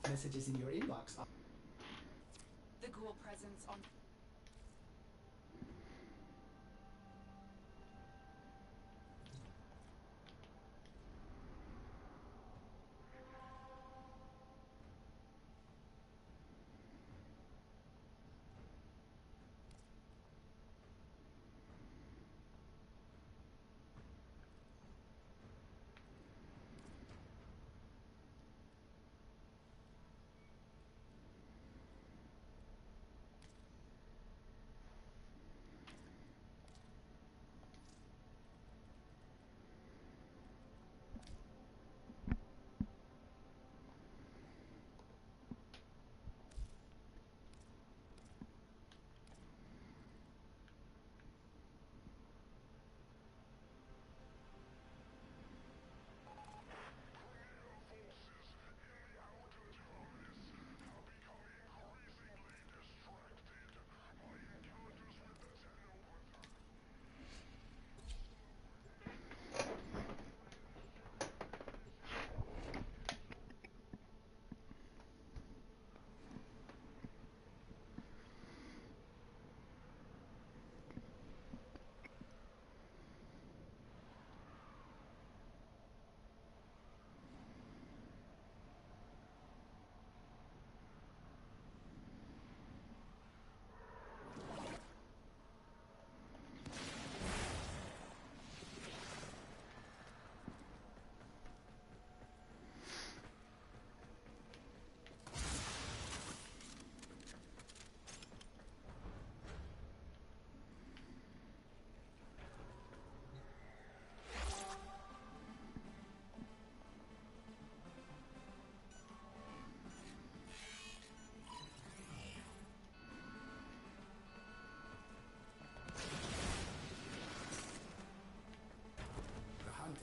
Messages in your inbox. The ghoul presence on...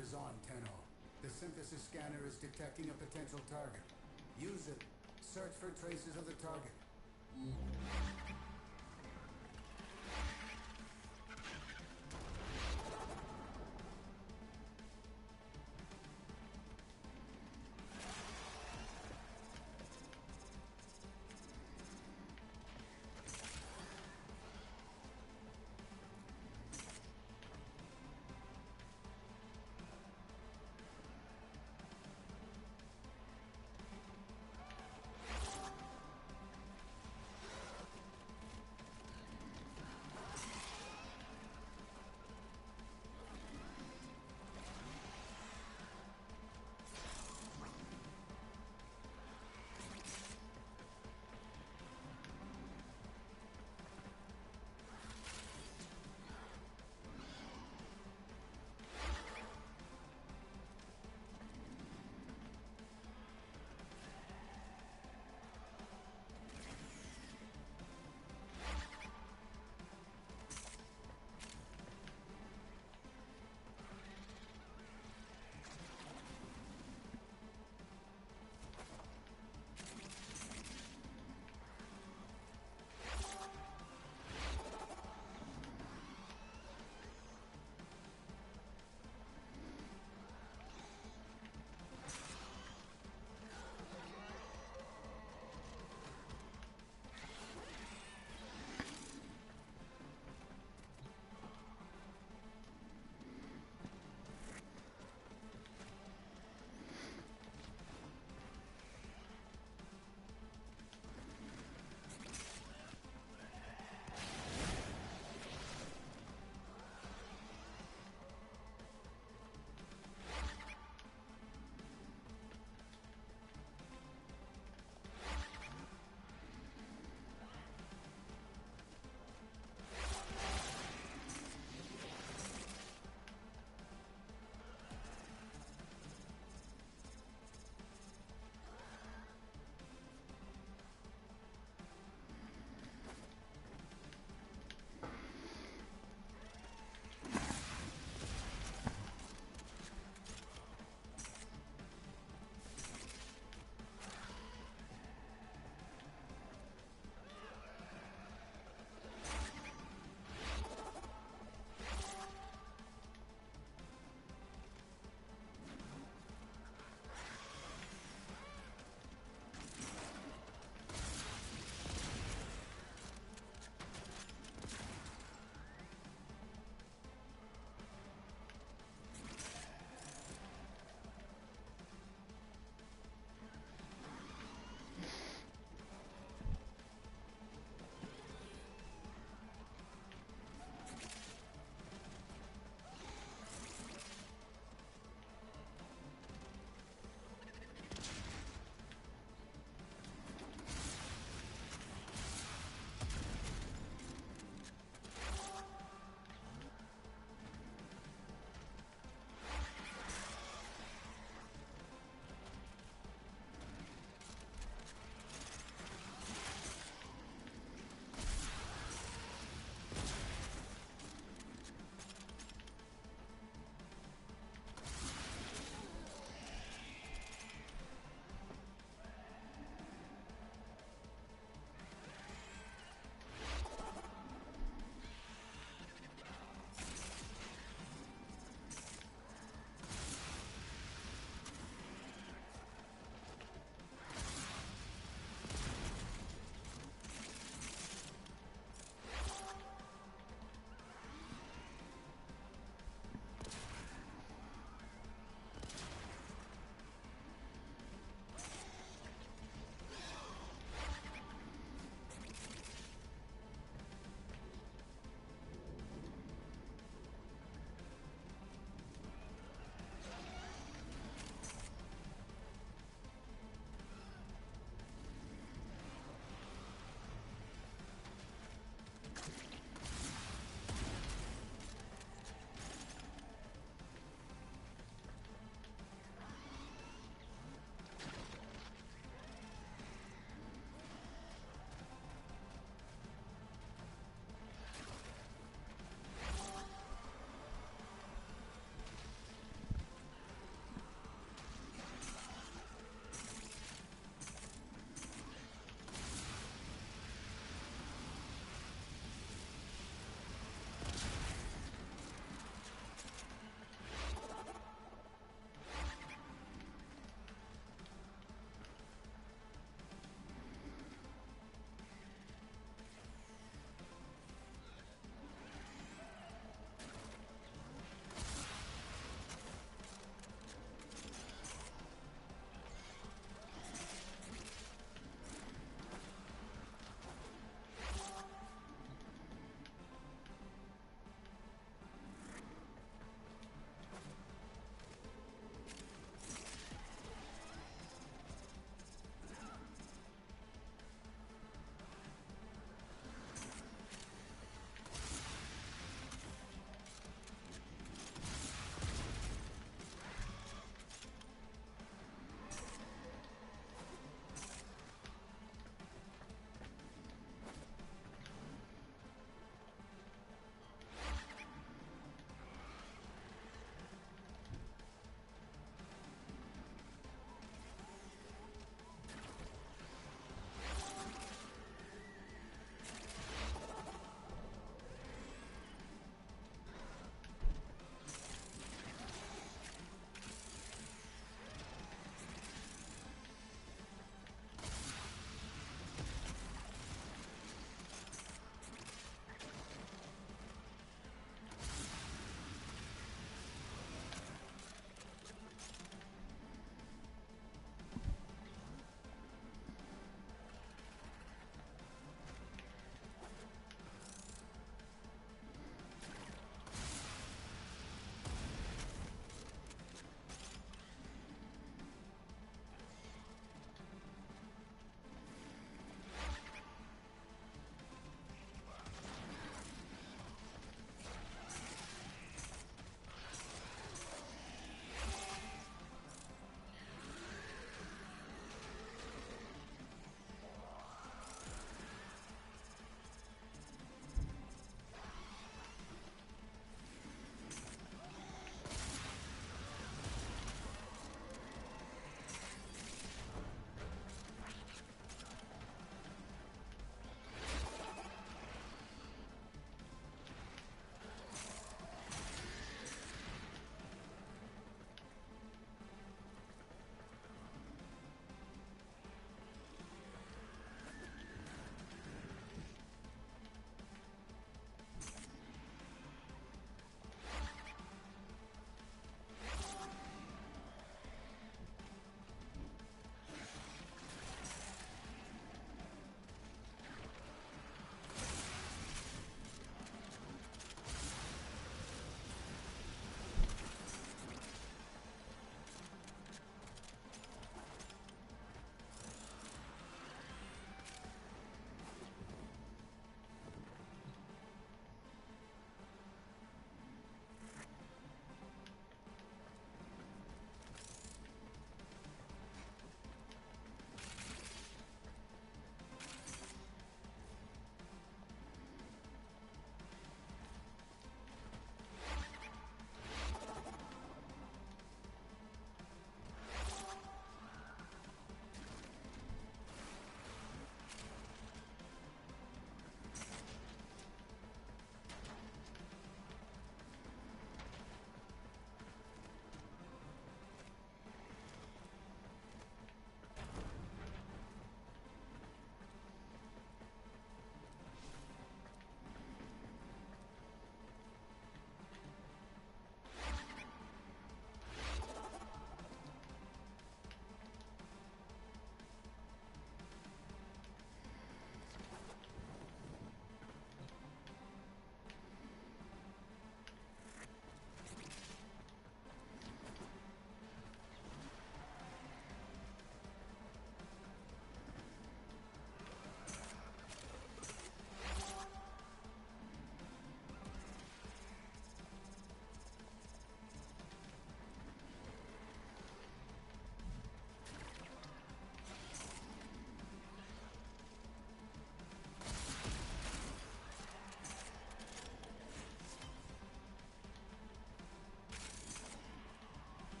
Is on, Tenno. The synthesis scanner is detecting a potential target. Use it. Search for traces of the target.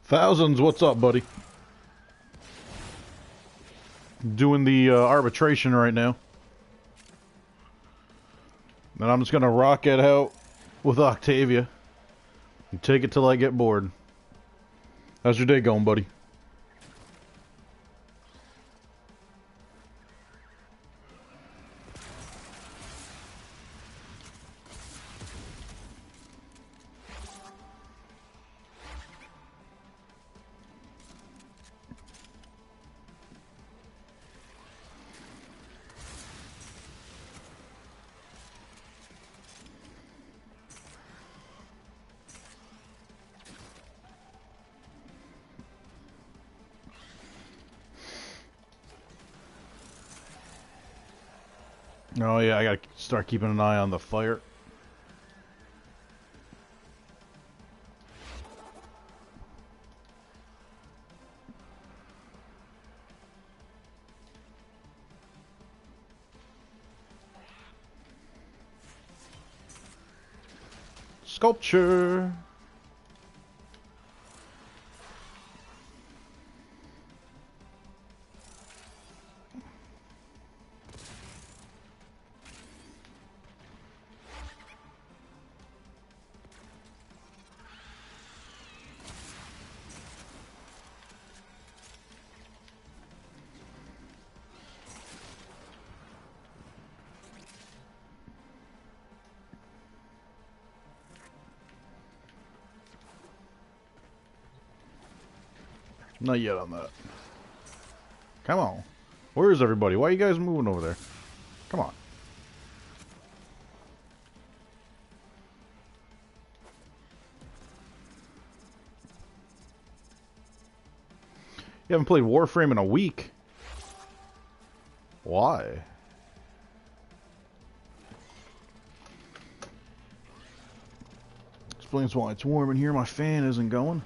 Thousands, what's up, buddy? Doing the arbitration right now. And I'm just gonna rock it out with Octavia. And take it till I get bored. How's your day going, buddy? Oh yeah, I gotta start keeping an eye on the fire. Sculpture. Not yet on that. Come on. Where is everybody? Why are you guys moving over there? Come on. You haven't played Warframe in a week. Why? Explains why it's warm in here. My fan isn't going.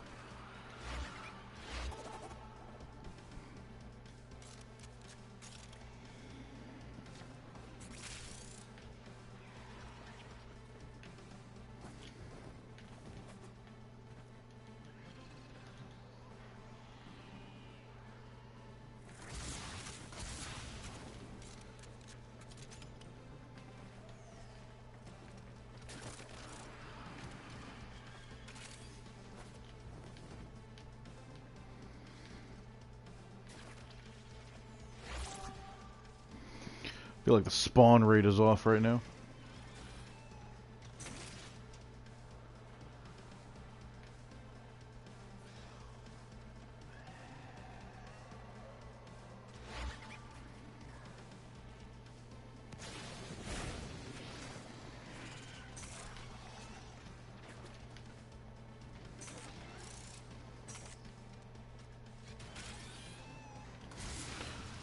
I feel like the spawn rate is off right now.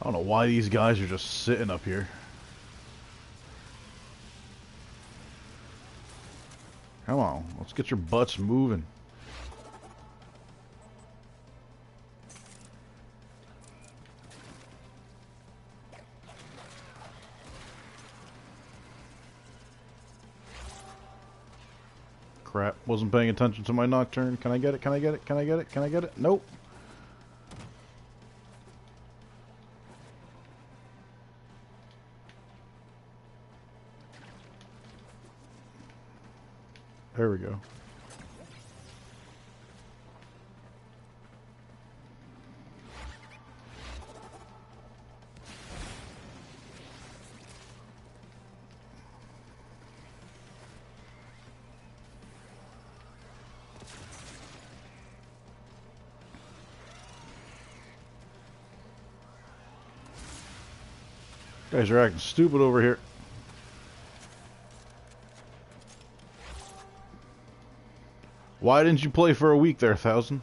I don't know why these guys are just sitting up here. Come on, let's get your butts moving. Crap, wasn't paying attention to my nocturne. Can I get it? Can I get it? Can I get it? Can I get it? Nope. There we go. Guys are acting stupid over here. Why didn't you play for a week there, Thousand?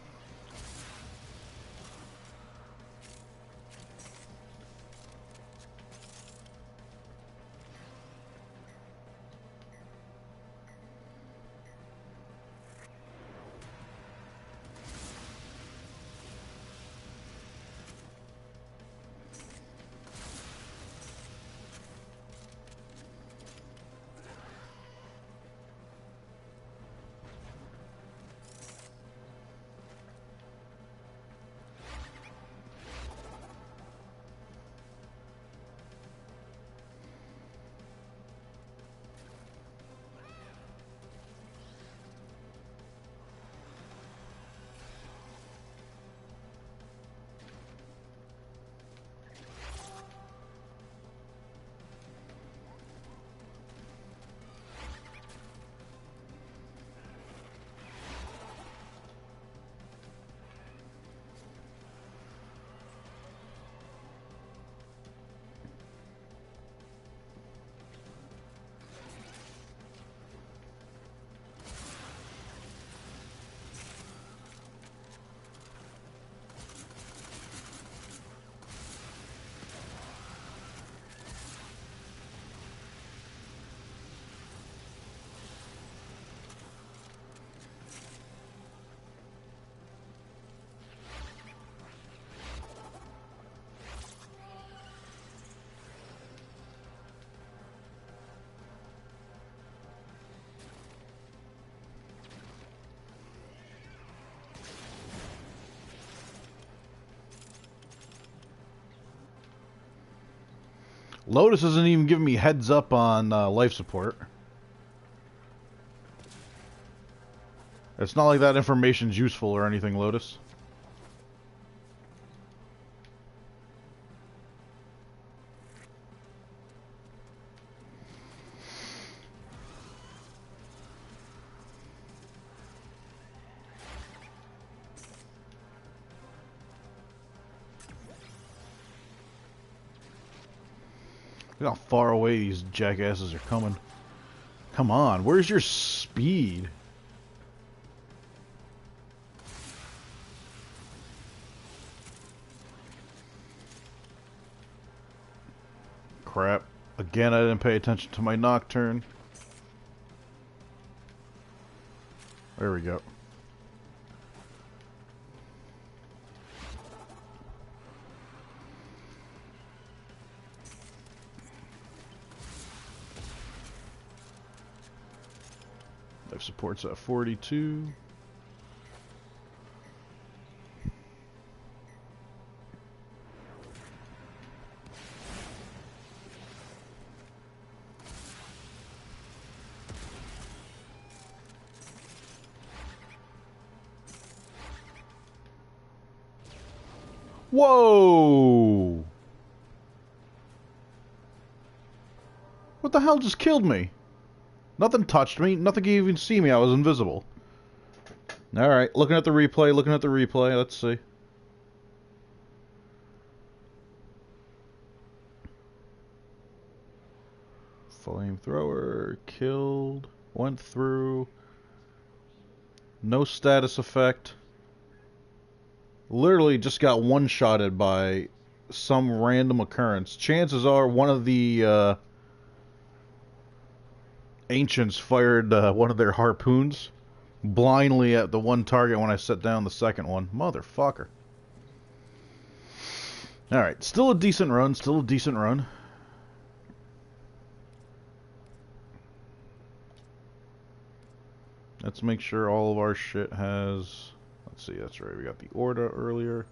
Lotus isn't even giving me heads up on life support. It's not like that information's useful or anything, Lotus. Look how far away these jackasses are coming. Come on, where's your speed? Crap. Again, I didn't pay attention to my nocturne. There we go. Life support's at 42. Whoa! What the hell just killed me? Nothing touched me. Nothing could even see me. I was invisible. Alright, looking at the replay, Let's see. Flamethrower, killed, went through. No status effect. Literally just got one-shotted by some random occurrence. Chances are one of the ancients fired one of their harpoons blindly at the one target when I set down the second one. Motherfucker. Alright, still a decent run, Let's make sure all of our shit has... Let's see, that's right, we got the order earlier.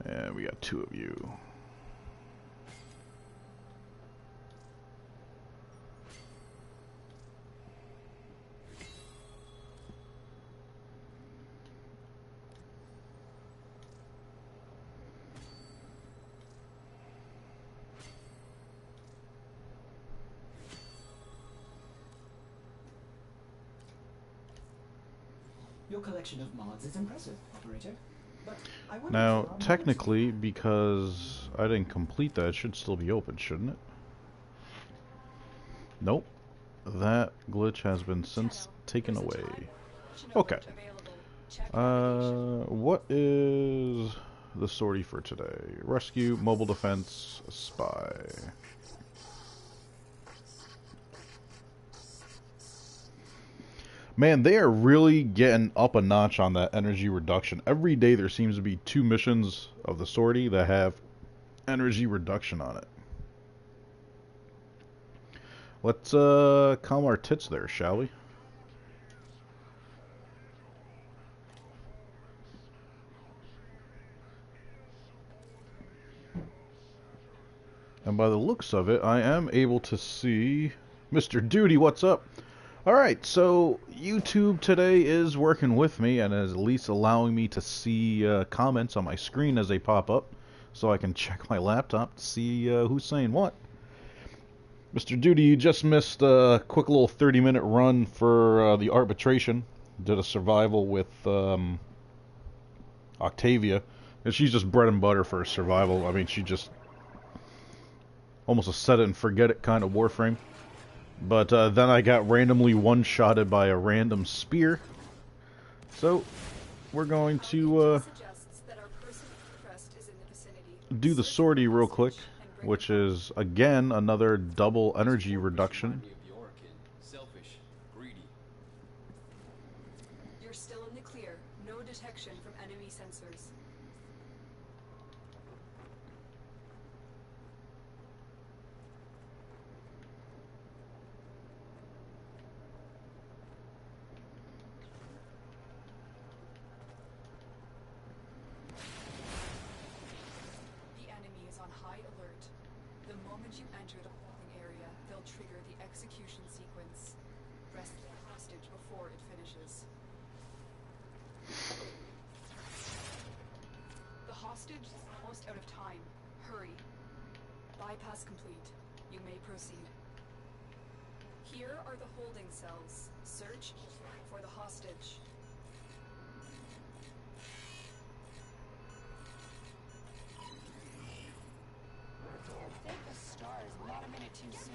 And we got 2 of you. Your collection of mods is impressive, operator. But I wonder if Now, there are mods technically, because I didn't complete that, it should still be open, shouldn't it? Nope. That glitch has been since taken away. Okay. What is the sortie for today? Rescue, mobile defense, spy. Man, they are really getting up a notch on that energy reduction. Every day there seems to be 2 missions of the sortie that have energy reduction on it. Let's calm our tits there, shall we? And by the looks of it, I am able to see... Mr. Duty, what's up? Alright, so YouTube today is working with me and is at least allowing me to see comments on my screen as they pop up, so I can check my laptop to see who's saying what. Mr. Duty, you just missed a quick little 30-minute run for the arbitration. Did a survival with Octavia. And she's just bread and butter for survival. I mean, she just... almost a set it and forget it kind of Warframe. But then I got randomly one-shotted by a random spear. So, we're going to do the sortie real quick, which is, again, another double energy reduction. You're still in the clear. No detection from enemy sensors. moment you enter the holding area, they'll trigger the execution sequence. Rescue the hostage before it finishes. The hostage is almost out of time. Hurry. Bypass complete. You may proceed. Here are the holding cells. Search for the hostage. Thank the stars, not a minute too soon.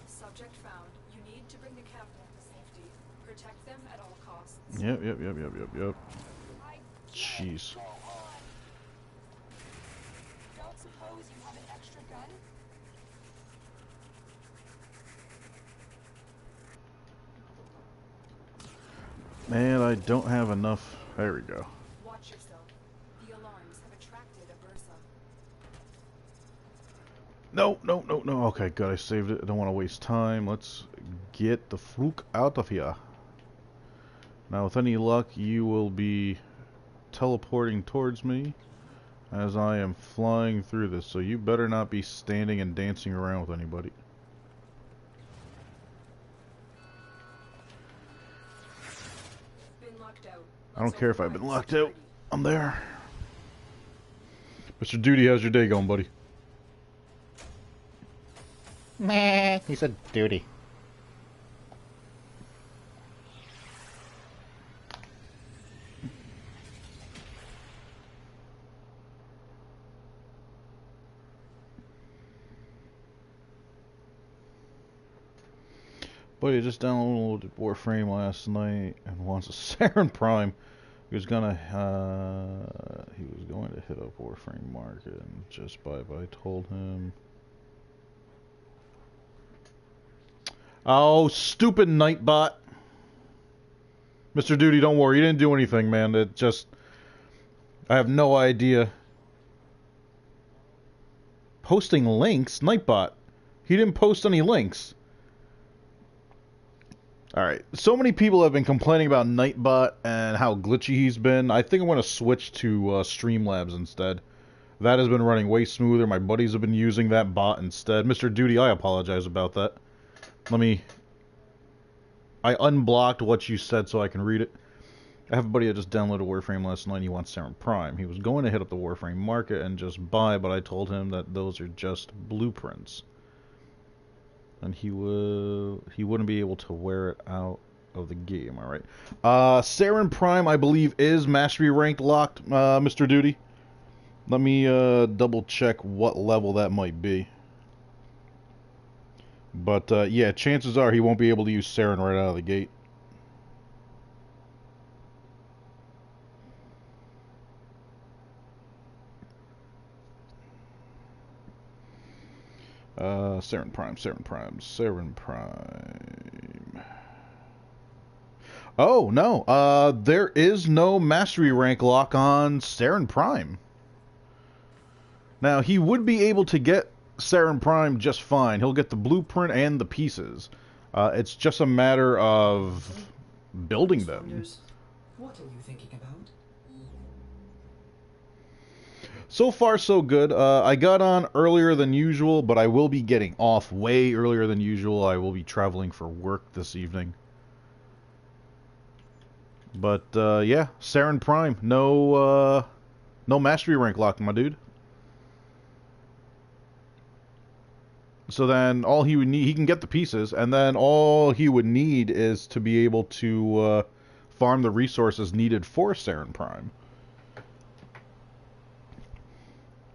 Subject found. You need to bring the captain to safety. Protect them at all costs. Yep. I Jeez. go on. Don't suppose you have an extra gun? Man, I don't have enough. There we go. Watch yourself. The alarms have attracted a Bursa. No. Okay, good. I saved it. I don't want to waste time. Let's get the fluke out of here. Now, with any luck, you will be teleporting towards me as I am flying through this. So you better not be standing and dancing around with anybody. Been locked out. I don't care if I've been locked out. I'm there. Mr. Duty, how's your day going, buddy? Meh, he said duty. Buddy, I just downloaded Warframe last night and wants a Saren Prime. He was going to hit up Warframe Market and just buy, but I told him. Oh, stupid Nightbot. Mr. Duty, don't worry. You didn't do anything, man. It just... I have no idea. Posting links? Nightbot. He didn't post any links. Alright. So many people have been complaining about Nightbot and how glitchy he's been. I think I'm going to switch to Streamlabs instead. That has been running way smoother. My buddies have been using that bot instead. Mr. Duty, I apologize about that. I unblocked what you said so I can read it. I have a buddy that just downloaded Warframe last night and he wants Saren Prime. He was going to hit up the Warframe market and just buy, but I told him that those are just blueprints. And he wouldn't be able to wear it out of the game, alright? Saren Prime, I believe, is Mastery Ranked locked, Mr. Duty. Let me double check what level that might be. But, yeah, chances are he won't be able to use Saren right out of the gate. Saren Prime. Oh, no. There is no Mastery Rank lock on Saren Prime. Now, he would be able to get Saren Prime just fine. He'll get the blueprint and the pieces. It's just a matter of building them. What are you thinking about? So far, so good. I got on earlier than usual, but I will be getting off way earlier than usual. I will be traveling for work this evening. But, yeah, Saren Prime. No Mastery Rank lock, my dude. So then all he would need, he can get the pieces, and then all he would need is to be able to farm the resources needed for Saren Prime.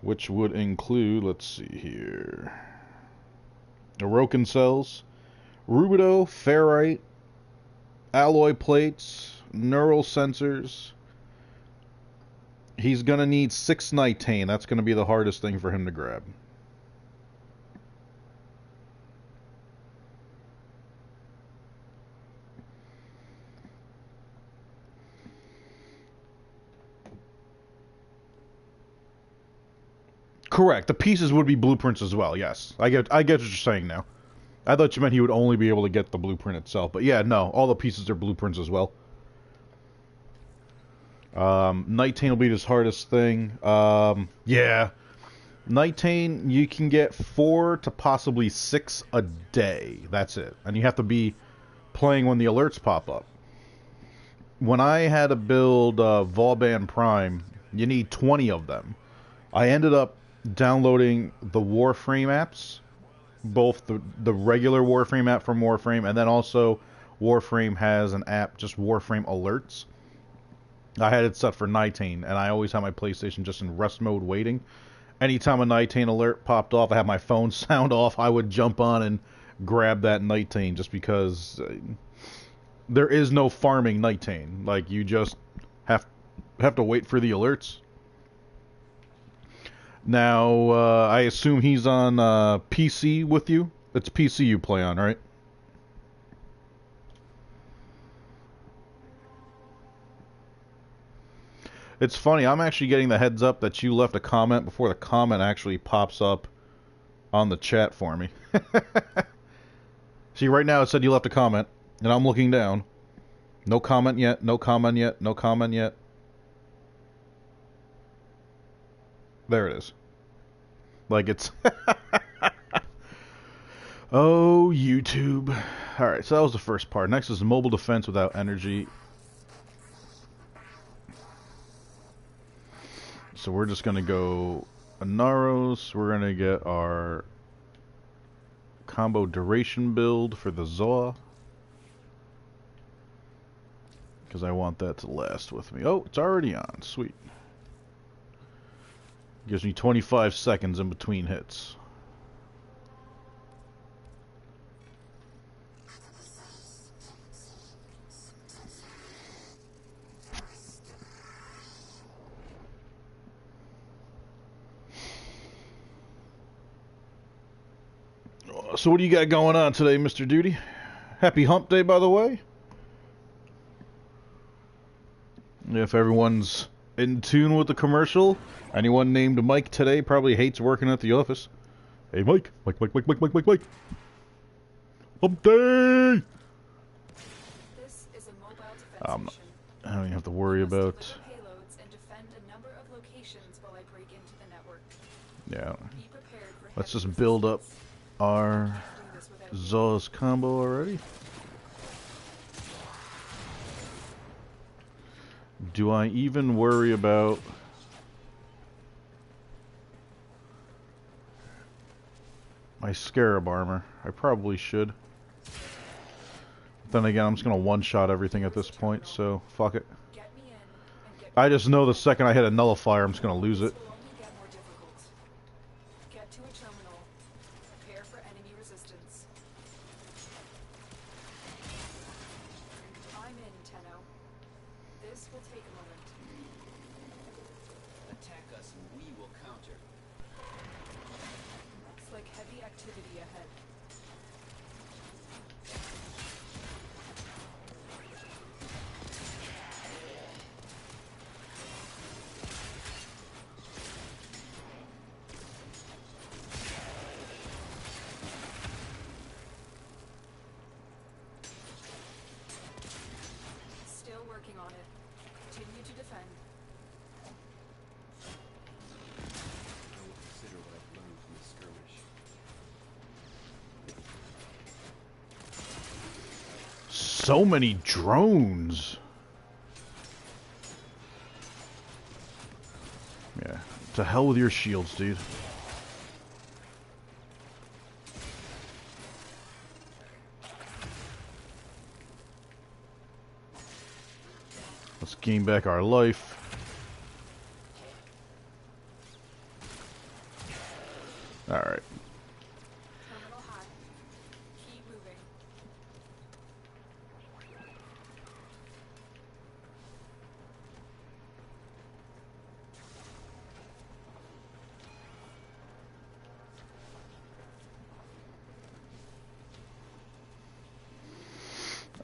Which would include, let's see here, Orokin cells, rubido, ferrite, alloy plates, neural sensors. He's going to need 6 nitane. That's going to be the hardest thing for him to grab. Correct. The pieces would be blueprints as well, yes. I get what you're saying now. I thought you meant he would only be able to get the blueprint itself. But yeah, no. All the pieces are blueprints as well. Nitane will be his hardest thing. Yeah. Nightane, you can get 4 to possibly 6 a day. That's it. And you have to be playing when the alerts pop up. When I had to build Vauban Prime, you need 20 of them. I ended up downloading the Warframe apps, both the regular Warframe app from Warframe, and then also Warframe has an app, just Warframe Alerts. I had it set for Nightane, and I always have my PlayStation just in rest mode waiting. Anytime a Nightane alert popped off, I had my phone sound off, I would jump on and grab that Nightane just because there is no farming Nightane. Like, you just have to wait for the alerts. Now, I assume he's on PC with you? It's PC you play on, right? It's funny, I'm actually getting the heads up that you left a comment before the comment actually pops up on the chat for me. See, right now it said you left a comment, and I'm looking down. No comment yet, no comment yet, no comment yet. There it is. Like, it's... Oh, YouTube. Alright, so that was the first part. Next is mobile defense without energy. So we're just going to go Anaros. We're going to get our combo duration build for the Zoa. Because I want that to last with me. Oh, it's already on. Sweet. Gives me 25 seconds in between hits. So what do you got going on today, Mr. Duty? Happy hump day, by the way. If everyone's in tune with the commercial, anyone named Mike today probably hates working at the office. Hey, Mike. Mike. Hump day! This is a mobile defense I mission. don't even have to worry about... Payloads and defend a number of locations while I break into the network. Yeah. Be prepared for Let's heavy just build up resistance. our Do this without me. Zoa's combo already. Do I even worry about... my Scarab armor? I probably should. Then again, I'm just gonna one-shot everything at this point, so fuck it. Get me in and get I just know the second I hit a nullifier, I'm just gonna lose it. This will only get more difficult. Get to a terminal. Prepare for enemy resistance. I'm in, Tenno. This will take a moment. Attack us and we will counter. Looks like heavy activity ahead. Still working on it. Continue to defend. I will consider what I've learned from the skirmish. So many drones! Yeah, to hell with your shields, dude. Let's gain back our life. Alright. Terminal high. Keep moving.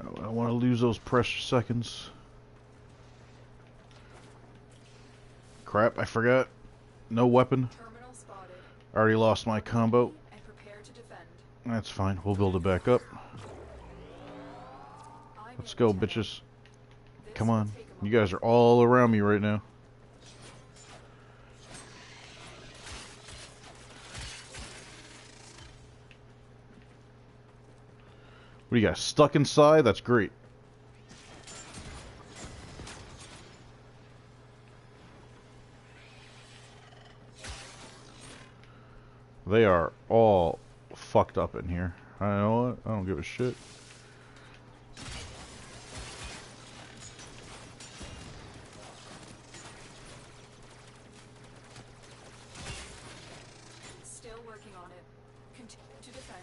I don't want to lose those precious seconds. Crap, I forgot. No weapon. Terminal spotted. Already lost my combo. And prepare to defend. That's fine. We'll build it back up. I'm Let's in, go, Tenno. bitches. This Come will on. take a You moment. guys are all around me right now. What do you got? Stuck inside? That's great. They are all fucked up in here. I know what? I don't give a shit. Still working on it. Continue to defend.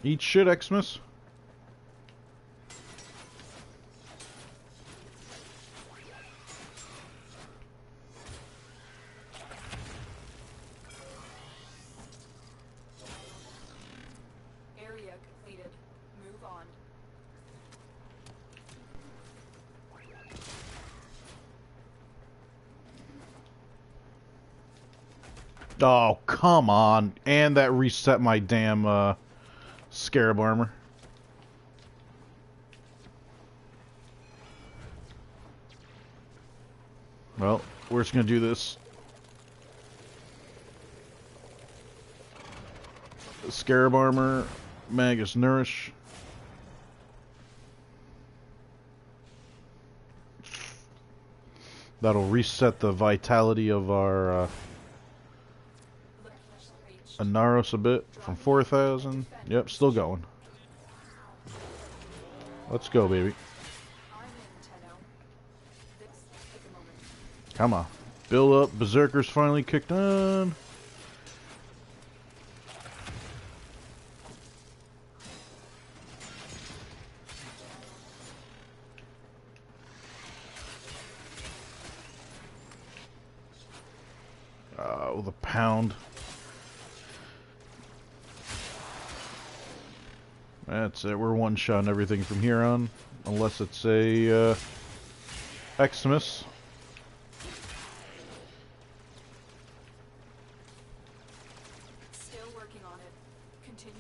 Eat shit, Xmas. Area completed. Move on. Oh, come on. And that reset my damn, scarab armor. Well, we're just gonna do this. Scarab armor, Magus Nourish. That'll reset the vitality of our Anaros a bit from 4,000. Yep, still going. Let's go, baby. I'm in, Tenno. This take a moment. Come on. Build up. Berserker's finally kicked on. With a pound. That's it. We're one-shotting everything from here on. Unless it's a, Xmas. Still working on it. Continue.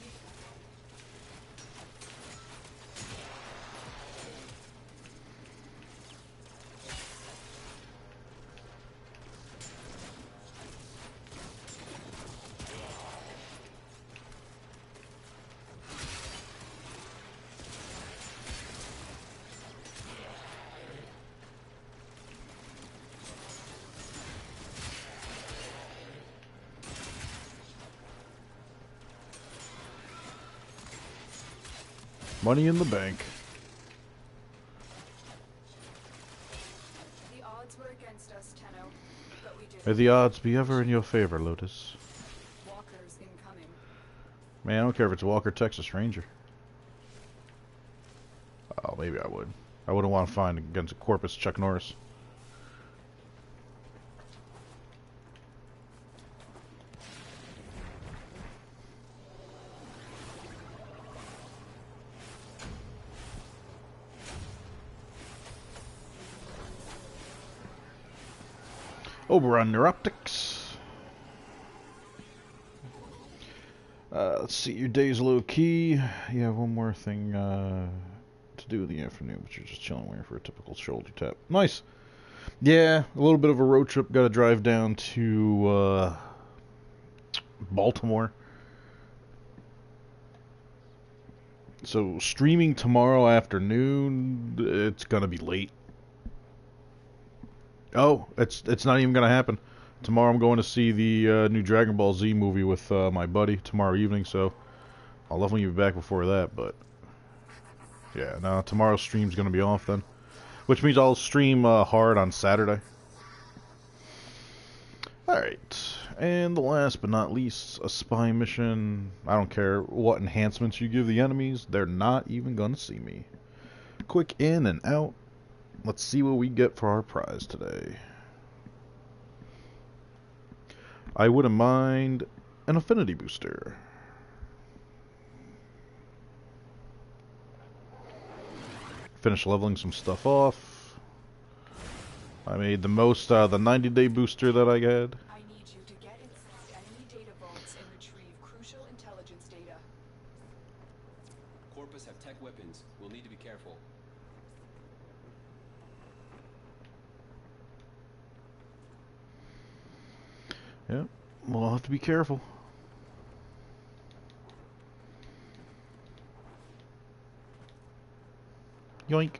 Money in the bank. The odds were against us, Tenno, but we did. May the odds be ever in your favor, Lotus. Walkers incoming. Man, I don't care if it's Walker, Texas Ranger. Oh, maybe I would. I wouldn't want to find against a Corpus Chuck Norris. Oberon Neuroptics. Let's see, your day's low key. You have one more thing to do in the afternoon, but you're just chilling waiting for a typical shoulder tap. Nice. Yeah, a little bit of a road trip. Got to drive down to Baltimore. So streaming tomorrow afternoon, it's gonna be late. Oh, it's not even gonna happen. Tomorrow I'm going to see the new Dragon Ball Z movie with my buddy tomorrow evening, so I'll definitely be back before that, but yeah, no, tomorrow's stream's gonna be off then. Which means I'll stream hard on Saturday. Alright, and the last but not least, a spy mission. I don't care what enhancements you give the enemies, they're not even gonna see me. Quick in and out. Let's see what we get for our prize today. I wouldn't mind an affinity booster. Finish leveling some stuff off. I made the most out of the 90-day booster that I had. I need you to get data vaults and retrieve crucial intelligence data. Corpus have tech weapons. We'll need to be careful. Yep. We'll have to be careful. Yoink.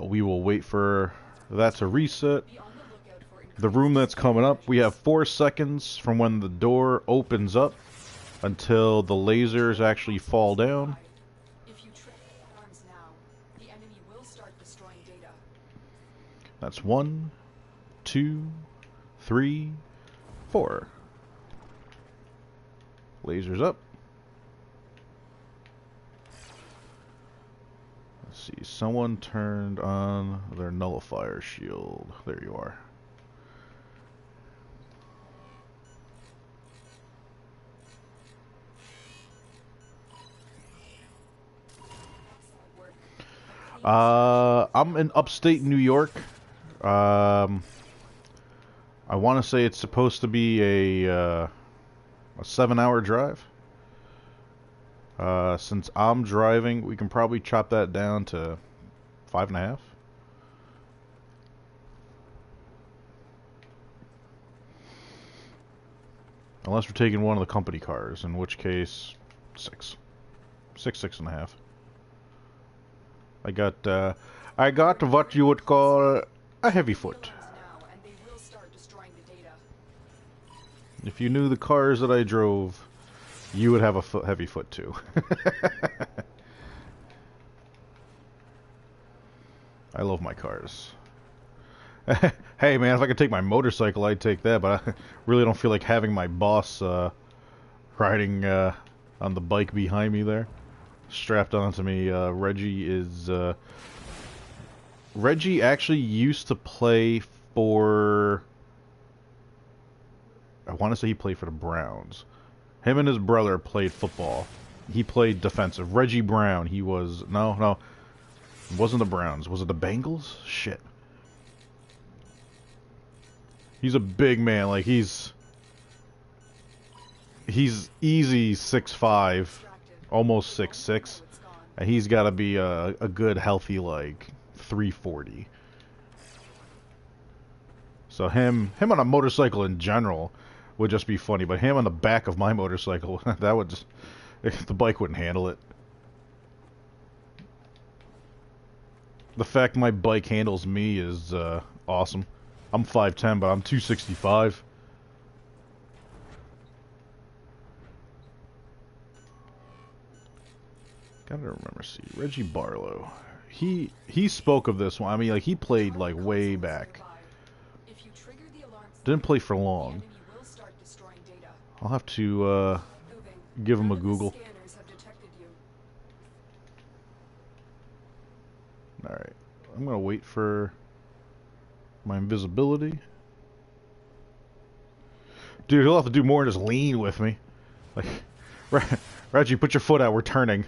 We will wait for that to reset. Be on the lookout for The room that's coming up, we have 4 seconds from when the door opens up until the lasers actually fall down. If you trip alarms now, the enemy will start destroying data. That's 1, 2, 3, 4. Lasers up. Let's see, someone turned on their nullifier shield. There you are. I'm in upstate New York. I want to say it's supposed to be a 7-hour drive. Since I'm driving, we can probably chop that down to 5.5. Unless we're taking one of the company cars, in which case, 6. 6.5. I got what you would call a heavy foot. Now, and they will start destroying the data. If you knew the cars that I drove, you would have a heavy foot too. I love my cars. Hey man, if I could take my motorcycle, I'd take that, but I really don't feel like having my boss riding on the bike behind me there. Strapped onto me. Reggie actually used to play for... I want to say he played for the Browns. Him and his brother played football. He played defensive. Reggie Brown, he was... No. It wasn't the Browns. Was it the Bengals? Shit. He's a big man. Like, he's easy 6'5", almost 6'6", and he's got to be a good, healthy, like, 340. So him on a motorcycle in general would just be funny, but him on the back of my motorcycle, that would just... the bike wouldn't handle it. The fact my bike handles me is awesome. I'm 5'10", but I'm 265. Gotta remember, see, Reggie Barlow. He spoke of this one. I mean, like, he played, like, way back. If you trigger the alarm, Didn't play for the long. enemy will start destroying data. I'll have to Moving. give him a None of the Google. scanners have detected you. Alright. I'm gonna wait for my invisibility. Dude, he'll have to do more than just lean with me. Like, Reggie, put your foot out, we're turning.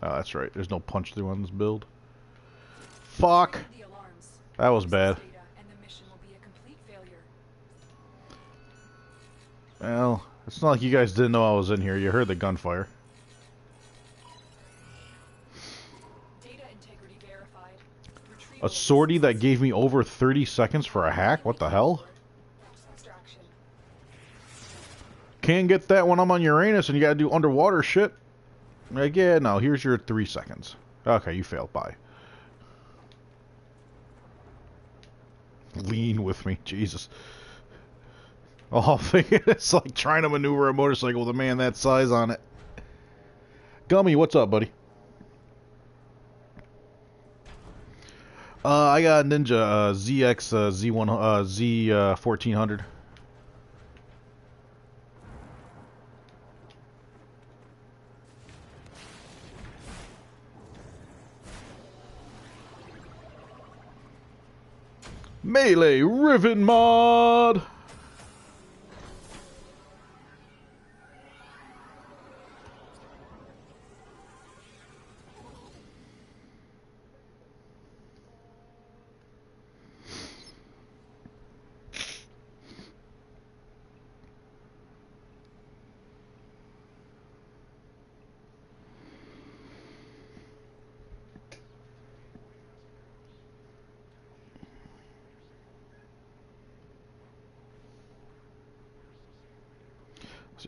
Oh, that's right. There's no punch through on this build. Fuck! The alarms. That was bad. Data and the mission will be a complete failure. Well, it's not like you guys didn't know I was in here. You heard the gunfire. Data integrity verified. A sortie that gave me over 30 seconds for a hack? What the hell? Extraction. Can't get that when I'm on Uranus and you gotta do underwater shit. Like, yeah, no, here's your 3 seconds. Okay, you failed. Bye. Lean with me. Jesus. Oh, thinking it's like trying to maneuver a motorcycle with a man that size on it. Gummy, what's up, buddy? I got a Ninja ZX Z1400. Melee Riven mod.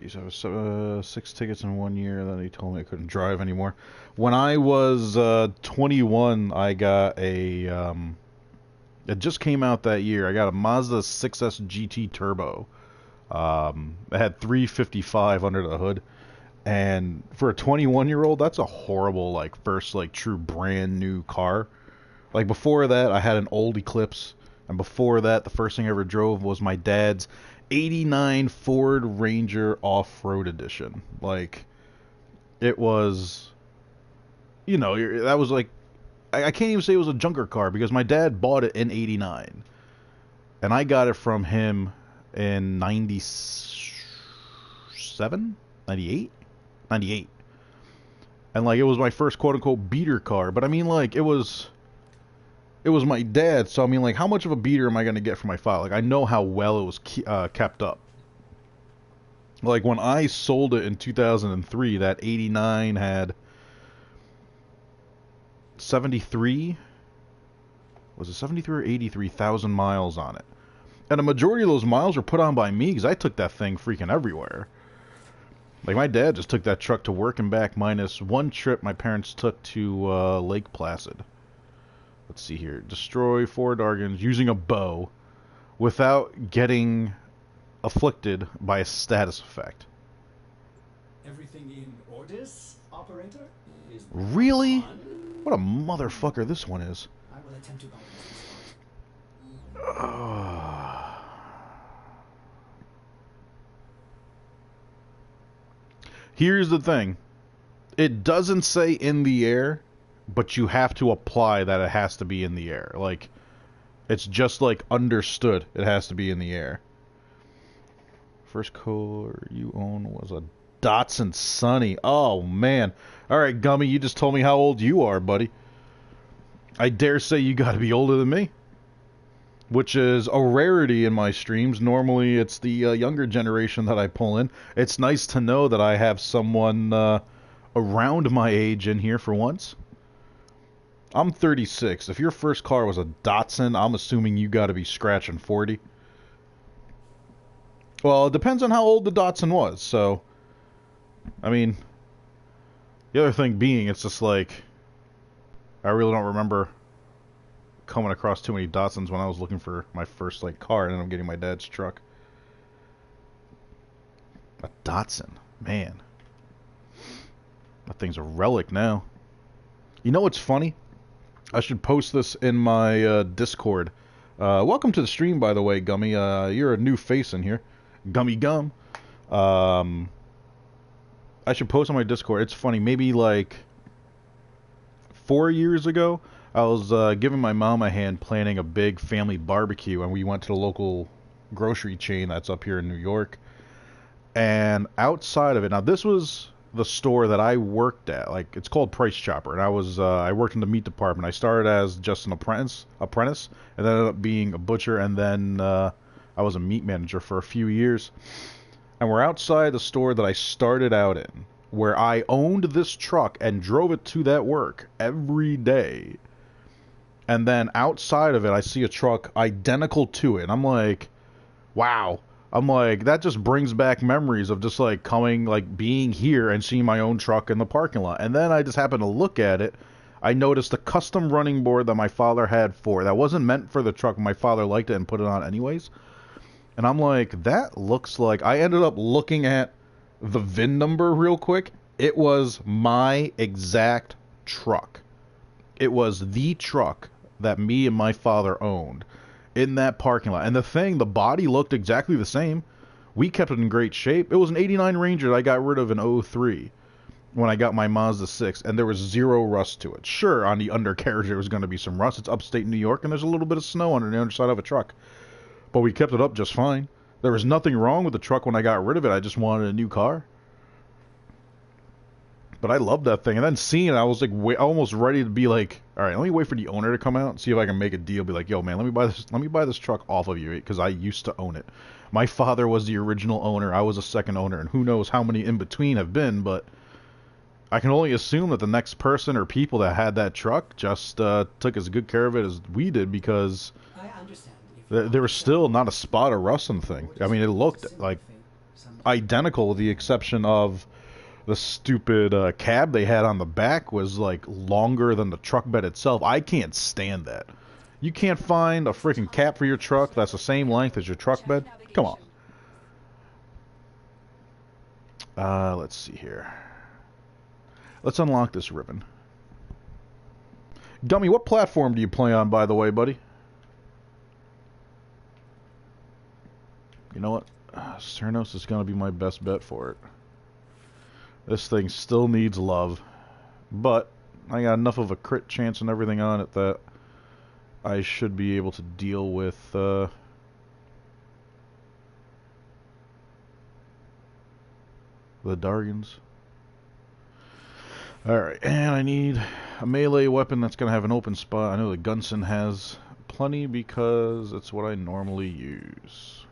Jeez, I was 6 tickets in 1 year. Then he told me I couldn't drive anymore. When I was 21, I got a. It just came out that year. I got a Mazda 6S GT Turbo. It had 355 under the hood, and for a 21-year-old, that's a horrible like first like true brand new car. Like before that, I had an old Eclipse, and before that, the first thing I ever drove was my dad's '89 Ford Ranger Off-Road Edition. Like, it was, you know, that was like, I can't even say it was a junker car because my dad bought it in '89, and I got it from him in 97, 98, 98, and like it was my first quote unquote beater car. But I mean, like it was my dad, so I mean, like, how much of a beater am I going to get for my file? Like, I know how well it was kept up. Like, when I sold it in 2003, that 89 had 73, was it 73 or 83,000 miles on it. And a majority of those miles were put on by me, because I took that thing freaking everywhere. Like, my dad just took that truck to work and back, minus one trip my parents took to Lake Placid. Let's see here. Destroy 4 Dargans using a bow without getting afflicted by a status effect. Everything in orders, operator? Is Really? on? What a motherfucker this one is. I will attempt to bypass this part. Here's the thing. It doesn't say in the air, but you have to apply that it has to be in the air. Like, it's just like understood it has to be in the air. First car you own was a Datsun Sunny. Oh, man. Alright, Gummy, you just told me how old you are, buddy. I dare say you gotta be older than me. Which is a rarity in my streams. Normally, it's the younger generation that I pull in. It's nice to know that I have someone around my age in here for once. I'm 36. If your first car was a Datsun, I'm assuming you gotta be scratching 40. Well, it depends on how old the Datsun was, so... I mean... The other thing being, it's just like... I really don't remember coming across too many Datsuns when I was looking for my first, like, car, and then I'm getting my dad's truck. A Datsun. Man. That thing's a relic now. You know what's funny? I should post this in my Discord. Welcome to the stream, by the way, Gummy. You're a new face in here. Gummy Gum. I should post on my Discord. It's funny. Maybe like 4 years ago, I was giving my mom a hand planning a big family barbecue, and we went to the local grocery chain that's up here in New York. And outside of it, now this was the store that I worked at. Like, it's called Price Chopper, and I worked in the meat department. I started as just an apprentice, and then ended up being a butcher, and then I was a meat manager for a few years. And we're outside the store that I started out in, where I owned this truck and drove it to that work every day. And then outside of it, I see a truck identical to it, and I'm like, wow. I'm like, that just brings back memories of just like coming, like being here and seeing my own truck in the parking lot. And then I just happened to look at it. I noticed a custom running board that my father had for that wasn't meant for the truck. My father liked it and put it on anyways. And I'm like, that looks like... I ended up looking at the VIN number real quick. It was my exact truck. It was the truck that me and my father owned in that parking lot. And the body looked exactly the same. We kept it in great shape. It was an 89 Ranger that I got rid of in 03 when I got my Mazda 6, and there was zero rust to it. Sure, on the undercarriage there was going to be some rust. It's upstate New York, and there's a little bit of snow on the underside of a truck. But we kept it up just fine. There was nothing wrong with the truck when I got rid of it. I just wanted a new car. But I loved that thing. And then seeing it, I was like, almost ready to be like, all right, let me wait for the owner to come out and see if I can make a deal. Be like, yo, man, let me buy this truck off of you, because I used to own it. My father was the original owner. I was a second owner, and who knows how many in between have been. But I can only assume that the next person or people that had that truck just took as good care of it as we did, because I understand. there was still not a spot of rust on the thing. I mean, it looked like identical with the exception of the stupid cab they had on the back was like longer than the truck bed itself. I can't stand that. You can't find a freaking cab for your truck that's the same length as your truck bed? Come on. Let's see here. Let's unlock this ribbon. Dummy, what platform do you play on, by the way, buddy? You know what? Cernos is going to be my best bet for it. This thing still needs love. But I got enough of a crit chance and everything on it that I should be able to deal with the Dargans. Alright, and I need a melee weapon that's going to have an open spot. I know the Gunson has plenty because it's what I normally use.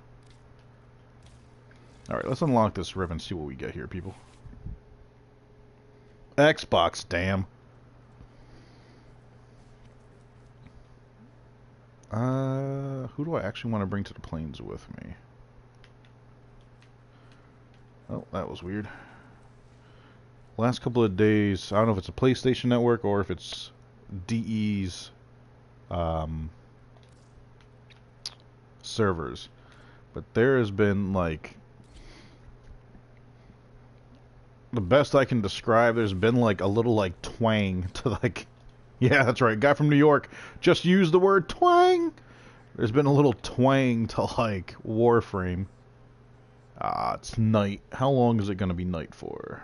Alright, let's unlock this ribbon and see what we get here, people. Xbox, damn. Who do I actually want to bring to the plains with me? Oh, that was weird. Last couple of days, I don't know if it's a PlayStation Network or if it's DE's servers, but there has been like, the best I can describe, there's been like a little like twang to like, yeah, that's right, guy from New York just used the word twang. There's been a little twang to like Warframe. It's night. How long is it going to be night for?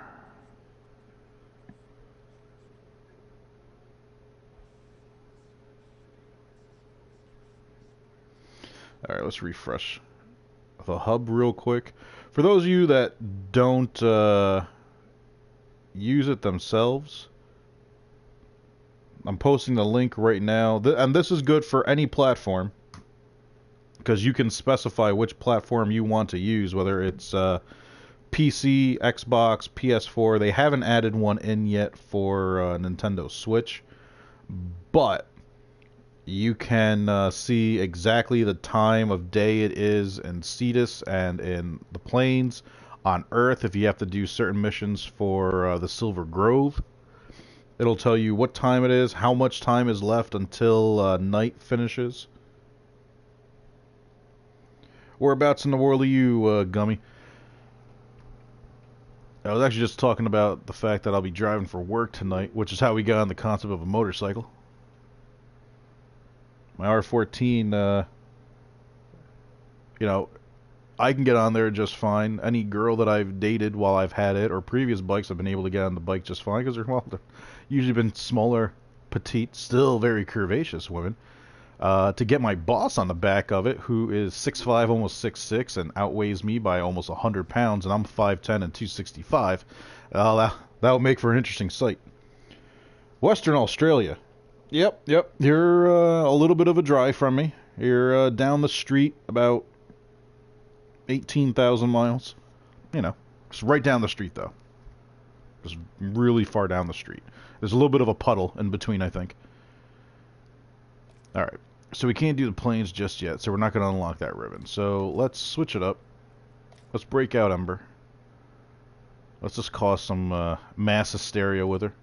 Alright, let's refresh the hub real quick. For those of you that don't use it themselves, I'm posting the link right now. And this is good for any platform, because you can specify which platform you want to use, whether it's PC, Xbox, PS4. They haven't added one in yet for Nintendo Switch, but you can see exactly the time of day it is in Cetus and in the plains. On Earth, if you have to do certain missions for the Silver Grove, it'll tell you what time it is, how much time is left until night finishes. Whereabouts in the world are you, Gummy? I was actually just talking about the fact that I'll be driving for work tonight, which is how we got on the concept of a motorcycle. My R14, you know, I can get on there just fine. Any girl that I've dated while I've had it, or previous bikes, I've been able to get on the bike just fine, because they're usually been smaller, petite, still very curvaceous women. To get my boss on the back of it, who is 6'5", almost 6'6", and outweighs me by almost 100 pounds, and I'm 5'10" and 265, that would make for an interesting sight. Western Australia. Yep. You're a little bit of a drive from me. You're down the street about 18,000 miles. You know, just right down the street, though. Just really far down the street. There's a little bit of a puddle in between, I think. Alright, so we can't do the plains just yet, so we're not going to unlock that ribbon. So let's switch it up. Let's break out Ember. Let's just cause some mass hysteria with her.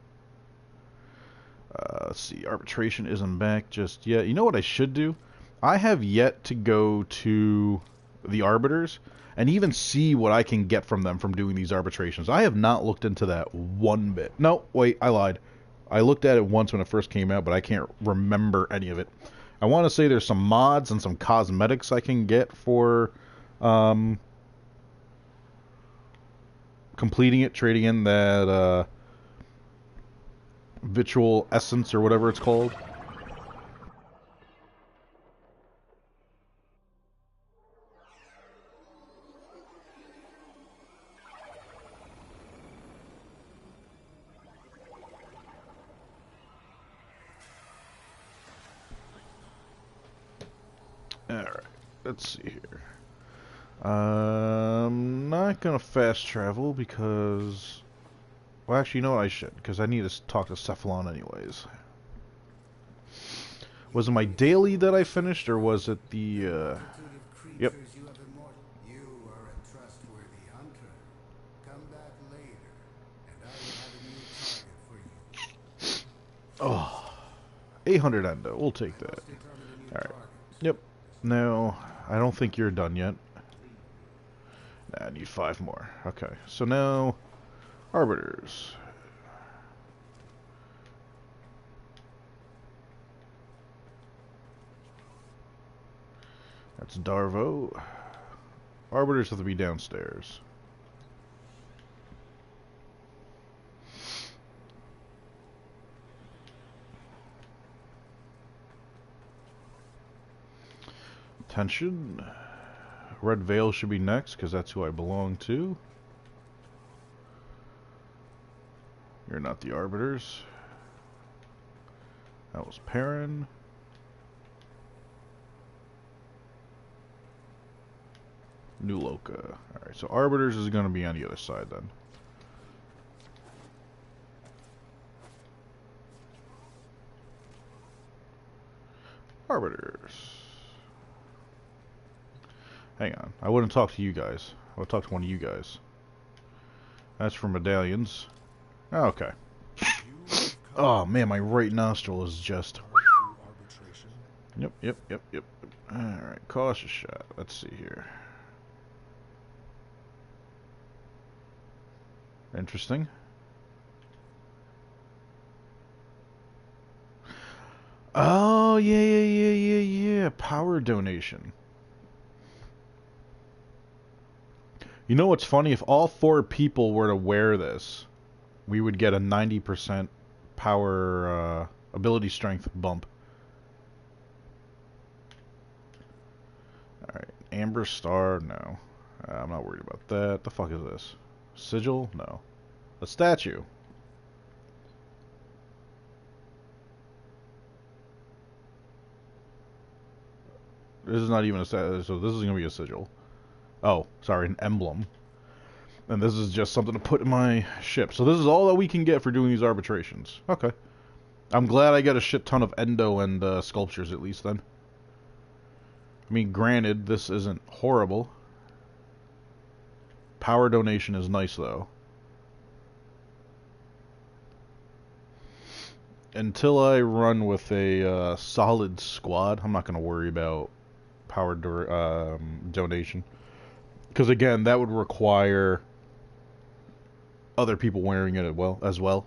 Let's see, arbitration isn't back just yet. You know what I should do? I have yet to go to the arbiters and even see what I can get from them from doing these arbitrations. I have not looked into that one bit. No, wait, I lied. I looked at it once when it first came out, but I can't remember any of it. I want to say there's some mods and some cosmetics I can get for completing it, trading in that Virtual Essence or whatever it's called. Alright, let's see here. I'm not gonna fast travel because... Well, actually, you know what? I should, because I need to talk to Cephalon anyways. Was it my daily that I finished, or was it the, Yep. You are a trustworthy Oh, 800 endo. We'll take that. Determine a new Alright. target. Yep. Now, I don't think you're done yet. Nah, I need 5 more. Okay, so now, Arbiters. That's Darvo. Arbiters have to be downstairs. Attention. Red Veil should be next, because that's who I belong to. You're not the Arbiters. That was Perrin. New Loca. Alright, so Arbiters is going to be on the other side then. Arbiters. Hang on. I wouldn't talk to you guys. I would talk to one of you guys. That's for medallions. Okay. Oh man, my right nostril is just... Yep. Alright, cautious shot. Let's see here. Interesting. Oh, yeah. Power donation. You know what's funny? If all 4 people were to wear this, we would get a 90% power ability strength bump. Alright, Amber Star, no. I'm not worried about that. The fuck is this? Sigil? No. A statue. This is not even a statue, so this is going to be a sigil. Oh, sorry, an emblem. And this is just something to put in my ship. So this is all that we can get for doing these arbitrations. Okay. I'm glad I got a shit ton of endo and sculptures at least then. I mean, granted, this isn't horrible. Power donation is nice though. Until I run with a solid squad, I'm not going to worry about power donation. Because again, that would require other people wearing it as well.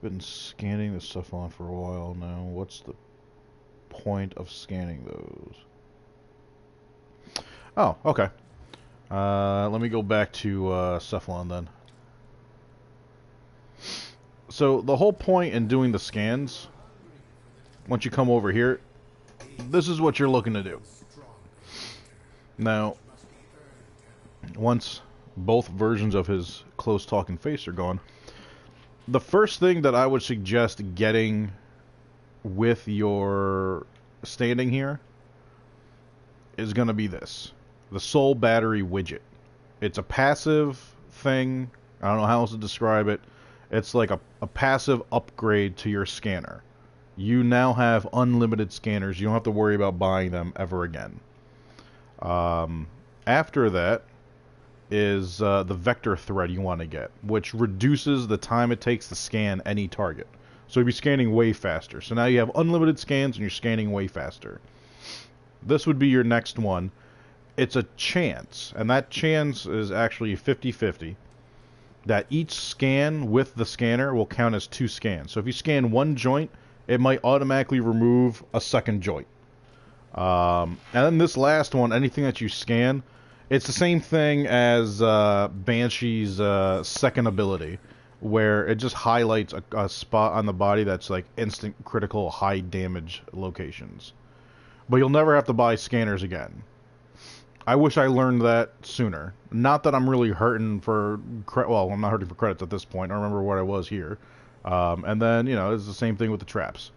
Been scanning this stuff on for a while now. What's the point of scanning those? Oh, okay. Let me go back to Cephalon then. So the whole point in doing the scans, once you come over here, this is what you're looking to do. Now, once both versions of his close talking face are gone, the first thing that I would suggest getting with your standing here is going to be this. The Soul Battery widget. It's a passive thing. I don't know how else to describe it. It's like a passive upgrade to your scanner. You now have unlimited scanners. You don't have to worry about buying them ever again. After that is the vector thread you want to get, which reduces the time it takes to scan any target. So you'll be scanning way faster. So now you have unlimited scans and you're scanning way faster. This would be your next one. It's a chance, and that chance is actually 50-50, that each scan with the scanner will count as 2 scans. So if you scan one joint, it might automatically remove a second joint. And then this last one, anything that you scan, it's the same thing as Banshee's second ability, where it just highlights a spot on the body that's like instant critical high damage locations. But you'll never have to buy scanners again. I wish I learned that sooner. Not that I'm really hurting for... Well, I'm not hurting for credits at this point. I remember what I was here. And then, you know, it's the same thing with the traps.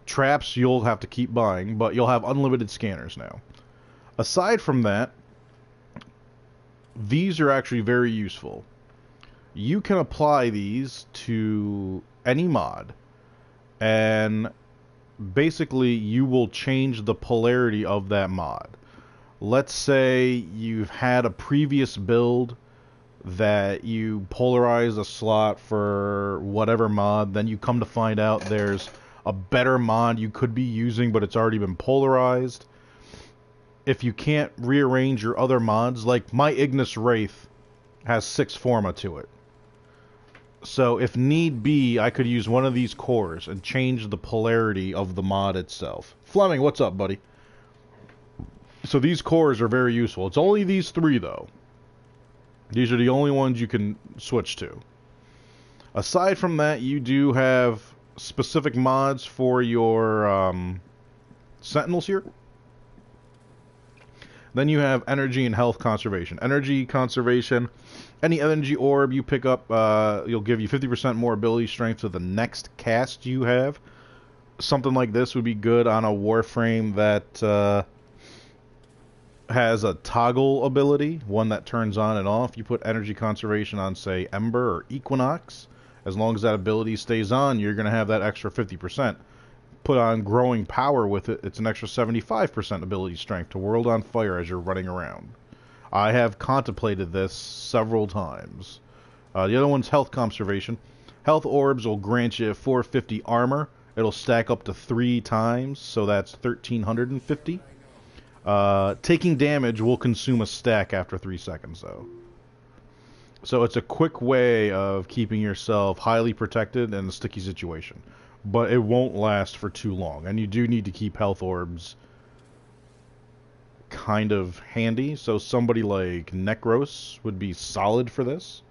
Traps you'll have to keep buying, but you'll have unlimited scanners now. Aside from that, these are actually very useful. You can apply these to any mod, and basically you will change the polarity of that mod. Let's say you've had a previous build that you polarize a slot for whatever mod, then you come to find out there's a better mod you could be using, but it's already been polarized. If you can't rearrange your other mods, like my Ignis Wraith has 6 Forma to it. So if need be, I could use one of these cores and change the polarity of the mod itself. Fleming, what's up, buddy? So these cores are very useful. It's only these 3, though. These are the only ones you can switch to. Aside from that, you do have specific mods for your Sentinels here. Then you have energy and health conservation. Energy conservation, any energy orb you pick up, you'll give you 50% more ability strength to the next cast you have. Something like this would be good on a Warframe that has a toggle ability, one that turns on and off. You put energy conservation on, say, Ember or Equinox. As long as that ability stays on, you're going to have that extra 50%. Put on growing power with it, it's an extra 75% ability strength to World on Fire as you're running around. I have contemplated this several times. The other one's health conservation. Health orbs will grant you 450 armor. It'll stack up to 3 times, so that's 1,350. Taking damage will consume a stack after 3 seconds, though. So it's a quick way of keeping yourself highly protected in a sticky situation. But it won't last for too long. And you do need to keep health orbs kind of handy. So somebody like Necros would be solid for this.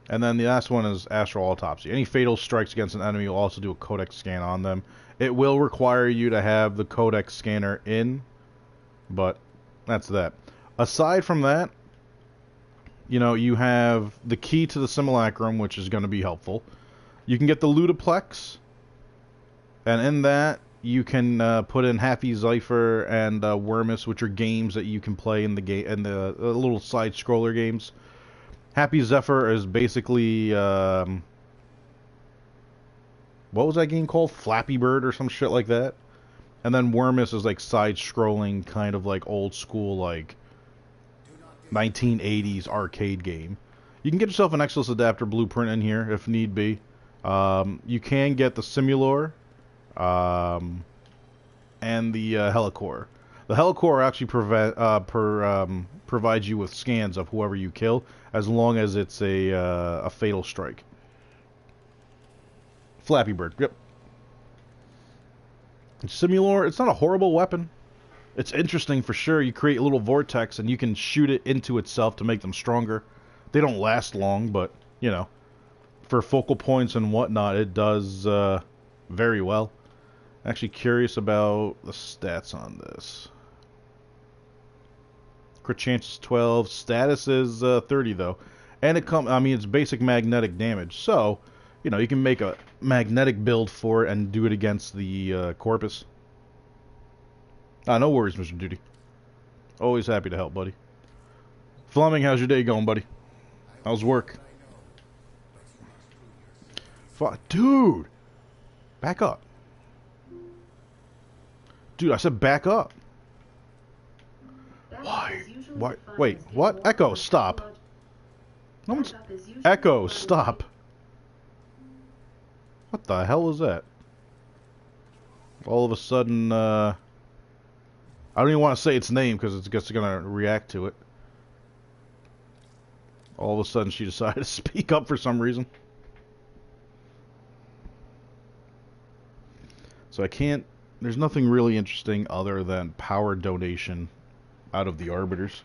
And then the last one is Astral Autopsy. Any fatal strikes against an enemy will also do a codex scan on them. It will require you to have the codex scanner in. But that's that. Aside from that, you know, you have the key to the Simulacrum, which is going to be helpful. You can get the Ludoplex, and in that you can put in Happy Zephyr and Wormus, which are games that you can play in the game and the little side scroller games. Happy Zephyr is basically what was that game called? Flappy Bird or some shit like that. And then Wormus is like side scrolling, kind of like old school, like 1980s arcade game. You can get yourself an Exos adapter blueprint in here if need be. You can get the Simulor and the Helicore. The Helicore actually provides you with scans of whoever you kill, as long as it's a fatal strike. Flappy Bird, yep. Simulor, it's not a horrible weapon. It's interesting for sure. You create a little vortex and you can shoot it into itself to make them stronger. They don't last long, but, you know, for focal points and whatnot, it does very well. Actually curious about the stats on this. Crit chance is 12. Status is 30, though. And it's basic magnetic damage. So, you know, you can make a magnetic build for it and do it against the Corpus. No worries, Mr. Duty. Always happy to help, buddy. Fleming, how's your day going, buddy? How's work? Dude! Back up. Dude, I said back up. Why? Why? Wait, what? Echo, stop. No one's... Echo, stop. What the hell is that? All of a sudden, I don't even want to say its name because it's just going to react to it. All of a sudden she decided to speak up for some reason. So I can't... There's nothing really interesting other than power donation out of the Arbiters.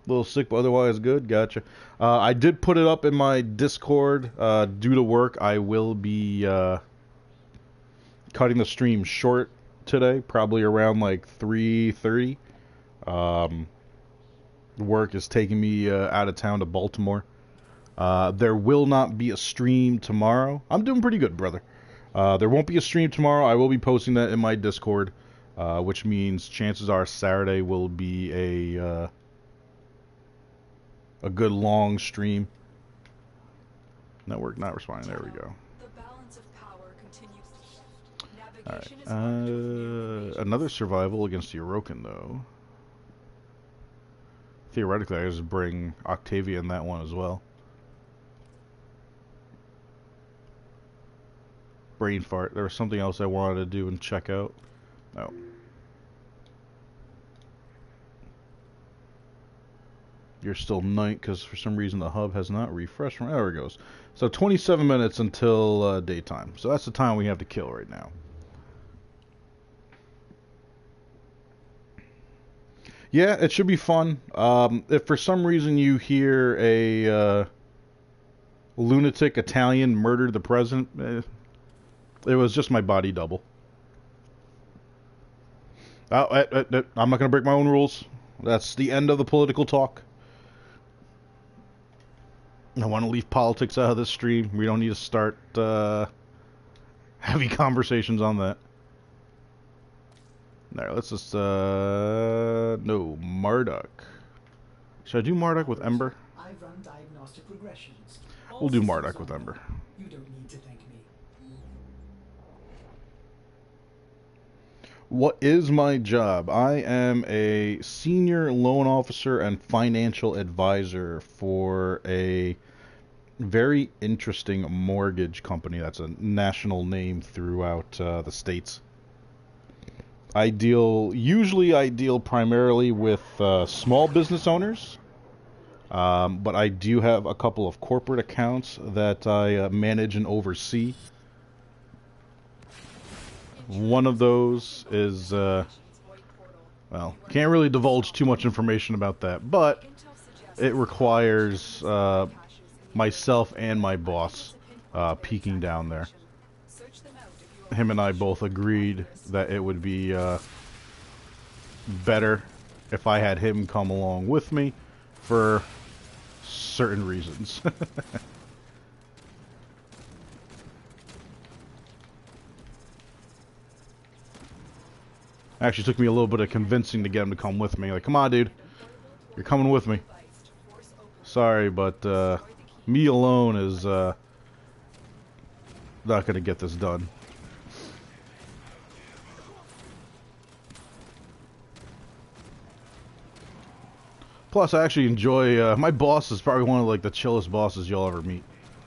A little sick, but otherwise good. Gotcha. I did put it up in my Discord. Due to work, I will be cutting the stream short today, probably around like 3:30. Work is taking me out of town to Baltimore. There will not be a stream tomorrow. I'm doing pretty good, brother. There won't be a stream tomorrow. I will be posting that in my Discord, which means chances are Saturday will be a good long stream. Network not responding. There we go. The balance Alright, another survival against the Orokin, though. Theoretically, I just bring Octavia in that one as well. Brain fart. There was something else I wanted to do and check out. No. You're still night because for some reason the hub has not refreshed. There it goes. So 27 minutes until daytime. So that's the time we have to kill right now. Yeah, it should be fun. If for some reason you hear a lunatic Italian murder the president, it was just my body double. I'm not going to break my own rules. That's the end of the political talk. I want to leave politics out of this stream. We don't need to start heavy conversations on that. There, let's just, no, Marduk. Should I do Marduk with Ember? I run diagnostic regressions. We'll do Marduk with Ember. You don't need to thank me. What is my job? I am a senior loan officer and financial advisor for a very interesting mortgage company that's a national name throughout the States. Usually I deal primarily with small business owners, but I do have a couple of corporate accounts that I manage and oversee. One of those is, well, can't really divulge too much information about that, but it requires myself and my boss peeking down there. Him and I both agreed that it would be better if I had him come along with me for certain reasons. Actually took me a little bit of convincing to get him to come with me. Like, come on, dude. You're coming with me. Sorry, but me alone is not going to get this done. Plus, I actually enjoy, my boss is probably one of like the chillest bosses you'll ever meet.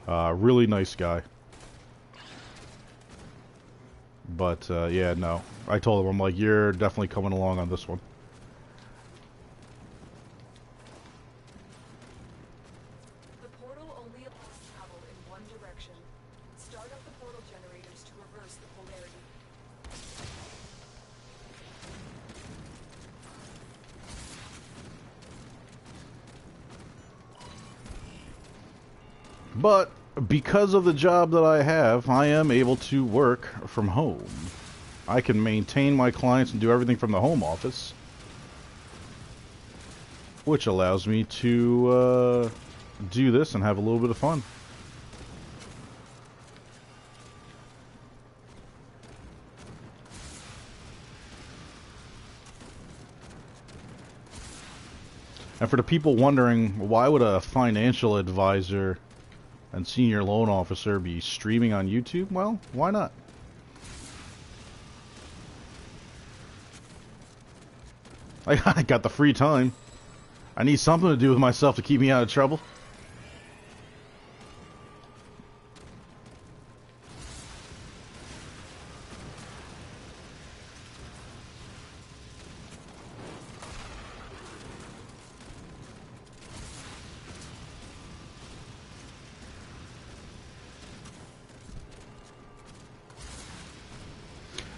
Really nice guy. But, yeah, no. I told him, I'm like, you're definitely coming along on this one. The portal only allows travel in one direction. Start up the portal generators to reverse the polarity. But because of the job that I have, I am able to work from home. I can maintain my clients and do everything from the home office, which allows me to do this and have a little bit of fun. And for the people wondering, why would a financial advisor and senior loan officer be streaming on YouTube? Well, why not? I got the free time. I need something to do with myself to keep me out of trouble.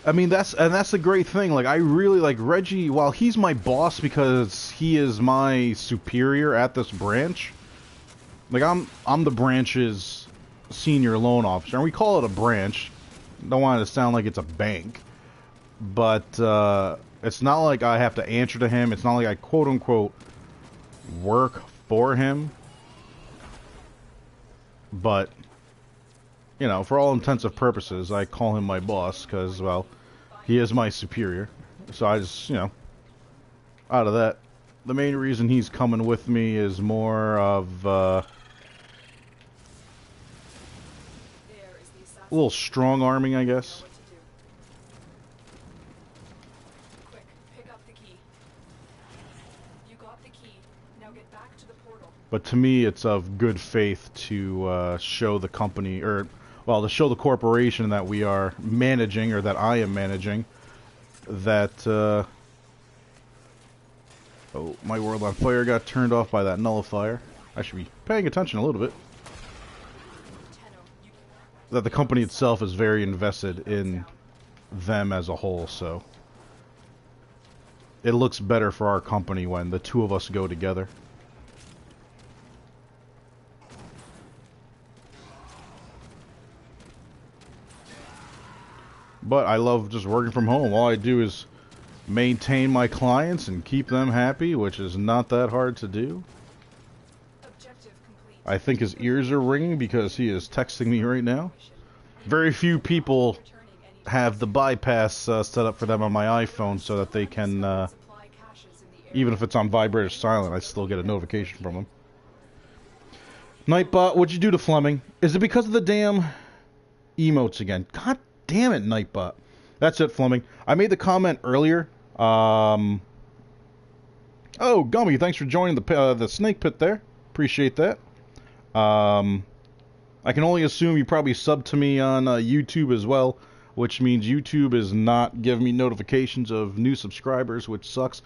I mean, that's the great thing. Like, I really like Reggie. While he's my boss because he is my superior at this branch, like I'm the branch's senior loan officer, and we call it a branch. Don't want it to sound like it's a bank, but it's not like I have to answer to him. It's not like I quote unquote work for him. But you know, for all intents and purposes, I call him my boss because, well, he is my superior. So I just, you know, out of that, the main reason he's coming with me is more of, A little strong arming, I guess. What to do. Quick, pick up the key. You got the key. Now get back to the portal. But to me, it's of good faith to show the company, or, well, to show the corporation that we are managing, or that I am managing, that, oh, my world on fire got turned off by that nullifier. I should be paying attention a little bit. Tenno, you That the company itself is very invested in them as a whole, so it looks better for our company when the two of us go together. But I love just working from home. All I do is maintain my clients and keep them happy, which is not that hard to do. objective complete. I think his ears are ringing because he is texting me right now. Very few people Returning any have the bypass set up for them on my iPhone so that they can, supply caches in the area. even if it's on vibrate or silent, I still get a notification from them. Nightbot, what'd you do to Fleming? Is it because of the damn emotes again? God damn it, Nightbot. That's it, Fleming. I made the comment earlier. Oh, Gummy, thanks for joining the snake pit there. Appreciate that. I can only assume you probably subbed to me on YouTube as well, which means YouTube is not giving me notifications of new subscribers, which sucks.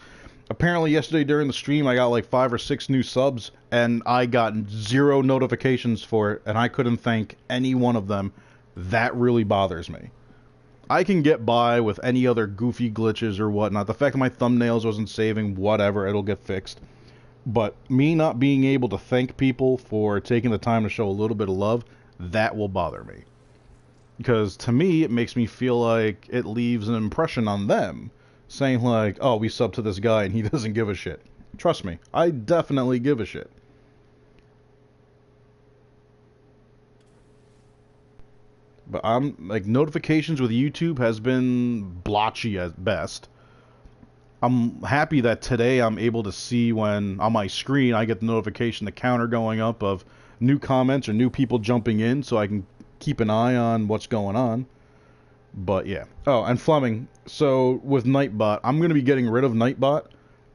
Apparently yesterday during the stream I got like 5 or 6 new subs, and I got 0 notifications for it, and I couldn't thank any one of them. That really bothers me. I can get by with any other goofy glitches or whatnot. The fact that my thumbnails wasn't saving, whatever, it'll get fixed. But me not being able to thank people for taking the time to show a little bit of love, that will bother me. Because to me, it makes me feel like it leaves an impression on them, saying like, oh, we sub to this guy and he doesn't give a shit. Trust me, I definitely give a shit. But I'm like, notifications with YouTube has been blotchy at best. I'm happy that today I'm able to see when on my screen I get the notification, the counter going up of new comments or new people jumping in, so I can keep an eye on what's going on. But yeah. Oh, and Fleming, so with Nightbot, I'm going to be getting rid of Nightbot,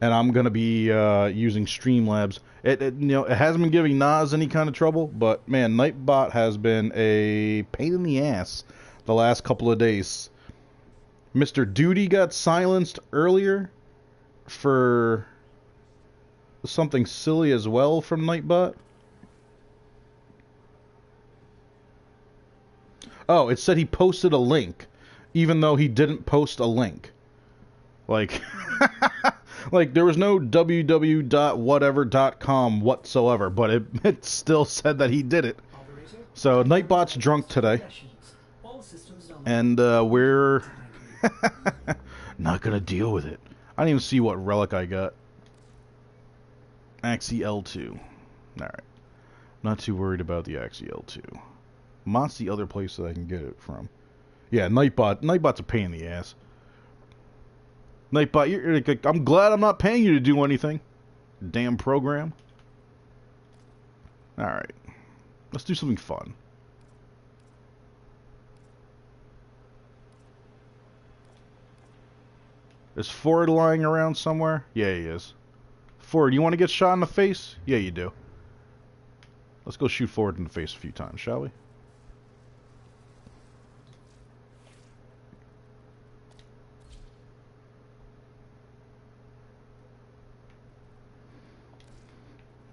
and I'm going to be using Streamlabs. It hasn't been giving Nas any kind of trouble, but man, Nightbot has been a pain in the ass the last couple of days. Mr. Duty got silenced earlier for something silly as well from Nightbot. Oh, it said he posted a link, even though he didn't post a link. Like, like there was no www.whatever.com whatsoever, but it still said that he did it. Operator, So Nightbot's drunk today, progressions. All systems down. and we're not gonna deal with it. I didn't even see what relic I got. Axie L2. Alright. Not too worried about the Axie L2. Mott's the other place that I can get it from. Yeah, Nightbot's a pain in the ass. Nightbot, I'm glad I'm not paying you to do anything. Damn program. Alright. Let's do something fun. Is Ford lying around somewhere? Yeah, he is. Ford, you want to get shot in the face? Yeah, you do. Let's go shoot Ford in the face a few times, shall we?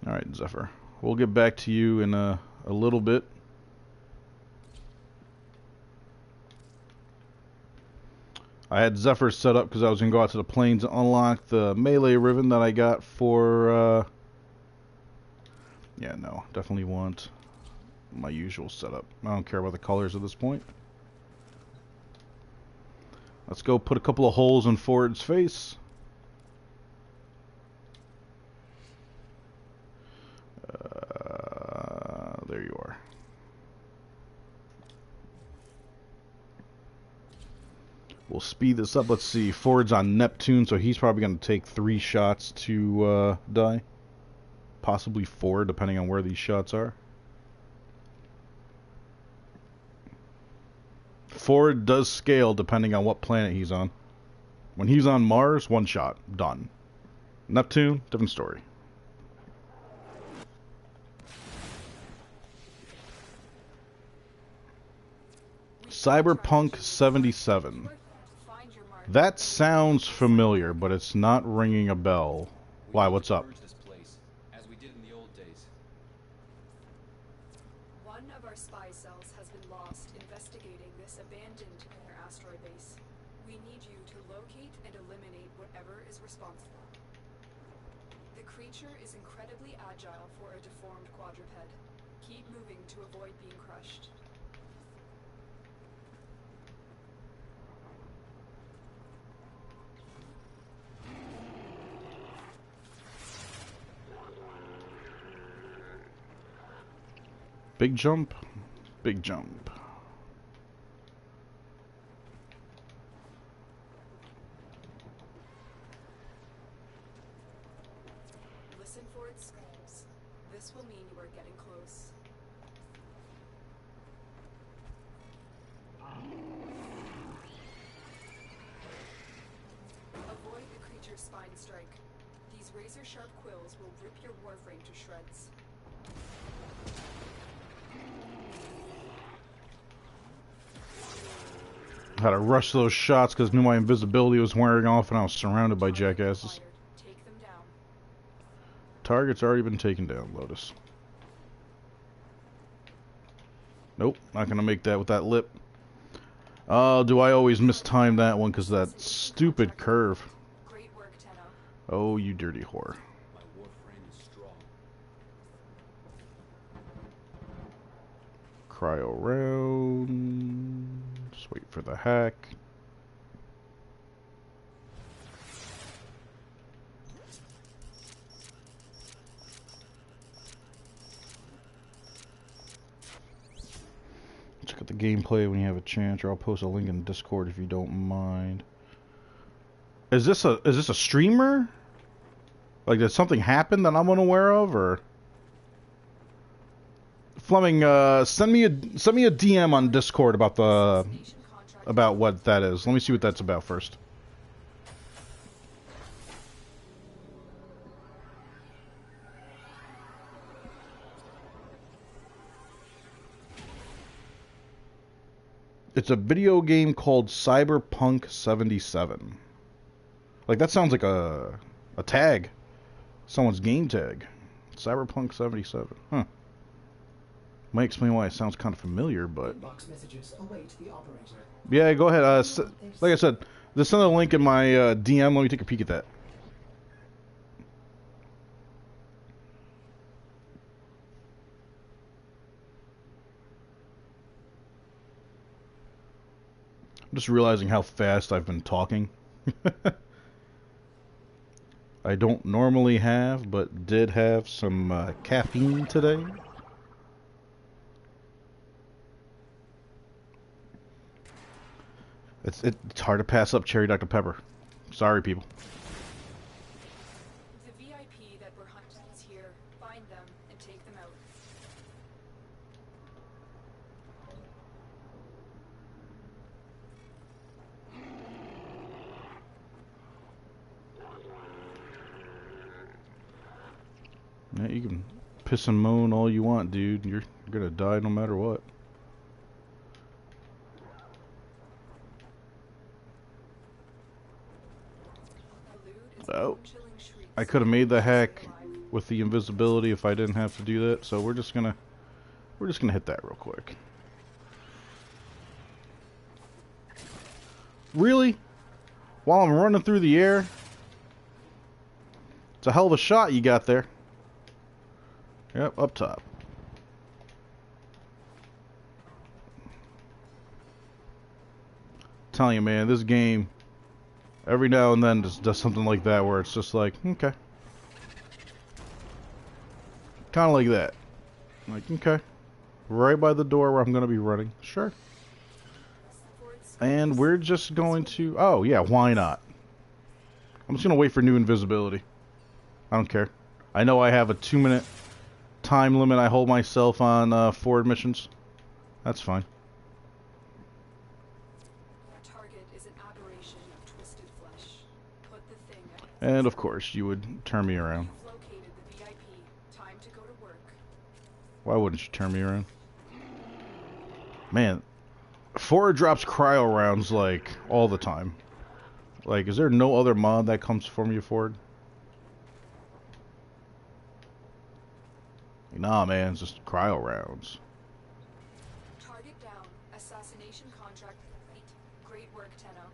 Alright, Zephyr. We'll get back to you in a little bit. I had Zephyr set up because I was going to go out to the plains and unlock the melee ribbon that I got for... Yeah, no. Definitely want my usual setup. I don't care about the colors at this point. Let's go put a couple of holes in Ford's face. There you are. We'll speed this up. Let's see. Ford's on Neptune, so he's probably going to take 3 shots to die. Possibly 4, depending on where these shots are. Ford does scale depending on what planet he's on. When he's on Mars, one shot, done. Neptune, different story. Cyberpunk 77. That sounds familiar, but it's not ringing a bell. Why, what's up? This place, as we did in the old days. One of our spy cells has been lost investigating this abandoned asteroid base. We need you to locate and eliminate whatever is responsible. The creature is incredibly agile for a deformed quadruped. Keep moving to avoid being crushed. Big jump, big jump. Listen for its screams. This will mean you are getting close. Avoid the creature's spine strike. These razor-sharp quills will rip your Warframe to shreds. Had to rush those shots because knew my invisibility was wearing off and I was surrounded by jackasses. Take them down. Target's already been taken down, Lotus. Nope, not gonna make that with that lip. Oh, do I always mistime that one because that stupid curve. Great work, Tenno. Oh, you dirty whore. My Warframe is strong. Cryo round. Just wait for the hack. Check out the gameplay when you have a chance, or I'll post a link in Discord if you don't mind. Is this a streamer? Like, did something happen that I'm unaware of, or? Fleming, send me a DM on Discord about what that is. Let me see what that's about first. It's a video game called Cyberpunk 77. Like, that sounds like a tag. Someone's game tag. Cyberpunk 77. Huh. Might explain why it sounds kind of familiar, but... Box messages await the operator. Yeah, go ahead. Like I said, there's another link in my DM. Let me take a peek at that. I'm just realizing how fast I've been talking. I don't normally have, but did have some caffeine today. It's hard to pass up cherry Dr. Pepper. Sorry, people. The VIP that were hunted is here. Find them and take them out. Yeah, you can piss and moan all you want, dude. You're gonna die no matter what. Oh, I could have made the hack with the invisibility if I didn't have to do that. So we're just gonna hit that real quick. Really? While I'm running through the air? It's a hell of a shot you got there. Yep, up top. Telling you, man, this game every now and then just does something like that where it's just like, okay. Kind of like that. Like, okay. Right by the door where I'm going to be running. Sure. And we're just going to... Oh, yeah, why not? I'm just going to wait for new invisibility. I don't care. I know I have a 2-minute time limit I hold myself on forward missions. That's fine. target is an aberration of twisted flesh. Put the thing at its And of center. course, you would turn me around. You've located the VIP. Time to go to work. Why wouldn't you turn me around? Man, Ford drops cryo rounds like all the time. Like, is there no other mod that comes from you, Ford? Nah, man, it's just cryo rounds. Target down. Assassination contract complete. Great work, Tenno.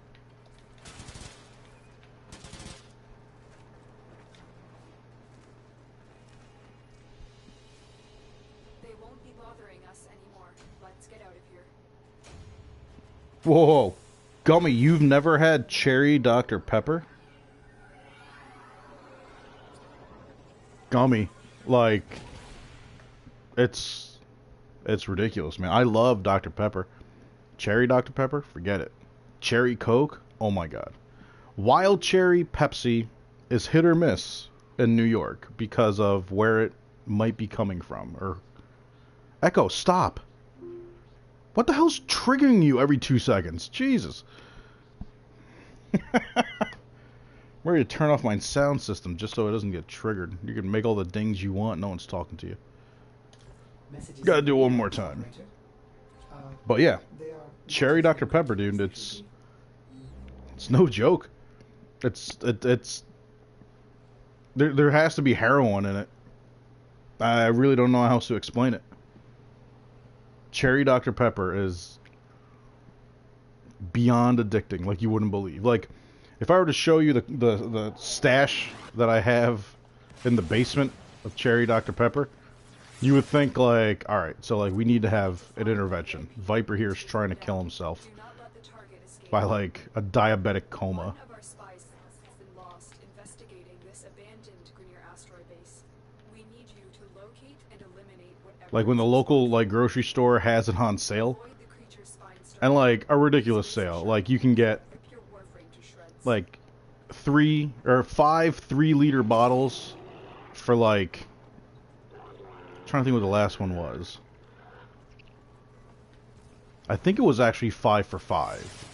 They won't be bothering us anymore. Let's get out of here. Whoa, Gummy, you've never had cherry Dr. Pepper? Gummy, like, it's ridiculous, man. I love Dr. Pepper. Cherry Dr. Pepper, forget it. Cherry Coke, oh my god. Wild cherry Pepsi is hit or miss in New York because of where it might be coming from. Or Echo, stop. What the hell's triggering you every 2 seconds? Jesus. I'm ready to turn off my sound system just so it doesn't get triggered. You can make all the dings you want, no one's talking to you. Messages Gotta do it one to more the time. operator. But yeah, They are cherry Dr. Pepper, dude, it's no joke. It's there has to be heroin in it. I really don't know how else to explain it. Cherry Dr. Pepper is beyond addicting, like you wouldn't believe. Like, if I were to show you the stash that I have in the basement of Cherry Dr. Pepper, you would think like, alright, so like we need to have an intervention. Viper here is trying to kill himself Do not let the target escape. by like a diabetic coma. One of our spies has been lost investigating this abandoned Grenier asteroid base. We need you to locate and eliminate whatever. Like when the is local responsible. like grocery store has it on sale, Avoid the creature's spine and structure. like a ridiculous sale. Like you can get Rip your Warframe to shreds. like 3 or 5 3-liter bottles for like, I'm trying to think what the last one was. I think it was actually 5 for 5.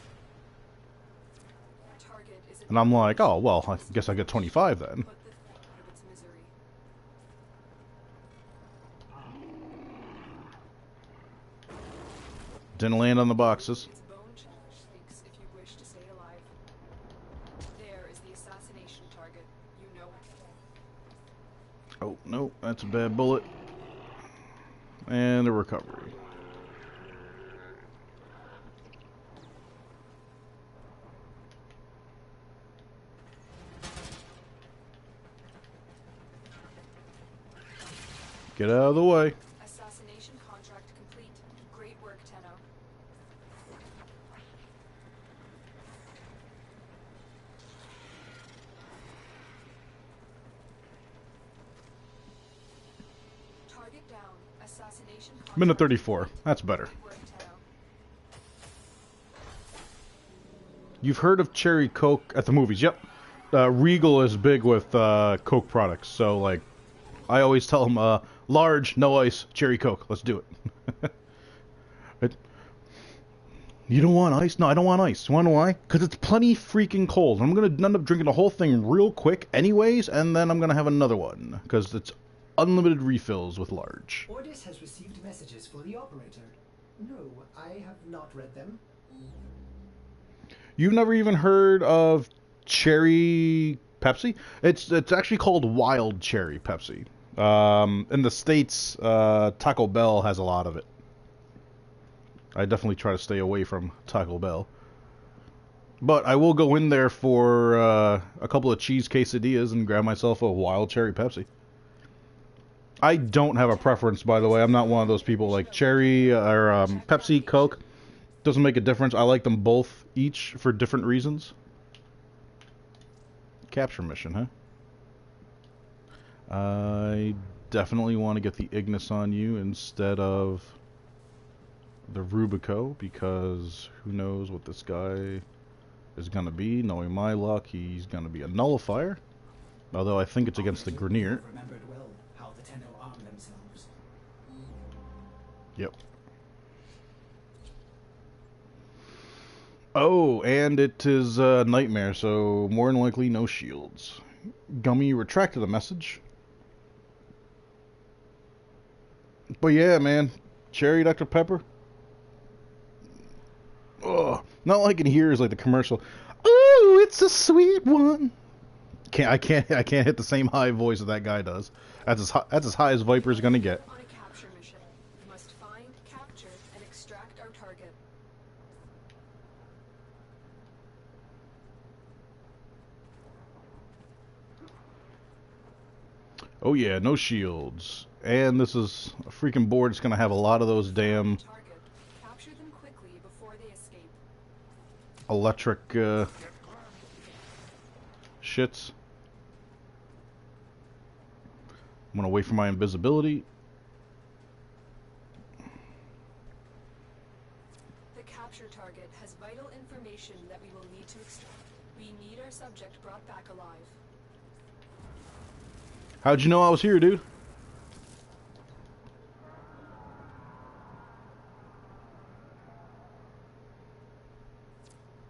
Target is And I'm like, oh well, I guess I get 25 then. Put the thing out of its misery. Didn't land on the boxes. Its bone shakes if you wish to stay alive. There is the assassination target. You know it. Oh no, that's a bad bullet. And a recovery. Get out of the way. Assassination contract complete. Great work, Tenno. Target down. Assassination contract. Minute 34. That's better. Great work, Tenno. You've heard of Cherry Coke at the movies. Yep. Regal is big with Coke products. So, like, I always tell them, large, no ice, Cherry Coke. Let's do it. You don't want ice? No, I don't want ice. You want to know why? Because it's plenty freaking cold. I'm going to end up drinking the whole thing real quick anyways, and then I'm going to have another one. Because it's unlimited refills with large. Ordis has received messages for the operator. No, I have not read them. You've never even heard of Cherry Pepsi? It's actually called Wild Cherry Pepsi. In the States, Taco Bell has a lot of it. I definitely try to stay away from Taco Bell. But I will go in there for a couple of cheese quesadillas and grab myself a Wild Cherry Pepsi. I don't have a preference, by the way. I'm not one of those people like cherry or Pepsi, Coke. Doesn't make a difference. I like them both each for different reasons. Capture mission, huh? I definitely want to get the Ignis on you instead of the Rubico, because who knows what this guy is going to be. Knowing my luck, he's going to be a nullifier. Although I think it's against the Grenier. Remembered well how the Tenno arm themselves. Yep. Oh, and it is Nightmare, so more than likely no shields. Gummy retracted the message. But yeah, man, cherry Dr. Pepper. Ugh, not like in here is like the commercial. Ooh, it's a sweet one. I can't hit the same high voice that that guy does. That's as high as Viper's gonna get. On a capture mission, you must find, capture, and extract our target. Oh yeah, no shields. And this is a freaking board. It's gonna have a lot of those damn Target. Capture them quickly before they escape. electric shits. I'm gonna wait for my invisibility. The capture target has vital information that we will need to extract. We need our subject brought back alive. How'd you know I was here, dude?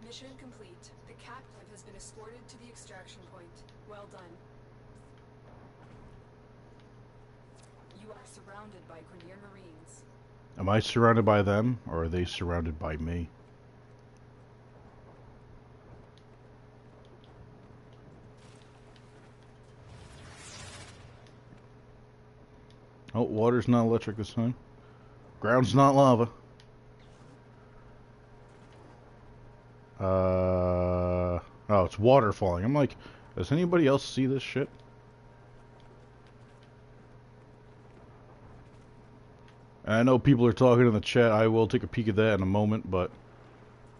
Mission complete. The captive has been escorted to the extraction point. Well done. You are surrounded by Grenier Marines. Am I surrounded by them, or are they surrounded by me? Oh, water's not electric this time. Ground's not lava. Oh, it's water falling. I'm like, does anybody else see this shit? And I know people are talking in the chat. I will take a peek at that in a moment, but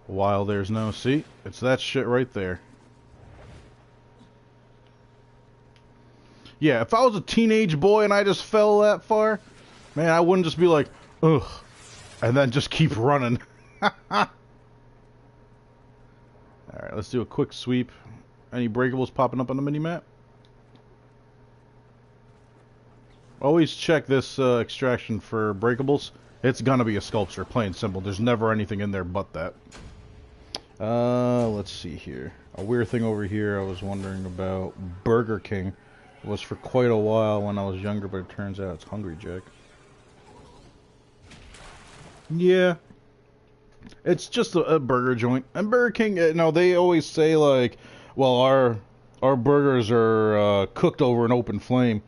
while there's no... See? It's that shit right there. Yeah, if I was a teenage boy and I just fell that far, man, I wouldn't just be like, ugh, and then just keep running. Alright, let's do a quick sweep. Any breakables popping up on the mini-map? Always check this extraction for breakables. It's gonna be a sculpture, plain and simple. There's never anything in there but that. Let's see here. A weird thing over here I was wondering about. Burger King was for quite a while when I was younger, but it turns out it's Hungry Jack. Yeah. It's just a burger joint. And Burger King, you know, they always say like, well, our burgers are cooked over an open flame.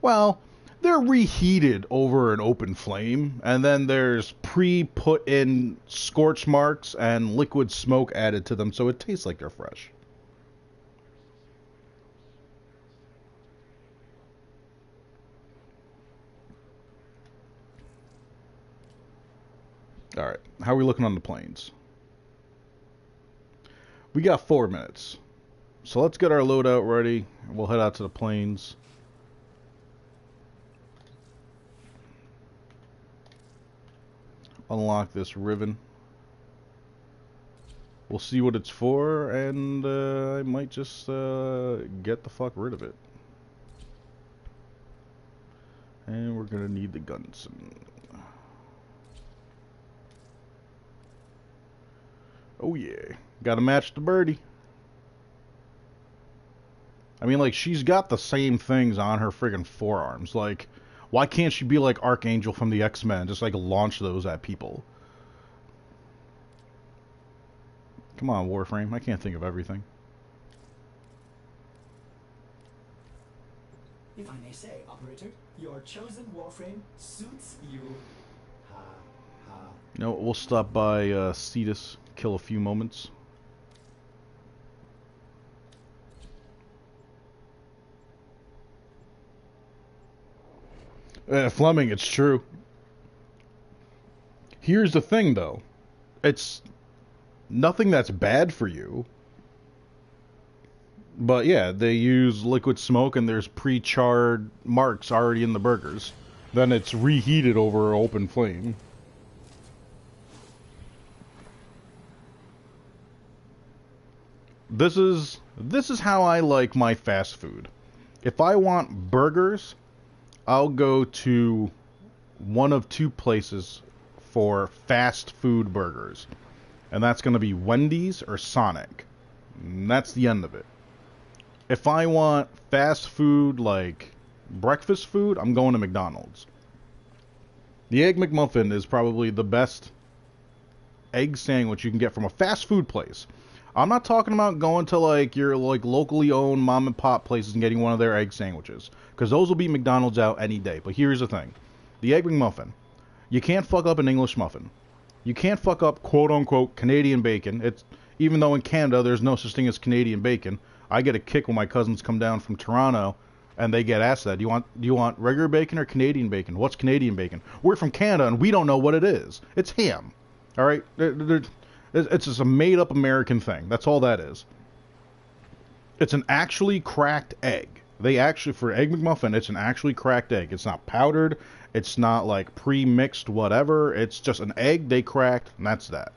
Well, they're reheated over an open flame, and then there's pre-put in scorch marks and liquid smoke added to them, so it tastes like they're fresh. Alright, how are we looking on the planes? We got 4 minutes. So let's get our loadout ready, and we'll head out to the planes. Unlock this ribbon. We'll see what it's for, and I might just get the fuck rid of it. And we're gonna need the guns. Oh yeah, gotta match the birdie. I mean, like, she's got the same things on her friggin' forearms. Like, why can't she be like Archangel from the X-Men? Just, like, launch those at people. Come on, Warframe. I can't think of everything. If I may say, operator, your chosen Warframe suits you. Ha, ha. No, we'll stop by Cetus, kill a few moments. Fleming, it's true. Here's the thing, though. It's nothing that's bad for you. But yeah, they use liquid smoke and there's pre-charred marks already in the burgers. Then it's reheated over an open flame. This is how I like my fast food. If I want burgers, I'll go to one of two places for fast food burgers. and that's going to be Wendy's or Sonic. And that's the end of it. If I want fast food, like breakfast food, I'm going to McDonald's. The Egg McMuffin is probably the best egg sandwich you can get from a fast food place. I'm not talking about going to like your like locally owned mom and pop places and getting one of their egg sandwiches, because those will beat McDonald's out any day. But here's the thing. The Egg McMuffin. You can't fuck up an English muffin. You can't fuck up quote-unquote Canadian bacon. It's even though in Canada there's no such thing as Canadian bacon. I get a kick when my cousins come down from Toronto and they get asked that. Do you want regular bacon or Canadian bacon? What's Canadian bacon? We're from Canada and we don't know what it is. It's ham. All right? It's just a made-up American thing. That's all that is. It's an actually cracked egg. They actually, for Egg McMuffin, it's an actually cracked egg. It's not powdered. It's not like pre-mixed whatever. It's just an egg they cracked, and that's that.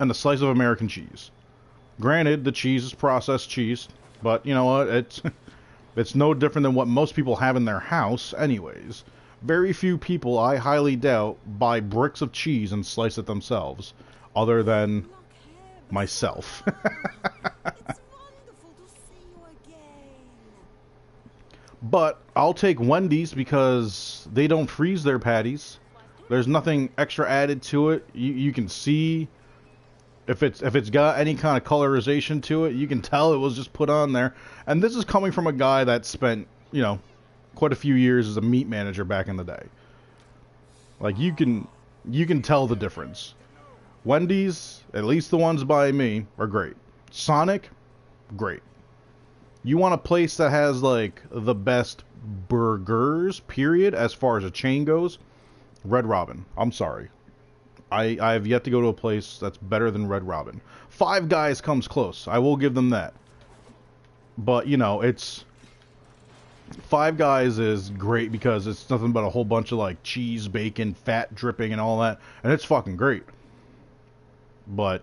And a slice of American cheese. Granted, the cheese is processed cheese, but you know what? It's no different than what most people have in their house anyways. Very few people, I highly doubt, buy bricks of cheese and slice it themselves, other than myself. But I'll take Wendy's because they don't freeze their patties. There's nothing extra added to it. You can see if it's got any kind of colorization to it. You can tell it was just put on there. And this is coming from a guy that spent, you know, quite a few years as a meat manager back in the day. Like you can tell the difference. Wendy's, at least the ones by me, are great. Sonic, great. You want a place that has, like, the best burgers, period, as far as a chain goes? Red Robin. I'm sorry. I have yet to go to a place that's better than Red Robin. Five Guys comes close. I will give them that. But, you know, it's... Five Guys is great because it's nothing but a whole bunch of, like, cheese, bacon, fat dripping, and all that. And it's fucking great. But,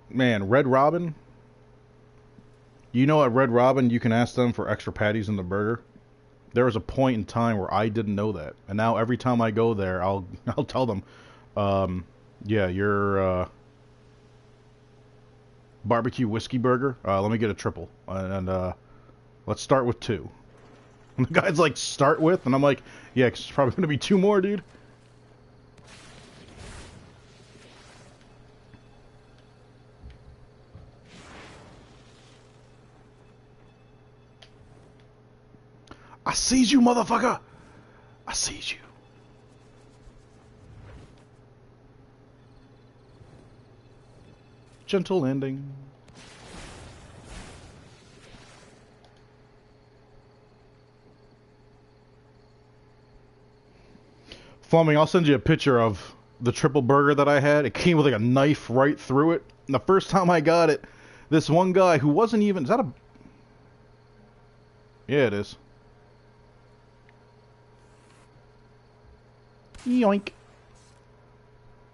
man, Red Robin... You know, at Red Robin, you can ask them for extra patties in the burger. There was a point in time where I didn't know that, and now every time I go there, I'll tell them, yeah, your barbecue whiskey burger. Let me get a triple, and let's start with 2. And the guy's like, start with, and I'm like, yeah, 'cause it's probably gonna be 2 more, dude. I sees you, motherfucker! I sees you. Gentle landing. Fleming, I'll send you a picture of the triple burger that I had. It came with like a knife right through it. And the first time I got it, this one guy who wasn't even... Is that a... Yeah, it is. Yoink.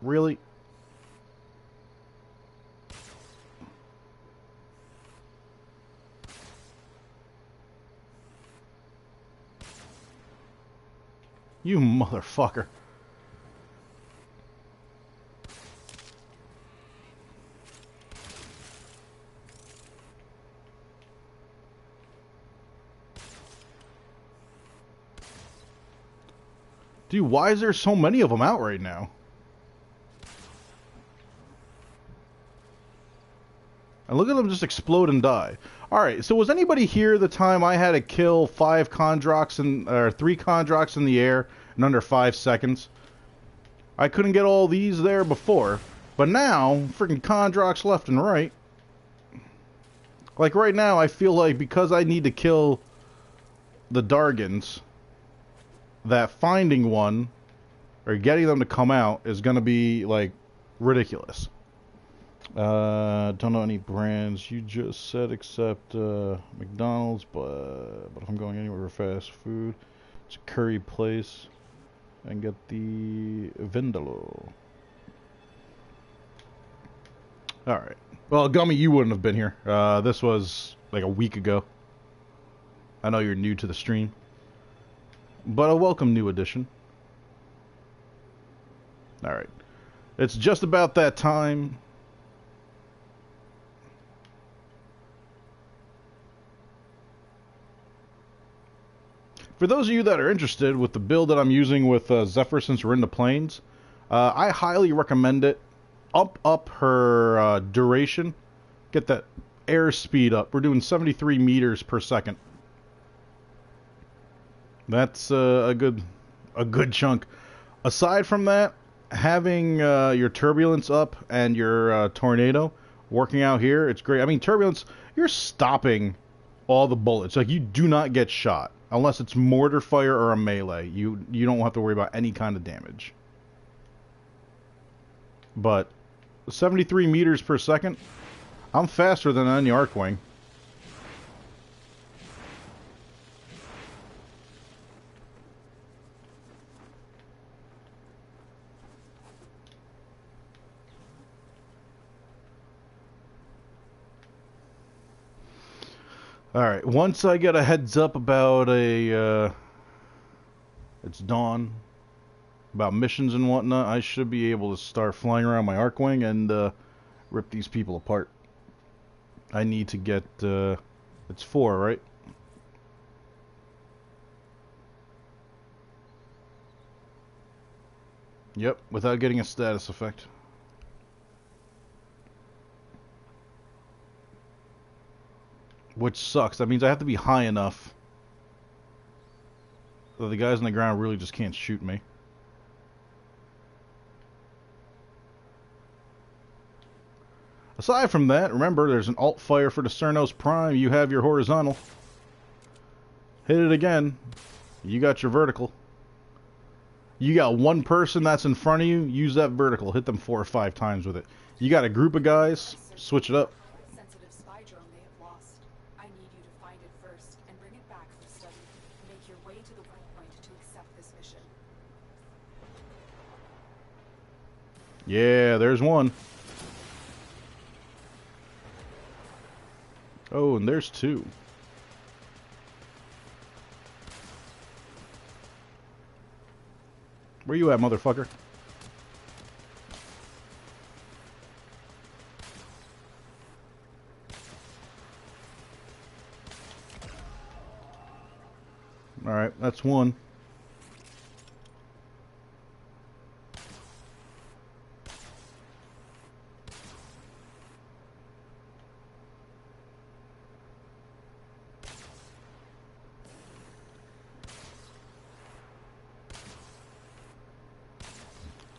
Really? You motherfucker. Dude, why is there so many of them out right now? And look at them just explode and die. Alright, so was anybody here the time I had to kill 3 Kondroks in the air in under 5 seconds? I couldn't get all these there before. But now, freaking Kondroks left and right. Like right now, I feel like because I need to kill the Dargans, that finding one, or getting them to come out, is going to be, like, ridiculous. Don't know any brands you just said except McDonald's, but if I'm going anywhere for fast food, it's a curry place, and get the Vindaloo. Alright. Well, Gummy, you wouldn't have been here. This was, like, a week ago. I know you're new to the stream. But a welcome new addition. Alright. It's just about that time For those of you that are interested with the build that I'm using with Zephyr, since we're in the plains, I highly recommend it. Up her duration. Get that air speed up. We're doing 73 meters per second. That's a good chunk. Aside from that, having your turbulence up and your tornado working out here, it's great. I mean, turbulence, you're stopping all the bullets. Like, you do not get shot unless it's mortar fire or a melee. You don't have to worry about any kind of damage. But 73 meters per second, I'm faster than any Arcwing. Alright, once I get a heads up about it's dawn, about missions and whatnot, I should be able to start flying around my Arcwing and rip these people apart. I need to get, it's 4, right? Yep, without getting a status effect. Which sucks. That means I have to be high enough so the guys on the ground really just can't shoot me. Aside from that, remember, there's an alt fire for the Cernos Prime. You have your horizontal. Hit it again. You got your vertical. You got one person that's in front of you, use that vertical. Hit them 4 or 5 times with it. You got a group of guys, switch it up. Sensitive spy drone they have lost. I need you to find it first and bring it back for study. Make your way to the waypoint to accept this mission. Yeah, there's one. Oh, and there's 2. Where you at, motherfucker? Alright, that's 1.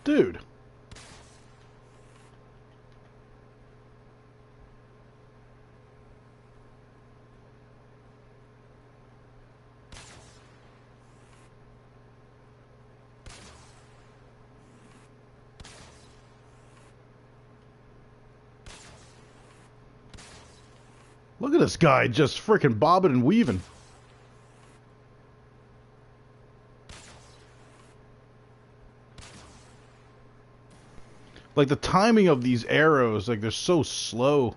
Dude. Look at this guy just freaking bobbing and weaving. Like, the timing of these arrows, like, they're so slow.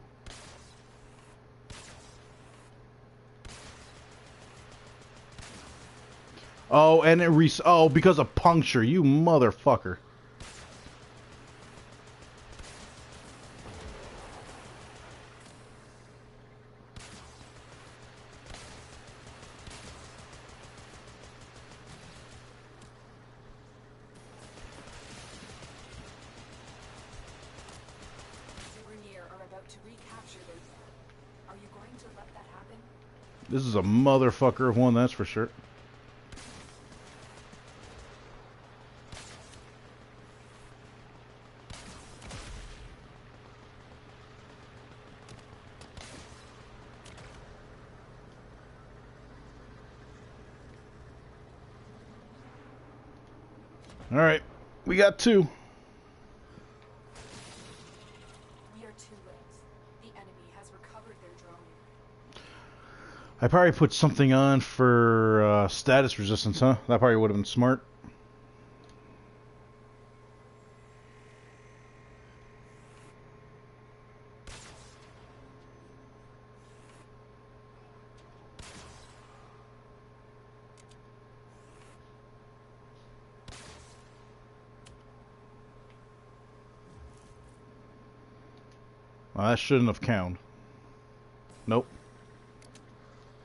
Oh, and it oh, because of puncture, you motherfucker. To recapture them. Are you going to let that happen? This is a motherfucker of one, that's for sure. Alright, we got 2. I probably put something on for status resistance, huh? That probably would have been smart. Well, that shouldn't have counted. Nope.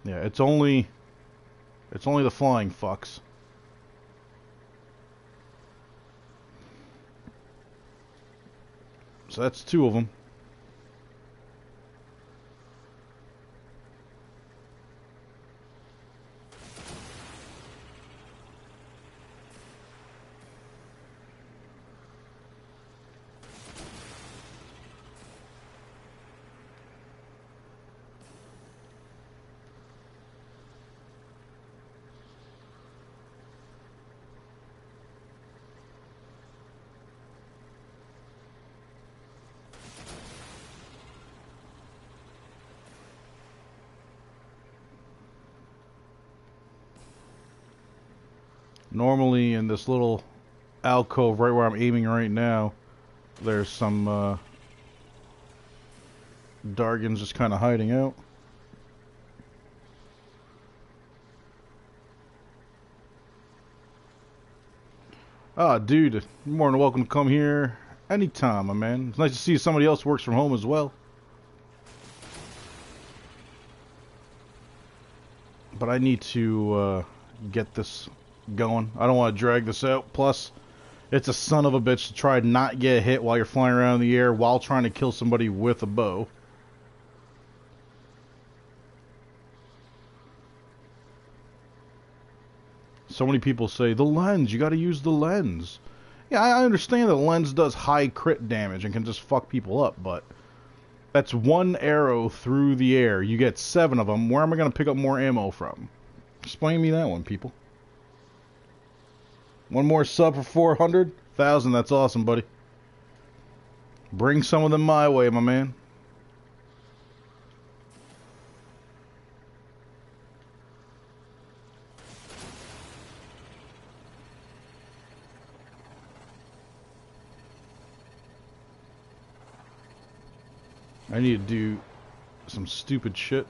Yeah, it's only It's only the flying fucks. So that's 2 of them. Normally in this little alcove right where I'm aiming right now, there's some Dargans just kind of hiding out. Ah, dude, you're more than welcome to come here anytime, my man. It's nice to see somebody else works from home as well. But I need to get this going. I don't want to drag this out. Plus, it's a son of a bitch to try and not get hit while you're flying around in the air while trying to kill somebody with a bow. So many people say, the lens, you gotta use the lens. Yeah, I understand that the lens does high crit damage and can just fuck people up, but that's 1 arrow through the air. You get 7 of them. Where am I gonna pick up more ammo from? Explain me that one, people. 1 more sub for 400,000. That's awesome, buddy. Bring some of them my way, my man. I need to do some stupid shit.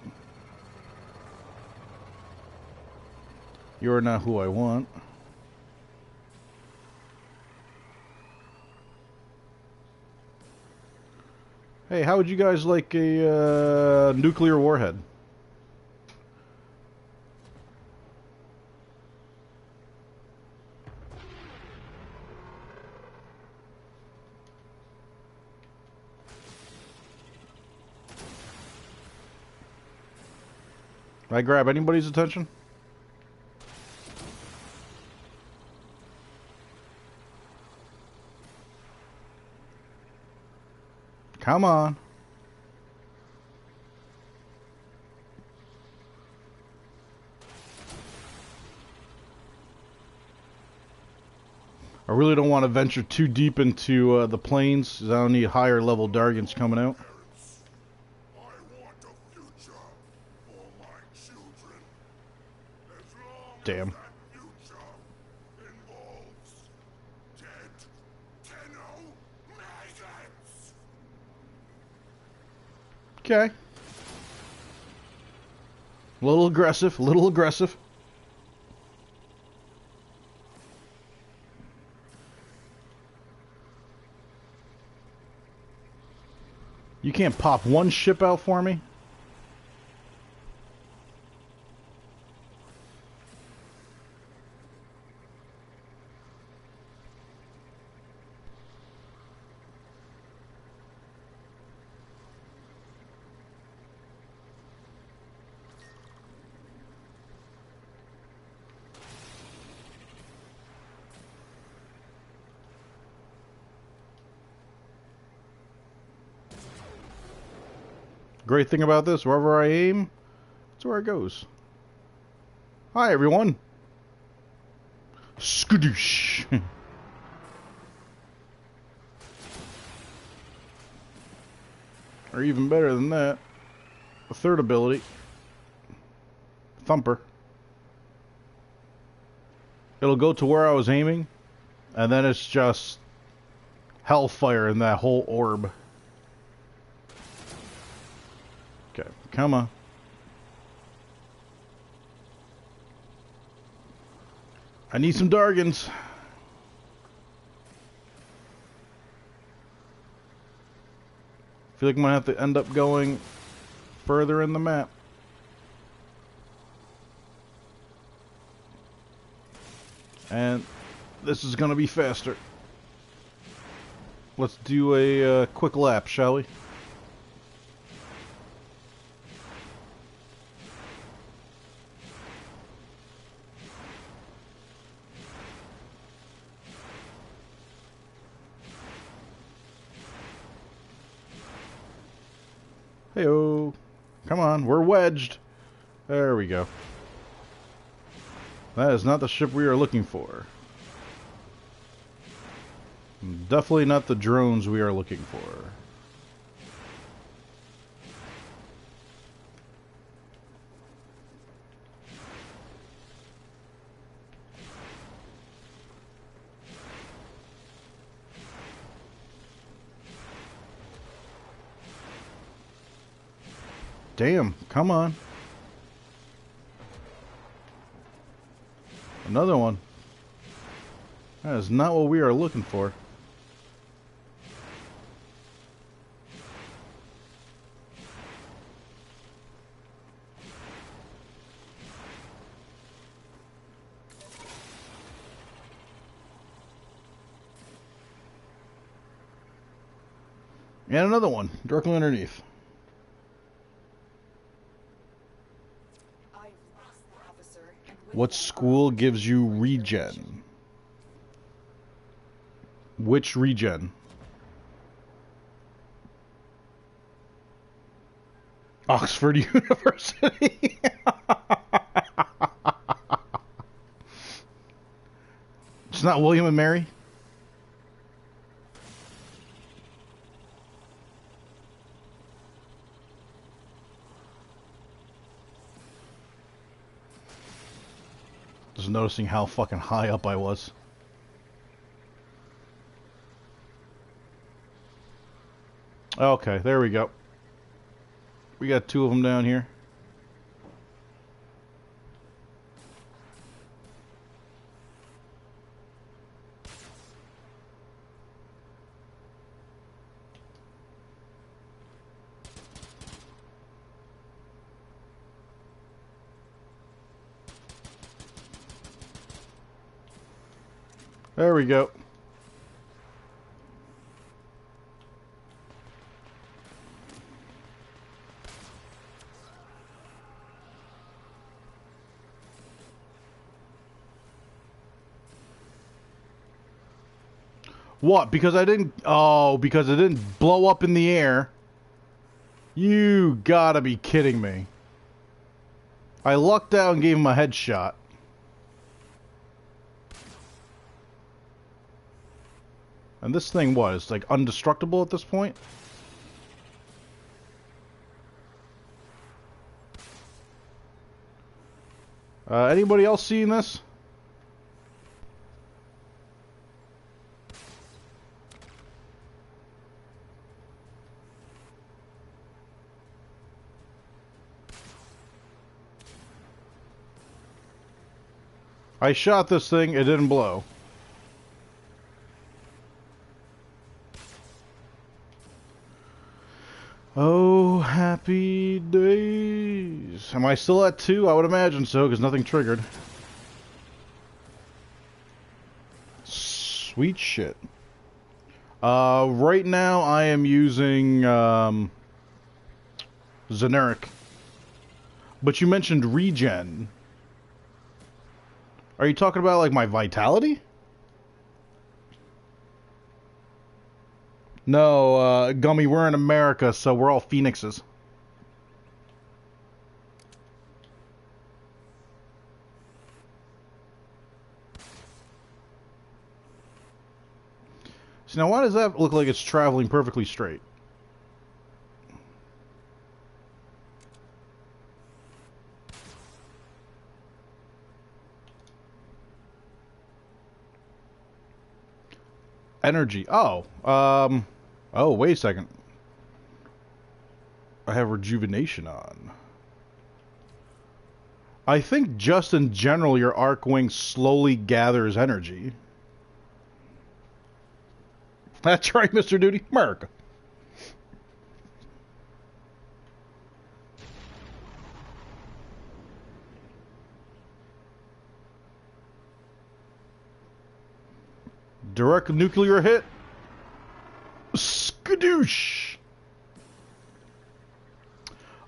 You're not who I want. Hey, how would you guys like a nuclear warhead? Did I grab anybody's attention? Come on. I really don't want to venture too deep into the plains, 'cause I don't need higher level Dargans coming out. I want a future for my children. As long Damn. as that future involves dead Tenno maggots. Okay. A little aggressive, a little aggressive. You can't pop 1 ship out for me? Great thing about this, wherever I aim, that's where it goes. Hi, everyone. Skadoosh. Or even better than that, a third ability, Thumper. It'll go to where I was aiming, and then it's just hellfire in that whole orb. Okay, come on. I need some Dargans. Feel like I'm gonna have to end up going further in the map. And this is gonna be faster. Let's do a quick lap, shall we? Hey-oh. Come on, we're wedged. There we go. That is not the ship we are looking for. Definitely not the drones we are looking for. Damn, come on. Another one. That is not what we are looking for. And another one, directly underneath. What school gives you regen? Which regen? Oxford University. It's not William and Mary? Just noticing how fucking high up I was. Okay, there we go. We got two of them down here. There we go. What? Because I didn't... Oh, because it didn't blow up in the air. You gotta be kidding me. I lucked out and gave him a headshot. And this thing was like indestructible at this point. Anybody else seeing this? I shot this thing, it didn't blow. Oh, happy days. Am I still at 2? I would imagine so, because nothing triggered. Sweet shit. Right now I am using, generic. But you mentioned regen. Are you talking about, like, my vitality? No, Gummy, we're in America, so we're all phoenixes. So now why does that look like it's traveling perfectly straight? Energy. Oh, oh, wait a second. I have rejuvenation on. I think just in general your arc wing slowly gathers energy. That's right, Mr. Duty. America. Direct nuclear hit. Skadoosh!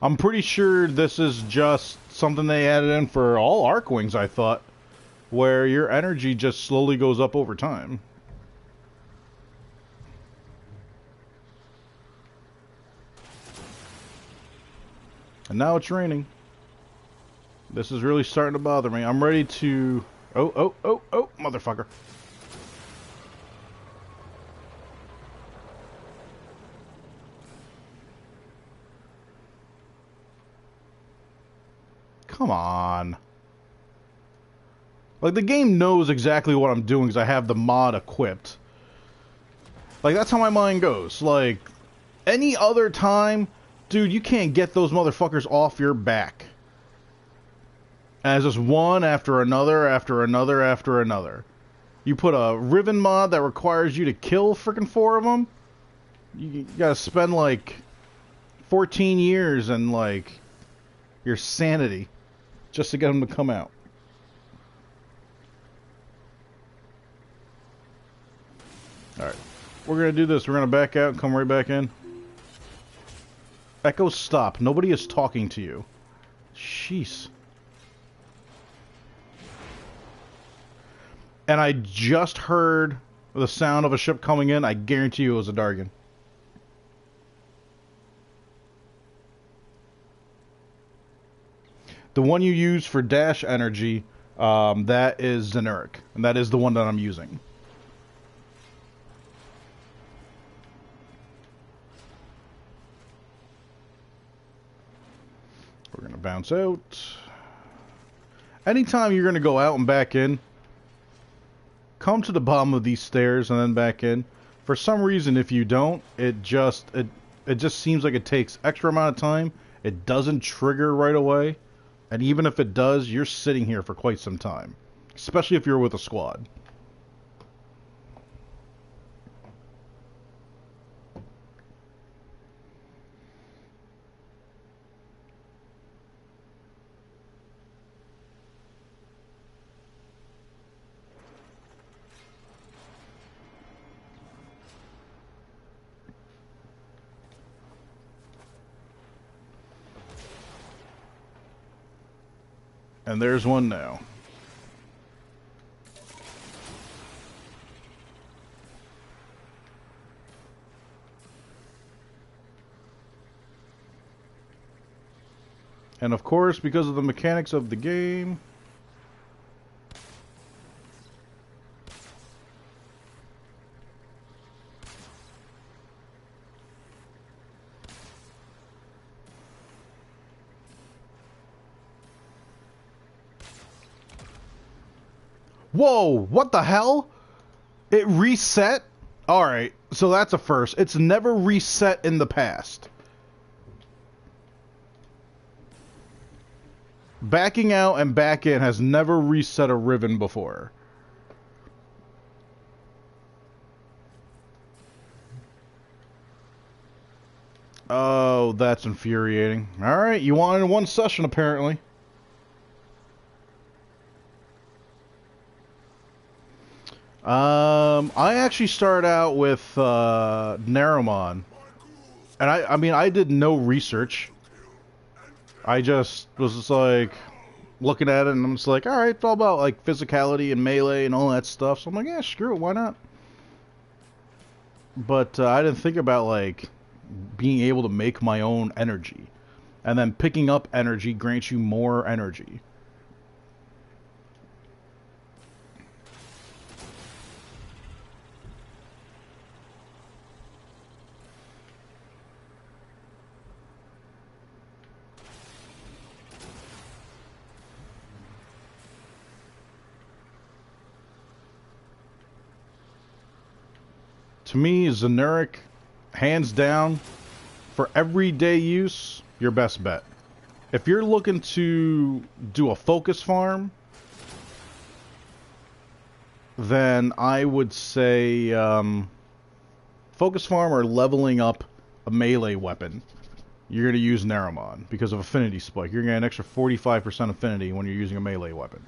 I'm pretty sure this is just something they added in for all Arcwings, I thought, where your energy just slowly goes up over time. And now it's raining. This is really starting to bother me. I'm ready to... Oh, motherfucker. Come on. Like, the game knows exactly what I'm doing because I have the mod equipped. Like, that's how my mind goes. Like, any other time, dude, you can't get those motherfuckers off your back. And it's just one after another, after another, after another. You put a Riven mod that requires you to kill freaking 4 of them. You gotta spend, like, 14 years and, like, your sanity just to get them to come out. Alright. We're gonna do this. We're gonna back out and come right back in. Echo, stop. Nobody is talking to you. Jeez. And I just heard the sound of a ship coming in. I guarantee you it was a Dargan. The one you use for dash energy, that is Zenuric. And that is the one that I'm using. We're going to bounce out. Anytime you're going to go out and back in, come to the bottom of these stairs and then back in. For some reason, if you don't, it just seems like it takes extra amount of time. It doesn't trigger right away. And even if it does, you're sitting here for quite some time. Especially if you're with a squad. And there's one now. And of course, because of the mechanics of the game, whoa, what the hell? It reset? Alright, so that's a first. It's never reset in the past. Backing out and back in has never reset a Riven before. Oh, that's infuriating. Alright, you want it in one session apparently. I actually started out with Naramon. And I mean, I did no research. I just was just like looking at it and I'm just like, alright, it's all about like physicality and melee and all that stuff. So I'm like, yeah, screw it, why not? But I didn't think about like being able to make my own energy. And then picking up energy grants you more energy. To me, Zenuric, hands down, for everyday use, your best bet. If you're looking to do a focus farm, then I would say focus farm or leveling up a melee weapon. You're going to use Naramon because of affinity spike. You're going to get an extra 45% affinity when you're using a melee weapon.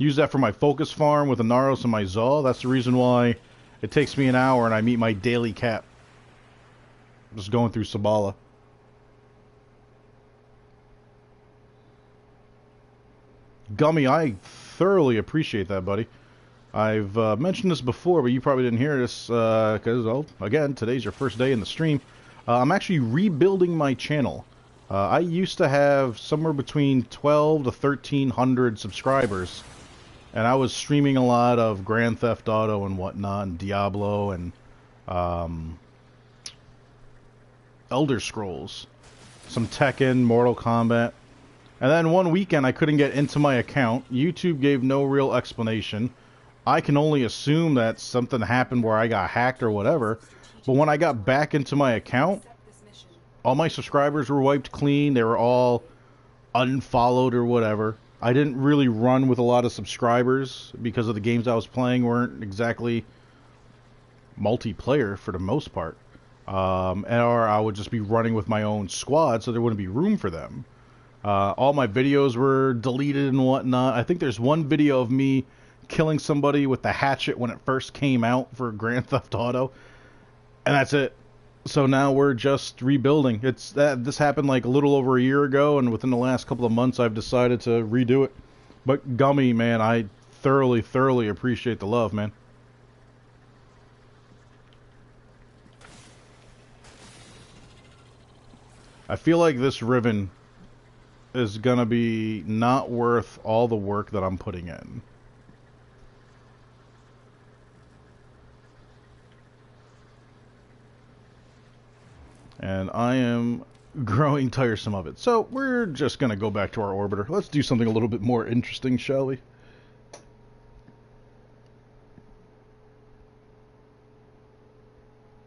use that for my focus farm with the Naros and my Zaw. That's the reason why it takes me an hour and I meet my daily cap. Just going through Sabala. Gummy, I thoroughly appreciate that, buddy. I've mentioned this before, but you probably didn't hear this because, well, again, today's your first day in the stream. I'm actually rebuilding my channel. I used to have somewhere between 12 to 1,300 subscribers, and I was streaming a lot of Grand Theft Auto and whatnot, and Diablo, and Elder Scrolls, some Tekken, Mortal Kombat. And then one weekend I couldn't get into my account. YouTube gave no real explanation. I can only assume that something happened where I got hacked or whatever. But when I got back into my account, all my subscribers were wiped clean. They were all unfollowed or whatever. I didn't really run with a lot of subscribers because of the games I was playing weren't exactly multiplayer for the most part. Or I would just be running with my own squad, so there wouldn't be room for them. All my videos were deleted and whatnot. I think there's one video of me killing somebody with the hatchet when it first came out for Grand Theft Auto, and that's it. So now we're just rebuilding. This happened like a little over a year ago, and within the last couple of months I've decided to redo it. But Gummy, man, I thoroughly appreciate the love, man. I feel like this Riven is gonna be not worth all the work that I'm putting in. And I am growing tiresome of it. So we're just gonna go back to our orbiter. Let's do something a little bit more interesting, shall we?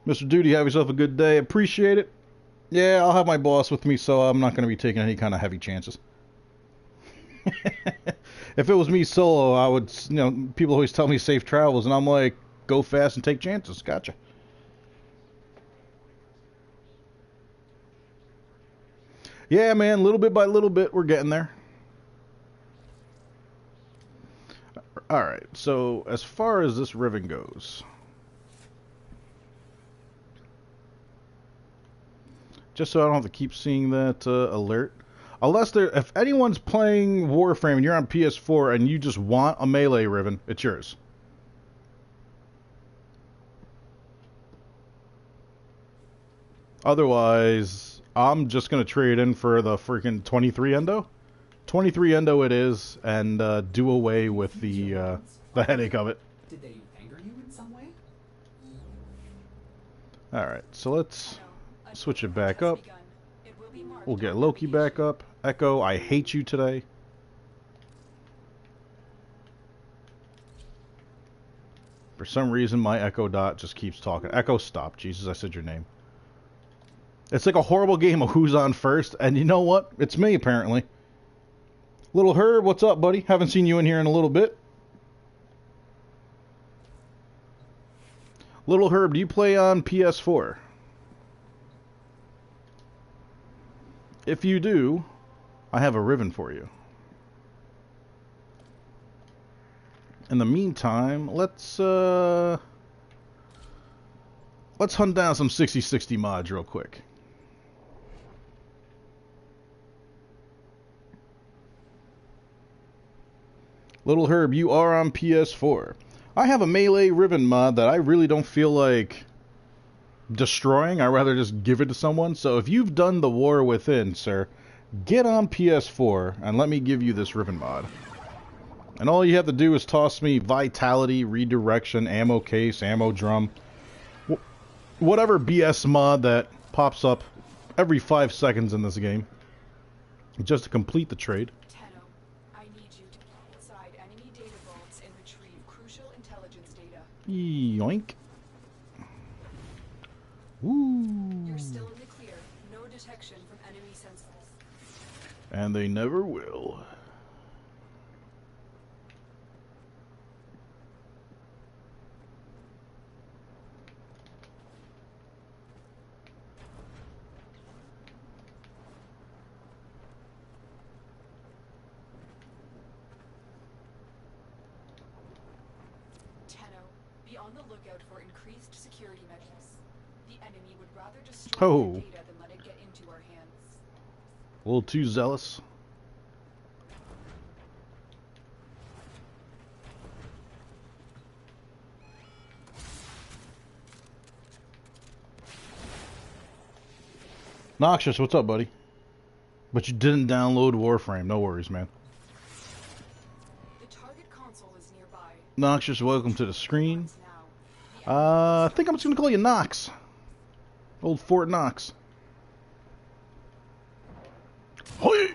Mr. Duty, have yourself a good day. Appreciate it. Yeah, I'll have my boss with me, so I'm not going to be taking any kind of heavy chances. If it was me solo, I would, people always tell me safe travels, and I'm like, go fast and take chances. Gotcha. Yeah, man, little bit by little bit, we're getting there. Alright, so as far as this Riven goes, just so I don't have to keep seeing that alert. Unless if anyone's playing Warframe and you're on PS4 and you just want a melee Riven, it's yours. Otherwise, I'm just going to trade in for the freaking 23 Endo. 23 Endo it is, and do away with the headache of it. Did they anger you in some way? Alright, so let's switch it back up. We'll get Loki back up. Echo, I hate you today. For some reason, my Echo Dot just keeps talking. Echo, stop. Jesus, I said your name. It's like a horrible game of who's on first, and you know what? It's me, apparently. Little Herb, what's up, buddy? Haven't seen you in here in a little bit. Little Herb, do you play on PS4? If you do, I have a Riven for you. In the meantime, let's hunt down some 6060 mods real quick. Little Herb, you are on PS4. I have a melee Riven mod that I really don't feel like destroying. I'd rather just give it to someone. So if you've done the War Within, sir, get on PS4 and let me give you this Riven mod. And all you have to do is toss me Vitality, Redirection, Ammo Case, Ammo Drum, whatever BS mod that pops up every 5 seconds in this game, just to complete the trade. Tenno, I need you to go inside enemy data vaults and retrieve crucial intelligence data. Yoink. Woo. You're still in the clear. No detection from enemy sensors. And they never will. on the lookout for increased security measures. The enemy would rather destroy Oh. their data than let it get into our hands. A little too zealous. Noxious, what's up, buddy? But you didn't download Warframe. No worries, man. The target console is nearby. Noxious, welcome to the screen. Now, the enemy I think I'm just gonna call you Nox. Old Fort Knox. Hoi!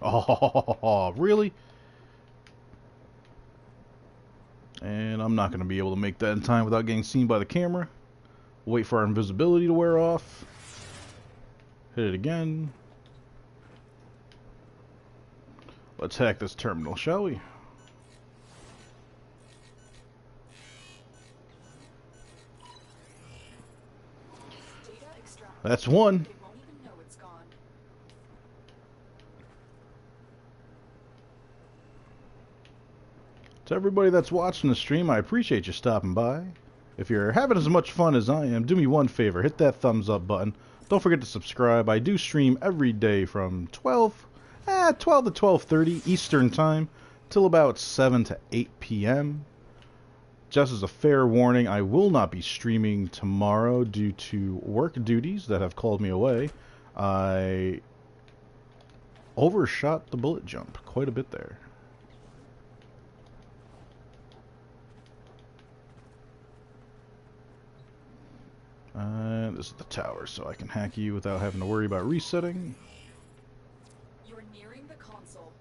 Oh, really? And I'm not going to be able to make that in time without getting seen by the camera. Wait for our invisibility to wear off. Hit it again. Let's hack this terminal, shall we? data extracted. That's one. They won't even know it's gone. To everybody that's watching the stream, I appreciate you stopping by. If you're having as much fun as I am, do me one favor, hit that thumbs up button. Don't forget to subscribe. I do stream every day from 12 to 12:30 Eastern Time till about 7 to 8 p.m. Just as a fair warning, I will not be streaming tomorrow due to work duties that have called me away. I overshot the bullet jump quite a bit there. This is the tower, so I can hack you without having to worry about resetting. You're nearing the console.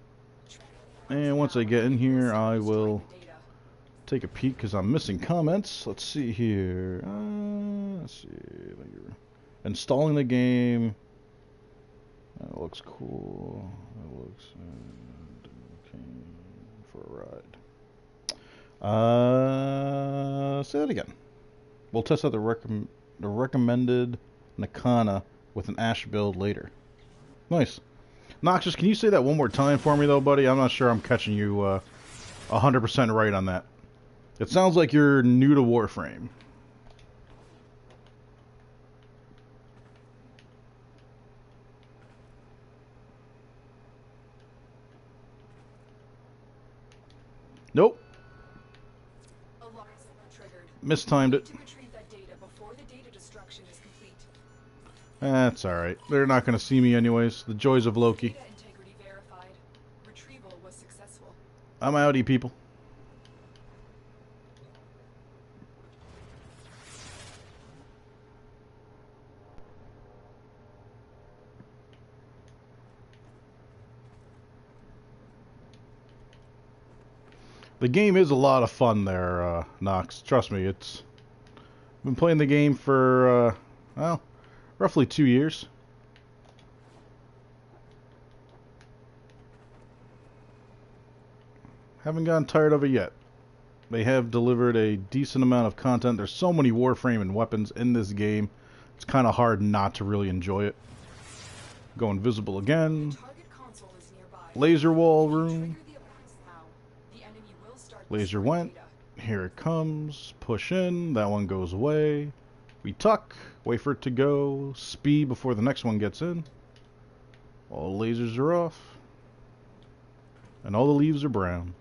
And once I get in here, I will take a peek because I'm missing comments. Let's see here. Let's see. Installing the game. That looks cool. That looks okay for a ride. Say that again. We'll test out the recommended Nakana with an Ash build later. Nice. Noxious, can you say that one more time for me, though, buddy? I'm not sure I'm catching you 100% right on that. It sounds like you're new to Warframe. Nope. Alarms triggered. Mistimed it. To retrieve that data before the data destruction is complete. That's alright. They're not going to see me anyways. The joys of Loki. Data integrity verified. Retrieval was successful. I'm outie, people. The game is a lot of fun there, Nox. Trust me, it's... I've been playing the game for, well, roughly 2 years. Haven't gotten tired of it yet. They have delivered a decent amount of content. There's so many Warframe and weapons in this game. It's kind of hard not to really enjoy it. Go invisible again. Target console is nearby. Laser wall room. Trigger the alarms now. The enemy will start Laser destroying went. data. Here it comes. Push in. That one goes away. We tuck. Wait for it to go. Speed before the next one gets in. All lasers are off. And all the leaves are brown.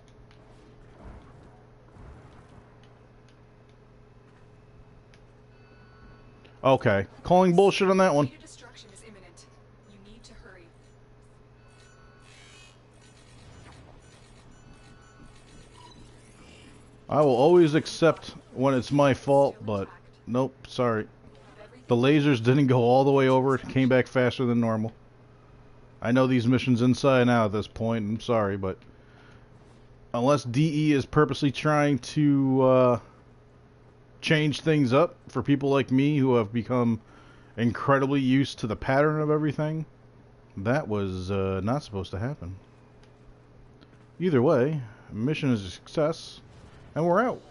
Okay. Calling bullshit on that one. Data destruction is imminent. You need to hurry. I will always accept when it's my fault, but nope, sorry. The lasers didn't go all the way over. It came back faster than normal. I know these missions inside and out at this point. I'm sorry, but unless DE is purposely trying to change things up for people like me who have become incredibly used to the pattern of everything, that was not supposed to happen. Either way, mission is a success, and we're out.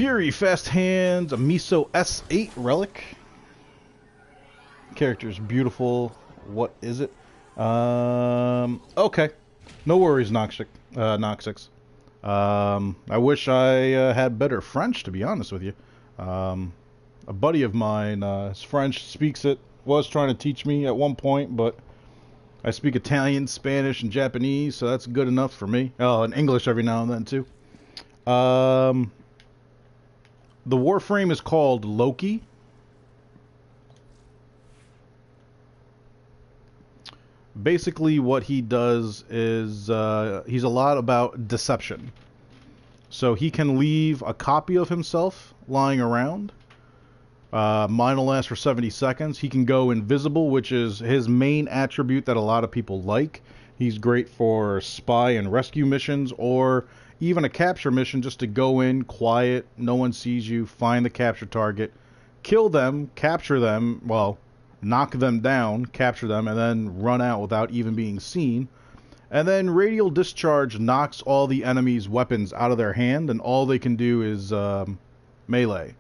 Fury, fast hands, a Miso S8 relic. Character's beautiful. What is it? Okay. No worries, Noxix. I wish I had better French, to be honest with you. A buddy of mine, his French, speaks it. Was trying to teach me at one point, but I speak Italian, Spanish, and Japanese, so that's good enough for me. Oh, and English every now and then, too. The Warframe is called Loki. Basically, what he does is he's a lot about deception. So he can leave a copy of himself lying around. Mine will last for 70 seconds. He can go invisible, which is his main attribute that a lot of people like. He's great for spy and rescue missions, or even a capture mission, just to go in quiet, no one sees you, find the capture target, kill them, capture them, well, knock them down, capture them, and then run out without even being seen. And then radial discharge knocks all the enemy's weapons out of their hand, and all they can do is melee.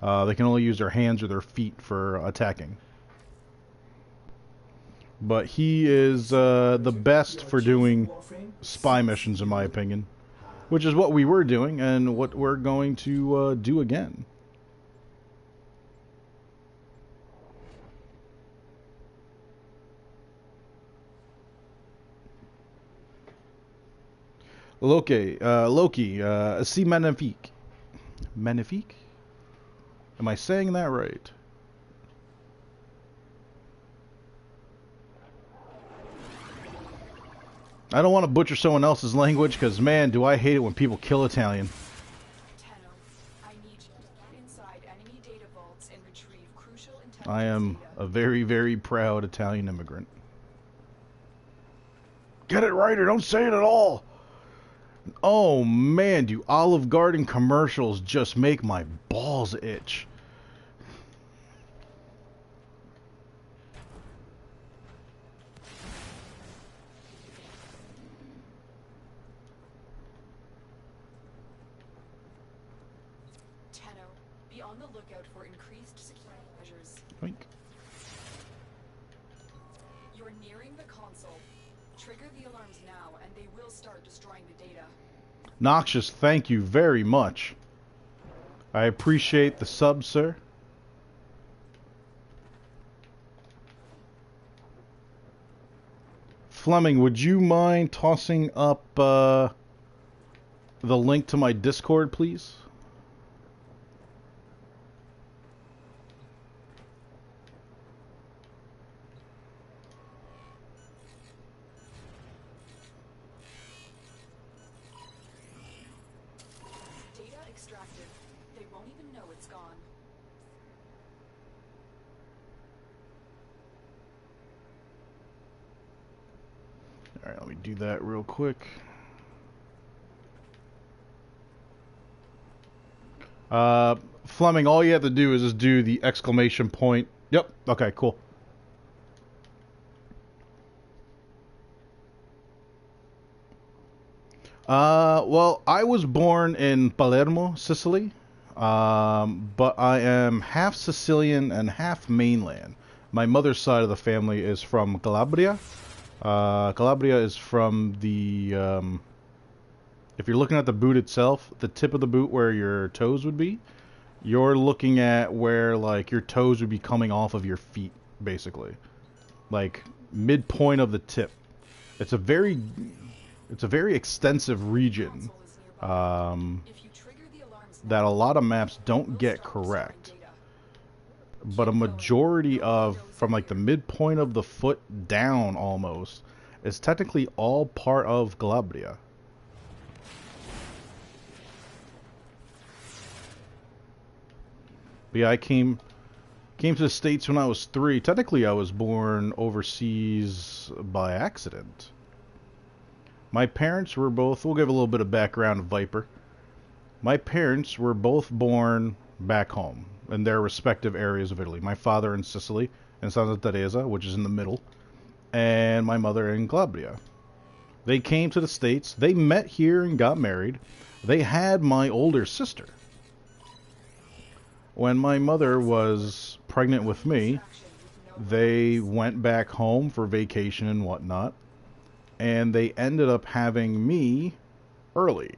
They can only use their hands or their feet for attacking. But he is the best for doing spy missions, in my opinion. Which is what we were doing, and what we're going to do again. Loki, see magnifique. Magnifique? Am I saying that right? I don't want to butcher someone else's language, because, man, do I hate it when people kill Italian. Tenno, I need you to get inside enemy data vaults and retrieve crucial intelligence I am data. a very, very proud Italian immigrant. Get it right or don't say it at all! Oh, man, do Olive Garden commercials just make my balls itch. Tenno, be on the lookout for increased security measures. Oink. You're nearing the console. Trigger the alarms now, and they will start destroying the data. Noxious, thank you very much. I appreciate the sub, sir. Fleming, would you mind tossing up the link to my Discord, please? Data extracted. They won't even know it's gone. Alright, let me do that real quick. Fleming, all you have to do is just do the exclamation point. Yep, okay, cool. Well, I was born in Palermo, Sicily, but I am half Sicilian and half mainland. My mother's side of the family is from Calabria. Calabria is from the, if you're looking at the boot itself, the tip of the boot where your toes would be, you're looking at where, like, your toes would be coming off of your feet, basically. Like, midpoint of the tip. It's a very extensive region Console is nearby. If you trigger the alarms that now, a lot of maps they don't will get start destroying correct. data. But a majority of, from like the midpoint of the foot down almost, is technically all part of Calabria. But yeah, I came to the States when I was 3. Technically, I was born overseas by accident. My parents were both, we'll give a little bit of background of Viper. My parents were both born back home in their respective areas of Italy. My father in Sicily, in Santa Teresa, which is in the middle, and my mother in Calabria. They came to the States. They met here and got married. They had my older sister. when my mother was pregnant with me, they went back home for vacation and whatnot, and they ended up having me early.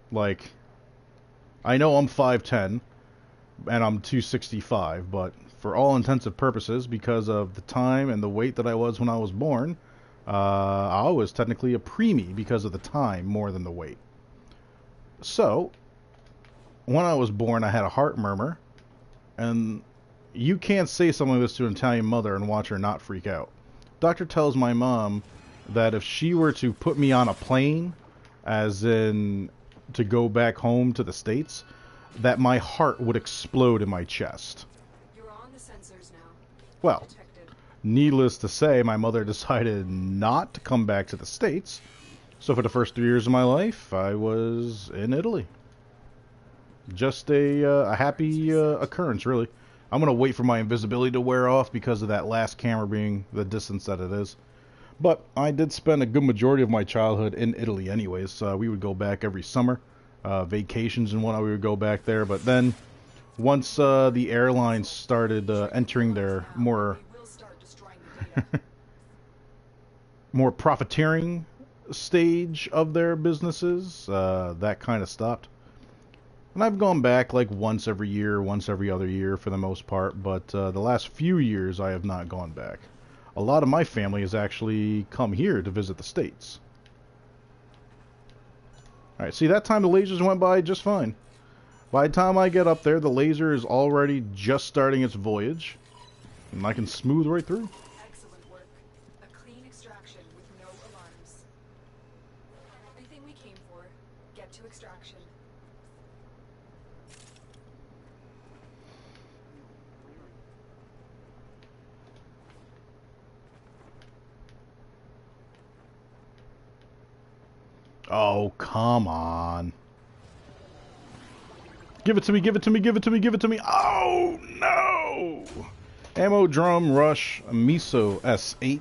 Like, I know I'm 5'10", and I'm 265, but for all intents and purposes, because of the time and the weight that I was when I was born, I was technically a preemie because of the time more than the weight. So, when I was born, I had a heart murmur, and you can't say something like this to an Italian mother and watch her not freak out. Doctor tells my mom that if she were to put me on a plane, as in to go back home to the States, that my heart would explode in my chest. You're on the sensors now. Well, Detected. needless to say, my mother decided not to come back to the States. So for the first 3 years of my life, I was in Italy. Just a happy occurrence, really. I'm going to wait for my invisibility to wear off because of that last camera being the distance that it is. But I did spend a good majority of my childhood in Italy anyways. We would go back every summer. Vacations and whatnot, we would go back there. But then, once the airlines started entering their more We will start destroying the data. more profiteering stage of their businesses, that kind of stopped. And I've gone back like once every year, once every other year for the most part, but the last few years I have not gone back. A lot of my family has actually come here to visit the States. Alright, see, that time the lasers went by just fine. By the time I get up there, the laser is already just starting its voyage, and I can smooth right through. Excellent work. A clean extraction with no alarms. Everything we came for. Get to extraction. Oh, come on. Give it to me, give it to me, give it to me, give it to me. Oh, no! Ammo Drum Rush Miso S8.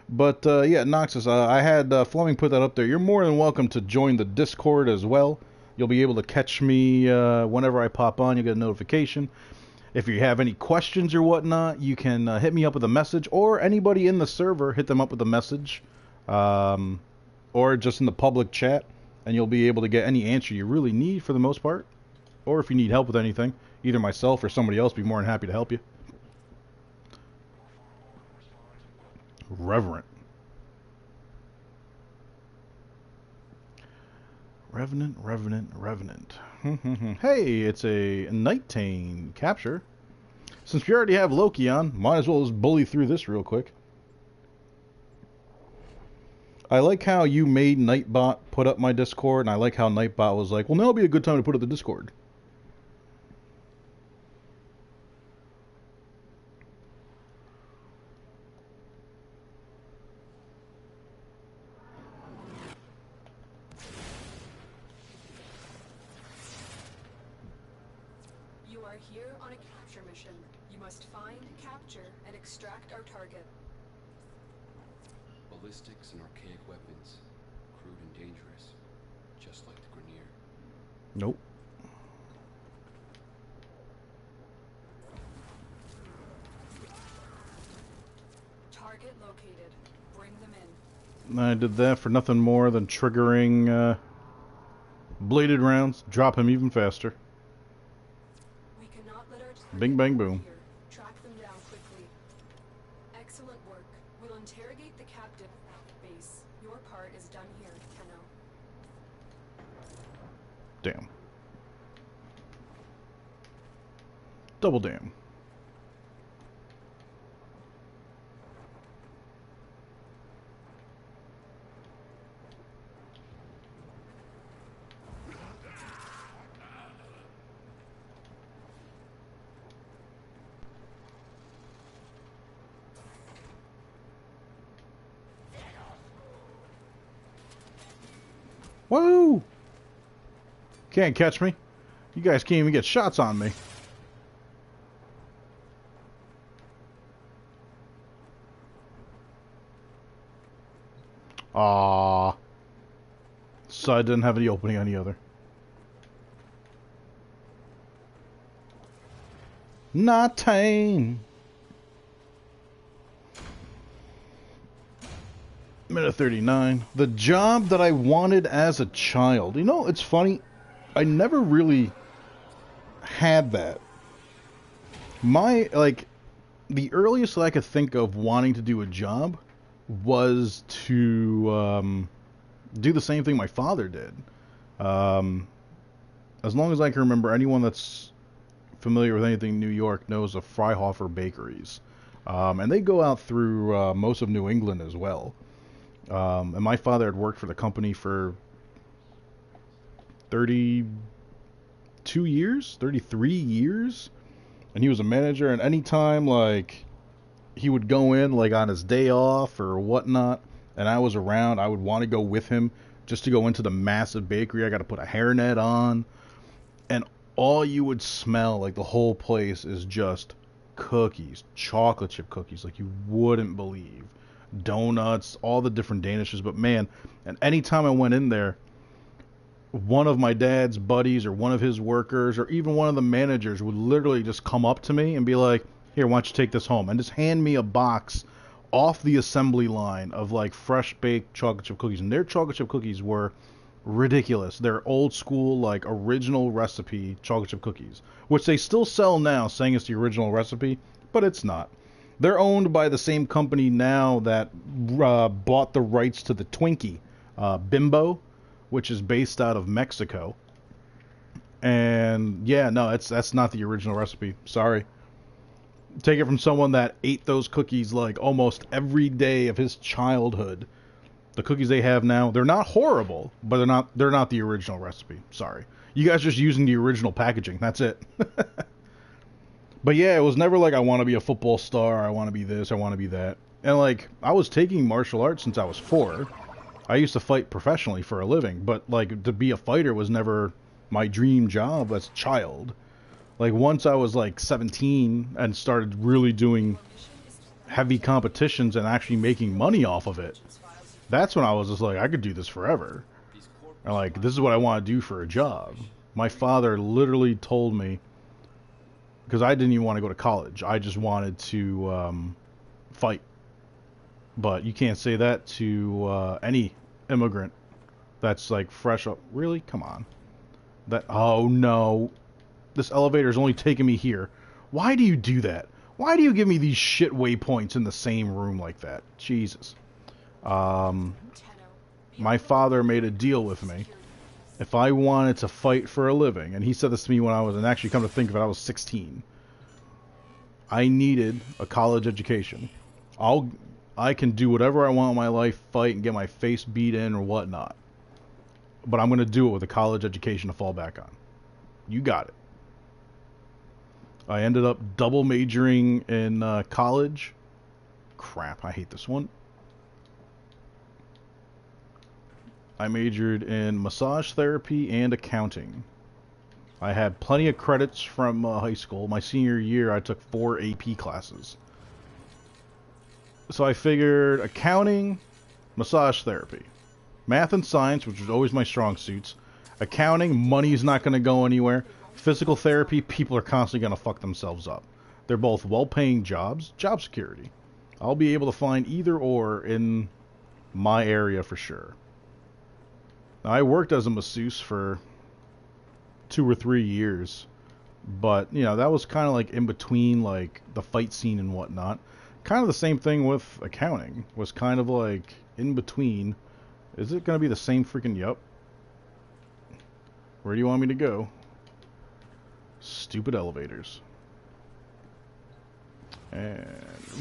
But, yeah, Noxus, I had Fleming put that up there. You're more than welcome to join the Discord as well. You'll be able to catch me whenever I pop on. You'll get a notification. If you have any questions or whatnot, you can hit me up with a message, or anybody in the server, hit them up with a message, or just in the public chat, and you'll be able to get any answer you really need for the most part. Or if you need help with anything, either myself or somebody else will be more than happy to help you. Reverent. Revenant. Hey, it's a Nighttane capture. Since we already have Loki on, might as well just bully through this real quick. I like how you made Nightbot put up my Discord, and I like how Nightbot was like, well, now would be a good time to put up the Discord. You are here on a capture mission. You must find, capture, and extract our target. Ballistics and archaic weapons. Crude and dangerous. Just like the Grenier. Nope. Target located. Bring them in. I did that for nothing more than triggering bladed rounds, drop him even faster. We cannot let our target Bing, bang, over boom. here. Track them down quickly. Excellent work. We'll interrogate the captive base. Your part is done here, Tenno. Damn. Double damn. Woo! Can't catch me. You guys can't even get shots on me. Aww. Side didn't have any opening on the other. Not tame. Minute 39. The job that I wanted as a child. You know, it's funny. I never really had that. The earliest that I could think of wanting to do a job was to do the same thing my father did. As long as I can remember, anyone that's familiar with anything New York knows of Freihofer bakeries. And they go out through most of New England as well. And my father had worked for the company for 32 years, 33 years. And he was a manager, and anytime, like, he would go in, like, on his day off or whatnot, and I was around, I would want to go with him just to go into the massive bakery. I got to put a hairnet on, and all you would smell, like, the whole place is just cookies, chocolate chip cookies, like you wouldn't believe. Donuts, all the different danishes, but man, and anytime I went in there, one of my dad's buddies or one of his workers or even one of the managers would literally just come up to me and be like, here, why don't you take this home? And just hand me a box off the assembly line of like fresh baked chocolate chip cookies. And their chocolate chip cookies were ridiculous. They're old school, like original recipe chocolate chip cookies, which they still sell now saying it's the original recipe, but it's not. They're owned by the same company now that bought the rights to the Twinkie, Bimbo, which is based out of Mexico. And yeah, no, that's not the original recipe. Sorry. Take it from someone that ate those cookies like almost every day of his childhood. The cookies they have now, they're not horrible, but they're not the original recipe. Sorry. You guys just using the original packaging. That's it. But yeah, it was never like I want to be a football star, I want to be this, I want to be that. And like I was taking martial arts since I was 4. I used to fight professionally for a living, but like to be a fighter was never my dream job as a child. Like once I was like 17 and started really doing heavy competitions and actually making money off of it, that's when I was just like, I could do this forever. And like, this is what I want to do for a job. My father literally told me, because I didn't even want to go to college, I just wanted to fight. But you can't say that to any immigrant that's like fresh up. Really? Come on. Oh no. This elevator is only taking me here. Why do you do that? Why do you give me these shit waypoints in the same room like that? Jesus. My father made a deal with me. If I wanted to fight for a living, and he said this to me when I was, and actually come to think of it, I was 16. I needed a college education. I can do whatever I want in my life, fight and get my face beat in or whatnot. But I'm going to do it with a college education to fall back on. You got it. I ended up double majoring in college. Crap, I hate this one. I majored in massage therapy and accounting. I had plenty of credits from high school. My senior year, I took 4 AP classes. So I figured accounting, massage therapy. Math and science, which was always my strong suits. Accounting, money's not going to go anywhere. Physical therapy, people are constantly going to fuck themselves up. They're both well-paying jobs, job security. I'll be able to find either or in my area for sure. Now, I worked as a masseuse for 2 or 3 years, but, you know, that was kind of like in between, like, the fight scene and whatnot. Kind of the same thing with accounting, was kind of like in between. Is it going to be the same freaking, yup. Where do you want me to go? Stupid elevators. And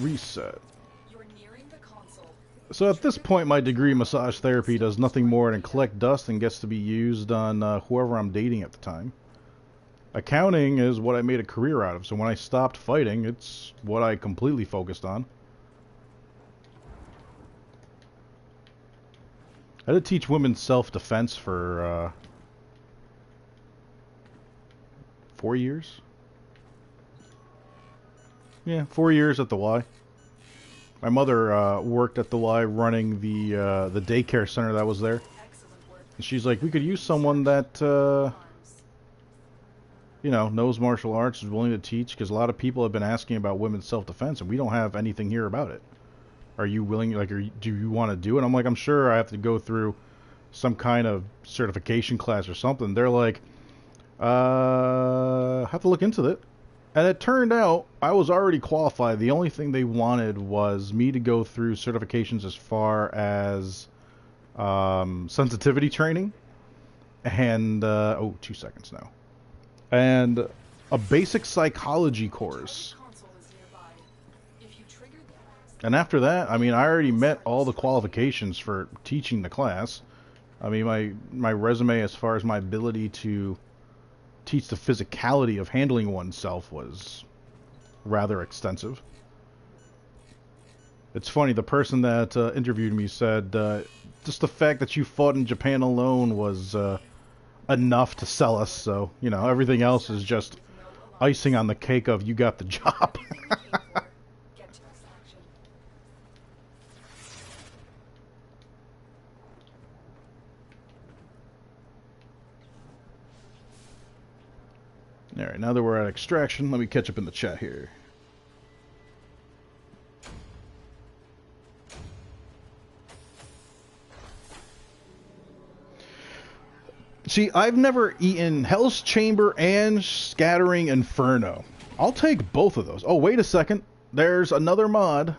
reset. You're nearing the console. So at this point, my degree in massage therapy does nothing more than collect dust and gets to be used on whoever I'm dating at the time. Accounting is what I made a career out of, so when I stopped fighting, it's what I completely focused on. I did teach women self-defense for 4 years. Yeah, 4 years at the Y. My mother worked at the Y running the daycare center that was there. Excellent work. And she's like, we could use someone that, Arms. you know, knows martial arts, is willing to teach, because a lot of people have been asking about women's self-defense, and we don't have anything here about it. Are you willing, like, do you want to do it? I'm like, I'm sure I have to go through some kind of certification class or something. They're like, have to look into it. And it turned out I was already qualified. The only thing they wanted was me to go through certifications as far as sensitivity training and, 2 seconds now. And a basic psychology course. Console is nearby. If you trigger And after that, I mean, I already met all the qualifications for teaching the class. I mean, my resume as far as my ability to teach the physicality of handling oneself was rather extensive. It's funny, the person that interviewed me said just the fact that you fought in Japan alone was enough to sell us, so, you know, everything else is just icing on the cake of you got the job. get to this action. Alright, now that we're at extraction, let me catch up in the chat here. See, I've never eaten Hell's Chamber and Scattering Inferno. I'll take both of those. Oh, wait a second. There's another mod.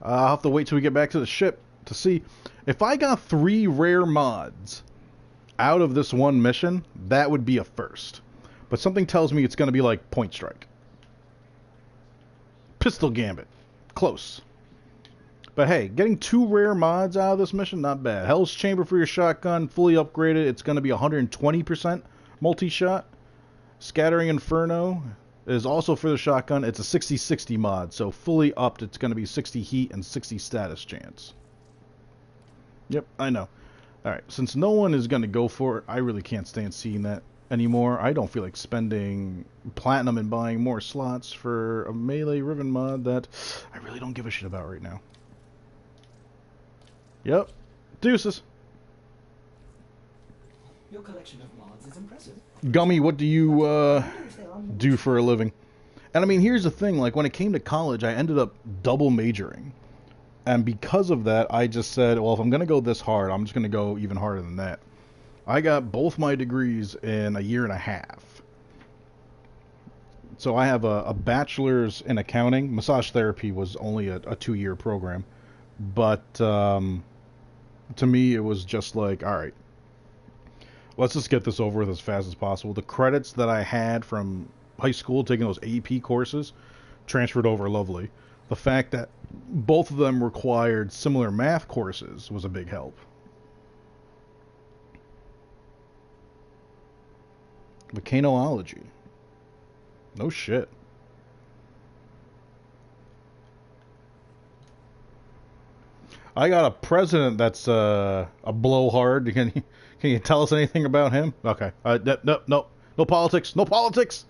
I'll have to wait till we get back to the ship to see. If I got 3 rare mods out of this one mission, that would be a first. But something tells me it's going to be like Point Strike. Pistol Gambit. Close. But hey, getting 2 rare mods out of this mission, not bad. Hell's Chamber for your shotgun, fully upgraded. It's going to be 120% multi-shot. Scattering Inferno is also for the shotgun. It's a 60-60 mod, so fully upped. It's going to be 60 heat and 60 status chance. Yep, I know. Alright, since no one is going to go for it, I really can't stand seeing that anymore. I don't feel like spending platinum and buying more slots for a melee ribbon mod that I really don't give a shit about right now. Yep. Deuces. Your collection of mods is impressive. Gummy, what do you do for a living? And I mean, here's the thing, like when it came to college, I ended up double majoring. And because of that, I just said, well, if I'm going to go this hard, I'm just going to go even harder than that. I got both my degrees in a year and a half. So I have a bachelor's in accounting. Massage therapy was only a 2-year program. But to me, it was just like, all right, let's just get this over with as fast as possible. The credits that I had from high school, taking those AP courses, transferred over lovely. The fact that both of them required similar math courses was a big help. Volcanology. No shit. I got a president that's a blowhard. Can you tell us anything about him? Okay. No politics. No politics.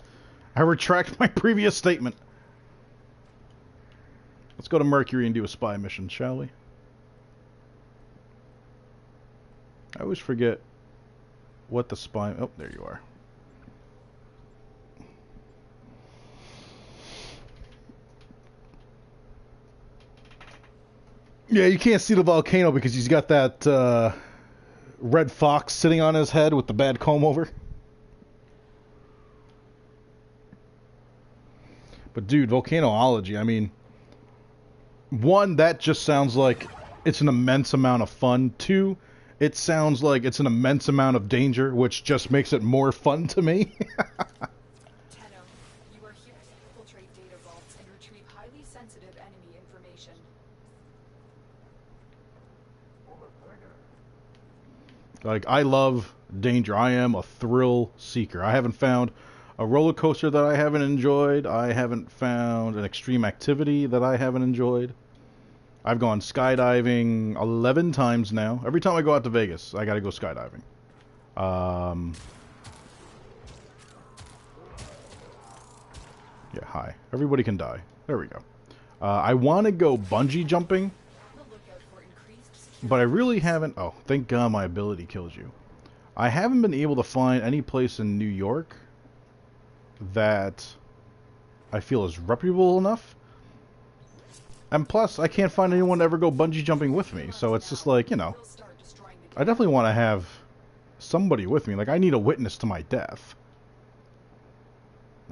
I retract my previous statement. Let's go to Mercury and do a spy mission, shall we? I always forget what the spy... Oh, there you are. Yeah, you can't see the volcano because he's got that red fox sitting on his head with the bad comb over. But dude, volcanology, I mean, 1, that just sounds like it's an immense amount of fun. 2, it sounds like it's an immense amount of danger, which just makes it more fun to me. Tenno, you are here to infiltrate data vaults and retrieve highly sensitive enemy information. Like, I love danger. I am a thrill seeker. I haven't found a roller coaster that I haven't enjoyed. I haven't found an extreme activity that I haven't enjoyed. I've gone skydiving 11 times now. Every time I go out to Vegas, I gotta go skydiving. Yeah, hi. Everybody can die. There we go. I want to go bungee jumping, On the lookout for increased security. but I really haven't... Oh, thank God my ability kills you. I haven't been able to find any place in New York that I feel is reputable enough. And plus, I can't find anyone to ever go bungee jumping with me, so it's just like, you know, We'll start destroying the I definitely want to have somebody with me. Like, I need a witness to my death.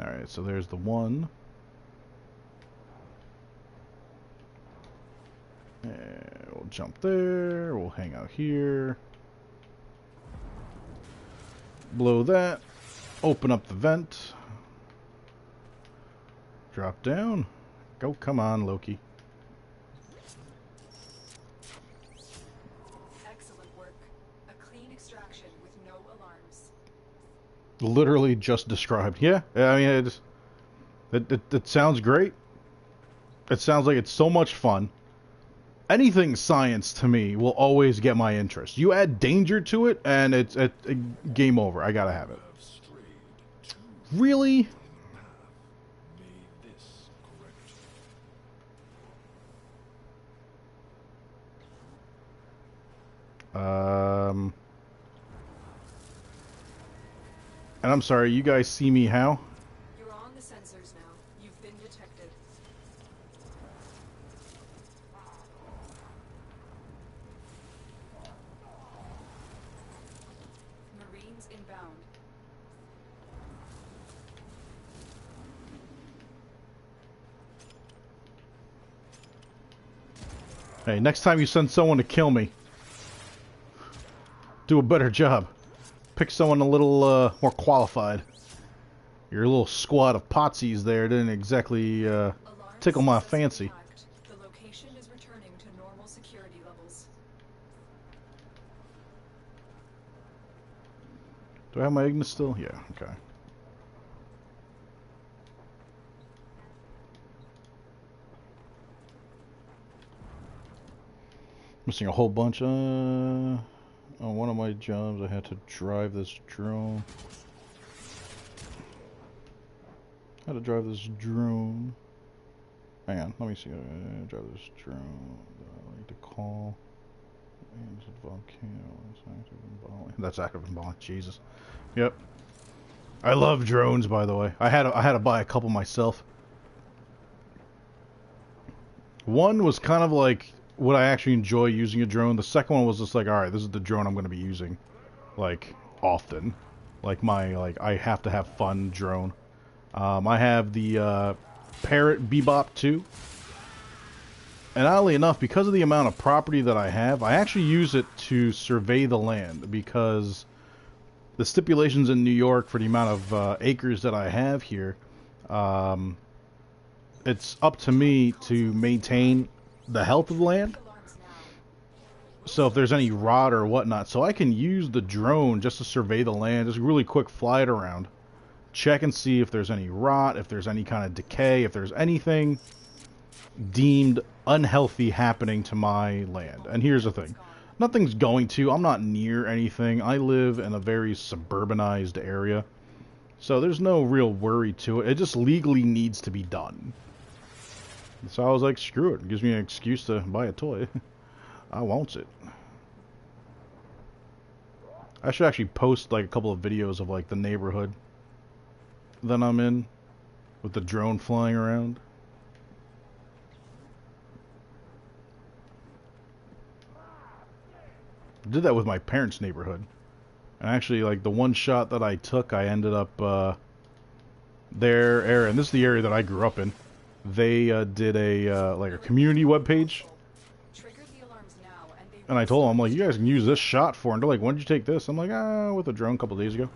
Alright, so there's the one. And we'll jump there. We'll hang out here. Blow that. Open up the vent. Drop down. Go, come on, Loki. Excellent work. A clean extraction with no alarms. Literally just described. Yeah, I mean, it sounds great. It sounds like it's so much fun. Anything science to me will always get my interest. You add danger to it, and it's game over. I gotta have it. Really? And I'm sorry, you guys see me how? You're on the sensors now. You've been detected. Marines inbound. Hey, next time you send someone to kill me, do a better job. Pick someone a little more qualified. Your little squad of potsies there didn't exactly Alarm tickle my successfully fancy. hacked. The location is returning to normal security levels. Do I have my Ignis still? Yeah, okay. Missing a whole bunch. On one of my jobs, I had to drive this drone. How to drive this drone? Hang on, let me see. Drive this drone. I need to call. And it's a volcano. It's active in Bali. That's active in Bali. Jesus. Yep. I love drones, by the way. I had to buy a couple myself. One was kind of like would I actually enjoy using a drone. The second one was just like, all right, this is the drone I'm going to be using, like often, like I have to have fun drone. I have the Parrot Bebop 2, and oddly enough, because of the amount of property that I have, I actually use it to survey the land because the stipulations in New York for the amount of acres that I have here, it's up to me to maintain the health of the land. So if there's any rot or whatnot, so I can use the drone just to survey the land, just really quick fly it around, check and see if there's any rot, if there's any kind of decay, if there's anything deemed unhealthy happening to my land. And here's the thing. Nothing's going to. I'm not near anything. I live in a very suburbanized area. So there's no real worry to it. It just legally needs to be done. So I was like, screw it. It gives me an excuse to buy a toy. I want it. I should actually post like a couple of videos of like the neighborhood that I'm in with the drone flying around. I did that with my parents' neighborhood. And actually, like, the one shot that I took, I ended up, their area, and this is the area that I grew up in. They, did a, like, a community webpage. Trigger the alarms now, and they And I told them, I'm like, you guys can use this shot for, and they're like, when did you take this? I'm like, with a drone a couple days ago.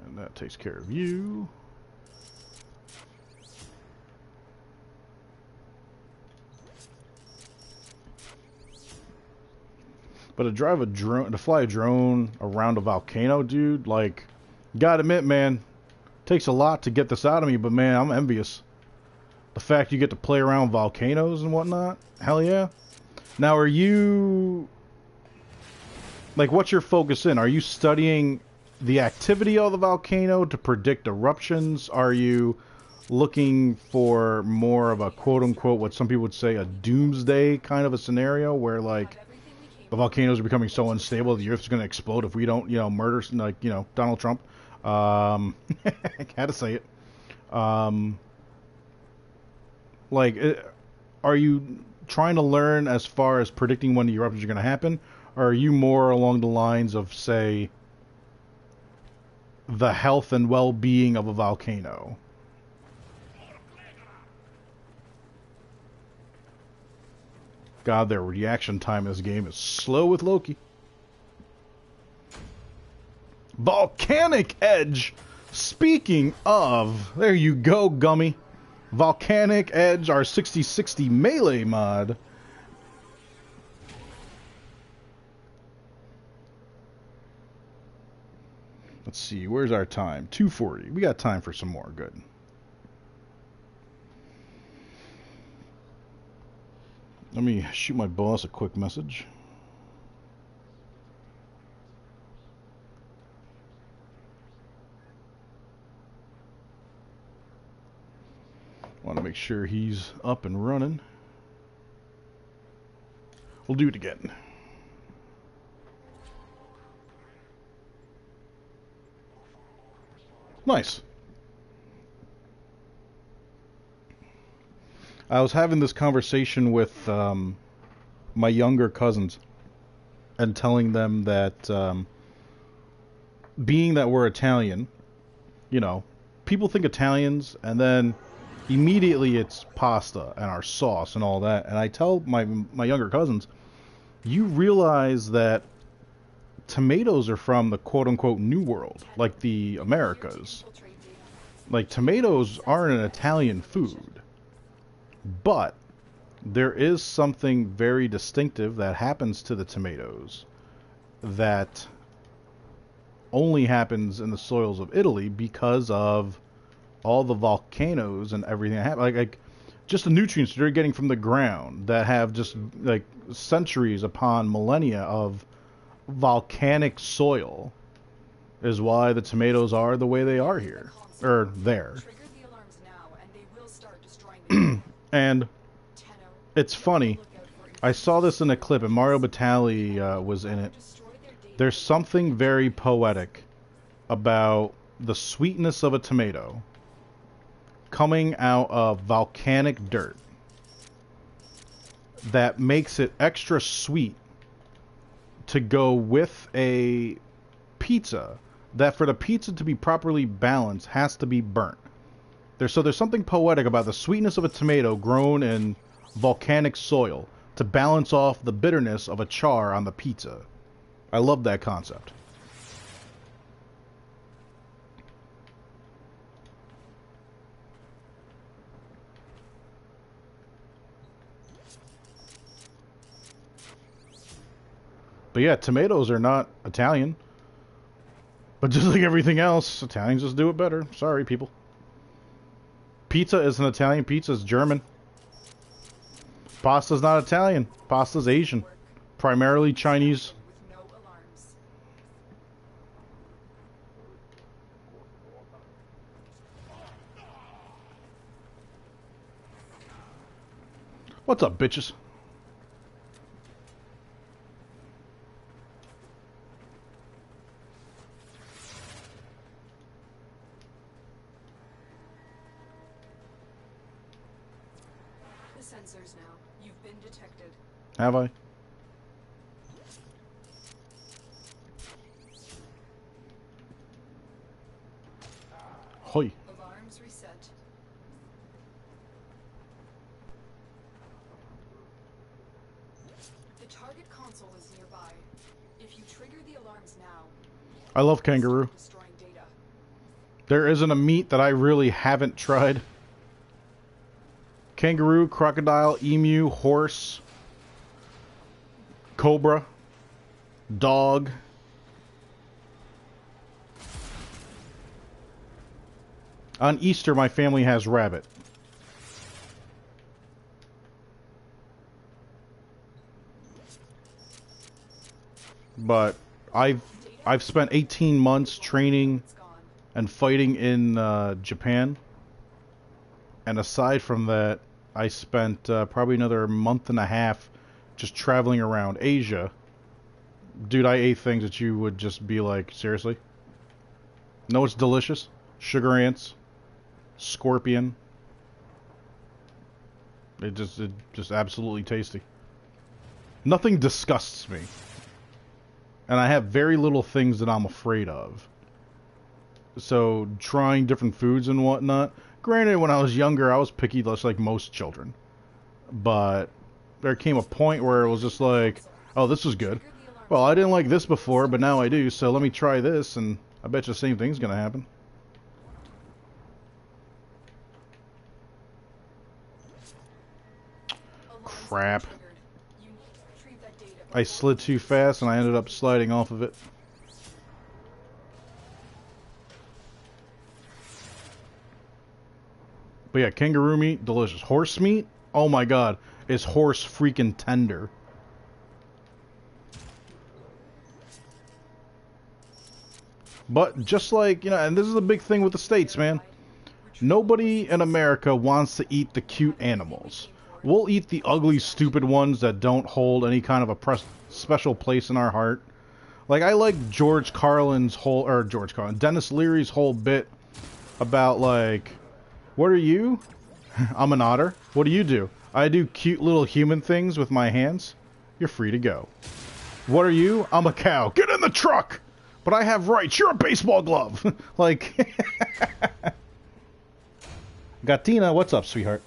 And that takes care of you. But to fly a drone around a volcano, dude, like, gotta admit, man, takes a lot to get this out of me, but man, I'm envious. The fact you get to play around volcanoes and whatnot, hell yeah. Now, are you, like, what's your focus in? Are you studying the activity of the volcano to predict eruptions? Are you looking for more of a quote-unquote, what some people would say, a doomsday kind of a scenario where, like, the volcanoes are becoming so unstable the Earth's going to explode if we don't, murder, like, Donald Trump? I had to say it. Are you trying to learn as far as predicting when the eruptions are going to happen? Or are you more along the lines of, say, the health and well-being of a volcano? God, their reaction time in this game is slow with Loki. Volcanic Edge! Speaking of, there you go, Gummy. Volcanic Edge, our 60/60 melee mod. Let's see, where's our time? 2:40. We got time for some more. Good. Let me shoot my boss a quick message. Want to make sure he's up and running. We'll do it again. Nice. I was having this conversation with my younger cousins and telling them that being that we're Italian, people think Italians and then immediately it's pasta and our sauce and all that. And I tell my younger cousins, you realize that tomatoes are from the quote-unquote New World, like the Americas. Like, tomatoes aren't an Italian food. But there is something very distinctive that happens to the tomatoes that only happens in the soils of Italy because of all the volcanoes and everything that happen. Like just the nutrients they're getting from the ground that have just like centuries upon millennia of volcanic soil is why the tomatoes are the way they are here, or there. And it's funny, I saw this in a clip and Mario Batali was in it. There's something very poetic about the sweetness of a tomato coming out of volcanic dirt that makes it extra sweet to go with a pizza that for the pizza to be properly balanced has to be burnt. So there's something poetic about the sweetness of a tomato grown in volcanic soil to balance off the bitterness of a char on the pizza. I love that concept. But yeah, tomatoes are not Italian. But just like everything else, Italians just do it better. Sorry, people. Pizza isn't Italian. Pizza is German. Pasta's not Italian. Pasta's Asian. Primarily Chinese. What's up, bitches? Sensors now. You've been detected. Have I? Hoi. Alarms reset. The target console is nearby. If you trigger the alarms now, I love kangaroo. destroying data. There isn't a meat that I really haven't tried. Kangaroo, crocodile, emu, horse, cobra, dog. On Easter, my family has rabbit. But I've I've spent 18 months training It's gone. and fighting in Japan. And aside from that, I spent probably another month and a half just traveling around Asia. Dude, I ate things that you would just be like, seriously? No, it's delicious. Sugar ants, scorpion. It just absolutely tasty. Nothing disgusts me. And I have very little things that I'm afraid of. So, trying different foods and whatnot. Granted, when I was younger, I was picky, just like most children. But there came a point where it was just like, oh, this is good. Well, I didn't like this before, but now I do, so let me try this, and I bet you the same thing's gonna happen. Crap. I slid too fast, and I ended up sliding off of it. But yeah, kangaroo meat, delicious. Horse meat, oh my god, is horse freaking tender. But just like, you know, and this is the big thing with the States, man. Nobody in America wants to eat the cute animals. We'll eat the ugly, stupid ones that don't hold any kind of a special place in our heart. Like, I like Dennis Leary's whole bit about, like, what are you? I'm an otter. What do you do? I do cute little human things with my hands. You're free to go. What are you? I'm a cow. Get in the truck! But I have rights. You're a baseball glove. Like, Gatina, what's up, sweetheart?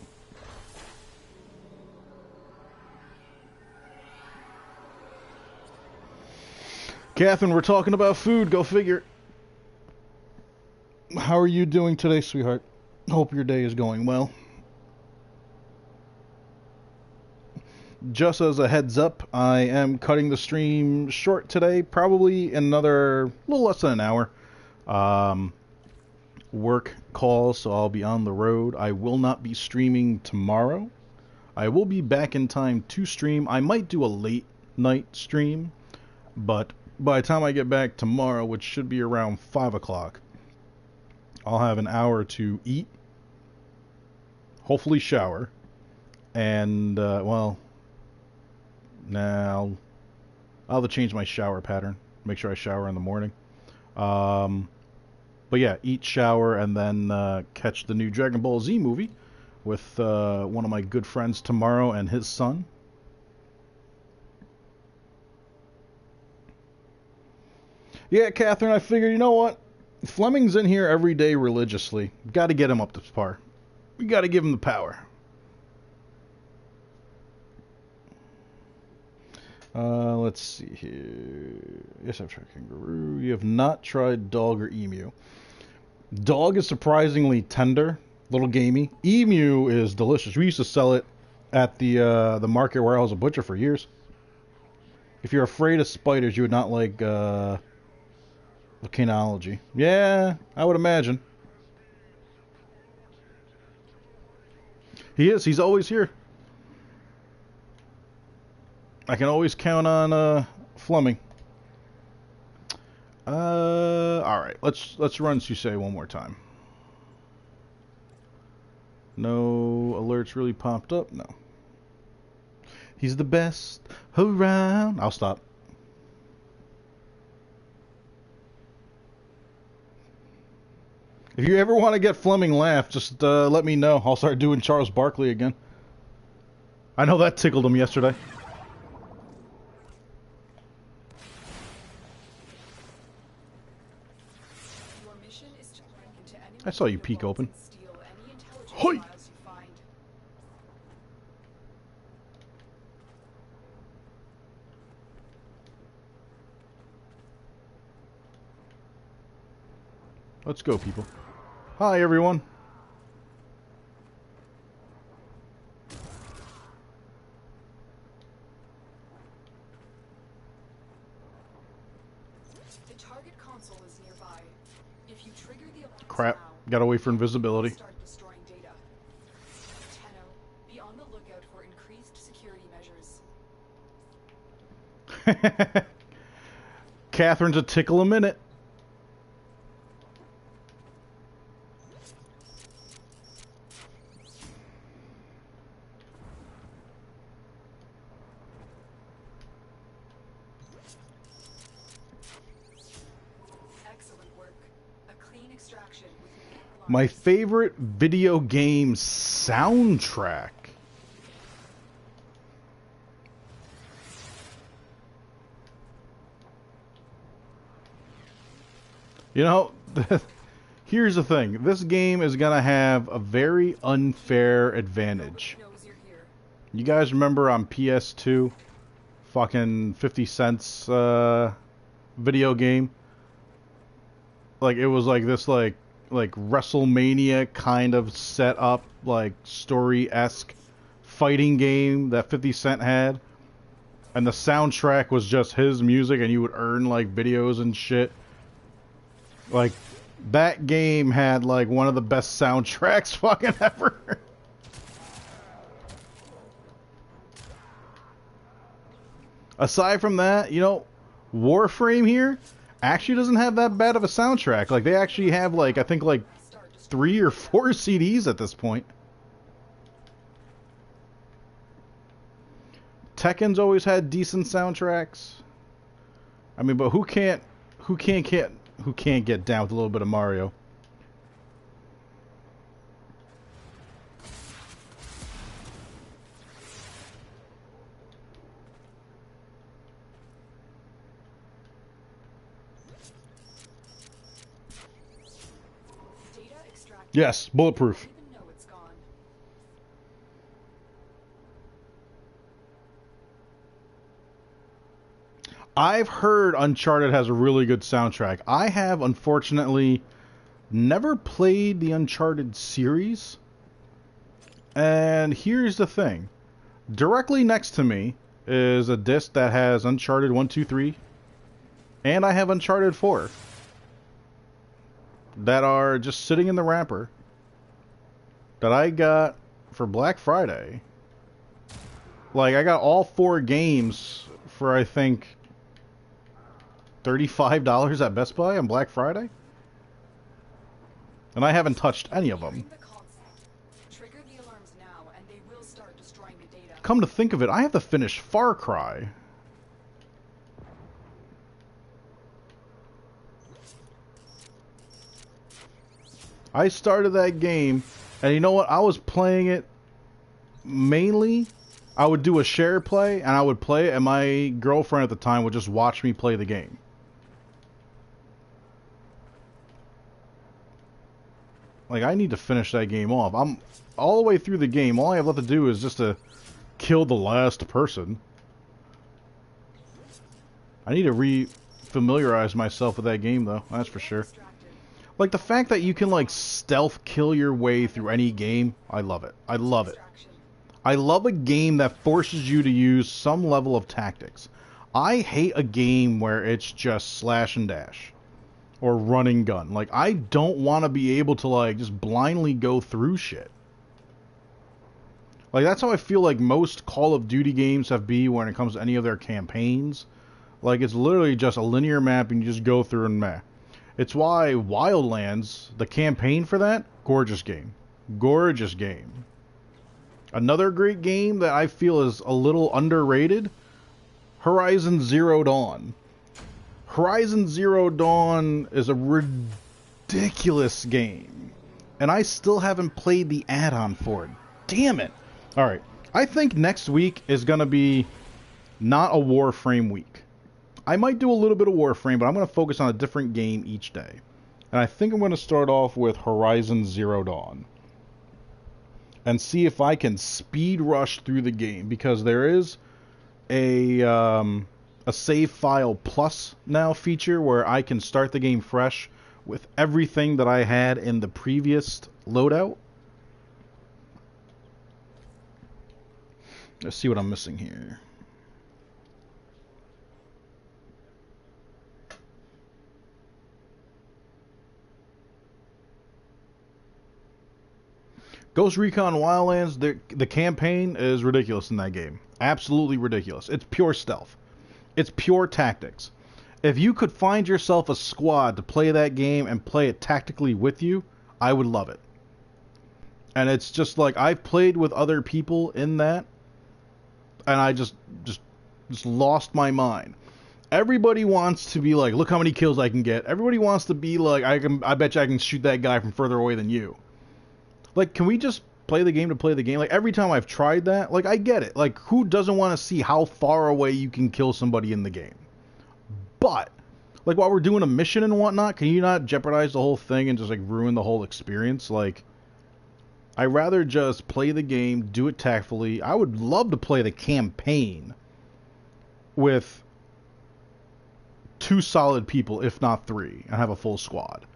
Catherine, we're talking about food. Go figure. How are you doing today, sweetheart? Hope your day is going well. Just as a heads up, I am cutting the stream short today, probably another little less than an hour. Work call, so I'll be on the road. I will not be streaming tomorrow. I will be back in time to stream. I might do a late night stream, but by the time I get back tomorrow, which should be around 5 o'clock, I'll have an hour to eat, hopefully shower, and, well, now I'll have to change my shower pattern. Make sure I shower in the morning. But yeah, eat, shower, and then catch the new Dragon Ball Z movie with one of my good friends tomorrow and his son. Yeah, Catherine, I figured, you know what? Fleming's in here every day religiously. Got to get him up to par. We got to give him the power. Let's see here. Yes, I've tried kangaroo. You have not tried dog or emu. Dog is surprisingly tender, little gamey. Emu is delicious. We used to sell it at the market where I was a butcher for years. If you're afraid of spiders, you would not like volcanology. Yeah, I would imagine. He is. He's always here. I can always count on Fleming. Alright, let's run Susei one more time. No alerts really popped up? No. He's the best around. I'll stop. If you ever want to get Fleming laugh, just let me know. I'll start doing Charles Barkley again. I know that tickled him yesterday. I saw you peek open. Hoi! Let's go, people. Hi, everyone. The target console is nearby. If you trigger the alarms Crap. now, Gotta wait for invisibility. start destroying data. Tenno, be on the lookout for increased security measures. Catherine's a tickle a minute. Excellent work. A clean extraction with unique My lines. favorite video game soundtrack. You know, here's the thing. This game is going to have a very unfair advantage. Nobody knows you're here. You guys remember on PS2, fucking 50 cents video game? Like, it was like this, like WrestleMania kind of set up, like, story-esque fighting game that 50 Cent had. And the soundtrack was just his music, and you would earn, like, videos and shit. Like, that game had, like, one of the best soundtracks fucking ever. Aside from that, you know, Warframe here actually doesn't have that bad of a soundtrack. Like, they actually have, like, I think, like, 3 or 4 CDs at this point. Tekken's always had decent soundtracks. I mean, but who can't get down with a little bit of Mario? Data extracted. Yes, bulletproof. Don't even know it's gone. I've heard Uncharted has a really good soundtrack. I have, unfortunately, never played the Uncharted series. And here's the thing. Directly next to me is a disc that has Uncharted 1, 2, 3. And I have Uncharted 4. That are just sitting in the wrapper. That I got for Black Friday. Like, I got all 4 games for, I think, $35 at Best Buy on Black Friday. And I haven't touched any of them. Ring the console. Trigger the alarms now, and they will start destroying the data. Come to think of it, I have to finish Far Cry. I started that game, and you know what? I was playing it mainly. I would do a share play, and I would play it, and my girlfriend at the time would just watch me play the game. Like, I need to finish that game off. I'm all the way through the game. All I have left to do is just to kill the last person. I need to re-familiarize myself with that game, though. That's for sure. Extracted. Like, the fact that you can, like, stealth kill your way through any game, I love it. I love it. Extraction. I love a game that forces you to use some level of tactics. I hate a game where it's just slash and dash. Or running gun. Like, I don't want to be able to, like, just blindly go through shit. Like, that's how I feel like most Call of Duty games have been when it comes to any of their campaigns. Like, it's literally just a linear map and you just go through and meh. It's why Wildlands, the campaign for that, gorgeous game. Gorgeous game. Another great game that I feel is a little underrated, Horizon Zero Dawn. Horizon Zero Dawn is a ridiculous game. And I still haven't played the add-on for it. Damn it. Alright. I think next week is going to be not a Warframe week. I might do a little bit of Warframe, but I'm going to focus on a different game each day. And I think I'm going to start off with Horizon Zero Dawn. And see if I can speed rush through the game. Because there is a save file plus now feature where I can start the game fresh with everything that I had in the previous loadout. Let's see what I'm missing here. Ghost Recon Wildlands, the campaign is ridiculous in that game. Absolutely ridiculous. It's pure stealth. It's pure tactics. If you could find yourself a squad to play that game and play it tactically with you, I would love it. And it's just like I've played with other people in that, and I just lost my mind. Everybody wants to be like, look how many kills I can get. Everybody wants to be like, I bet you I can shoot that guy from further away than you. Like, can we just play the game to play the game? Like, every time I've tried that, like, I get it. Like, who doesn't want to see how far away you can kill somebody in the game? But, like, while we're doing a mission and whatnot, can you not jeopardize the whole thing and just, like, ruin the whole experience? Like, I'd rather just play the game, do it tactfully. I would love to play the campaign with 2 solid people, if not 3, and have a full squad.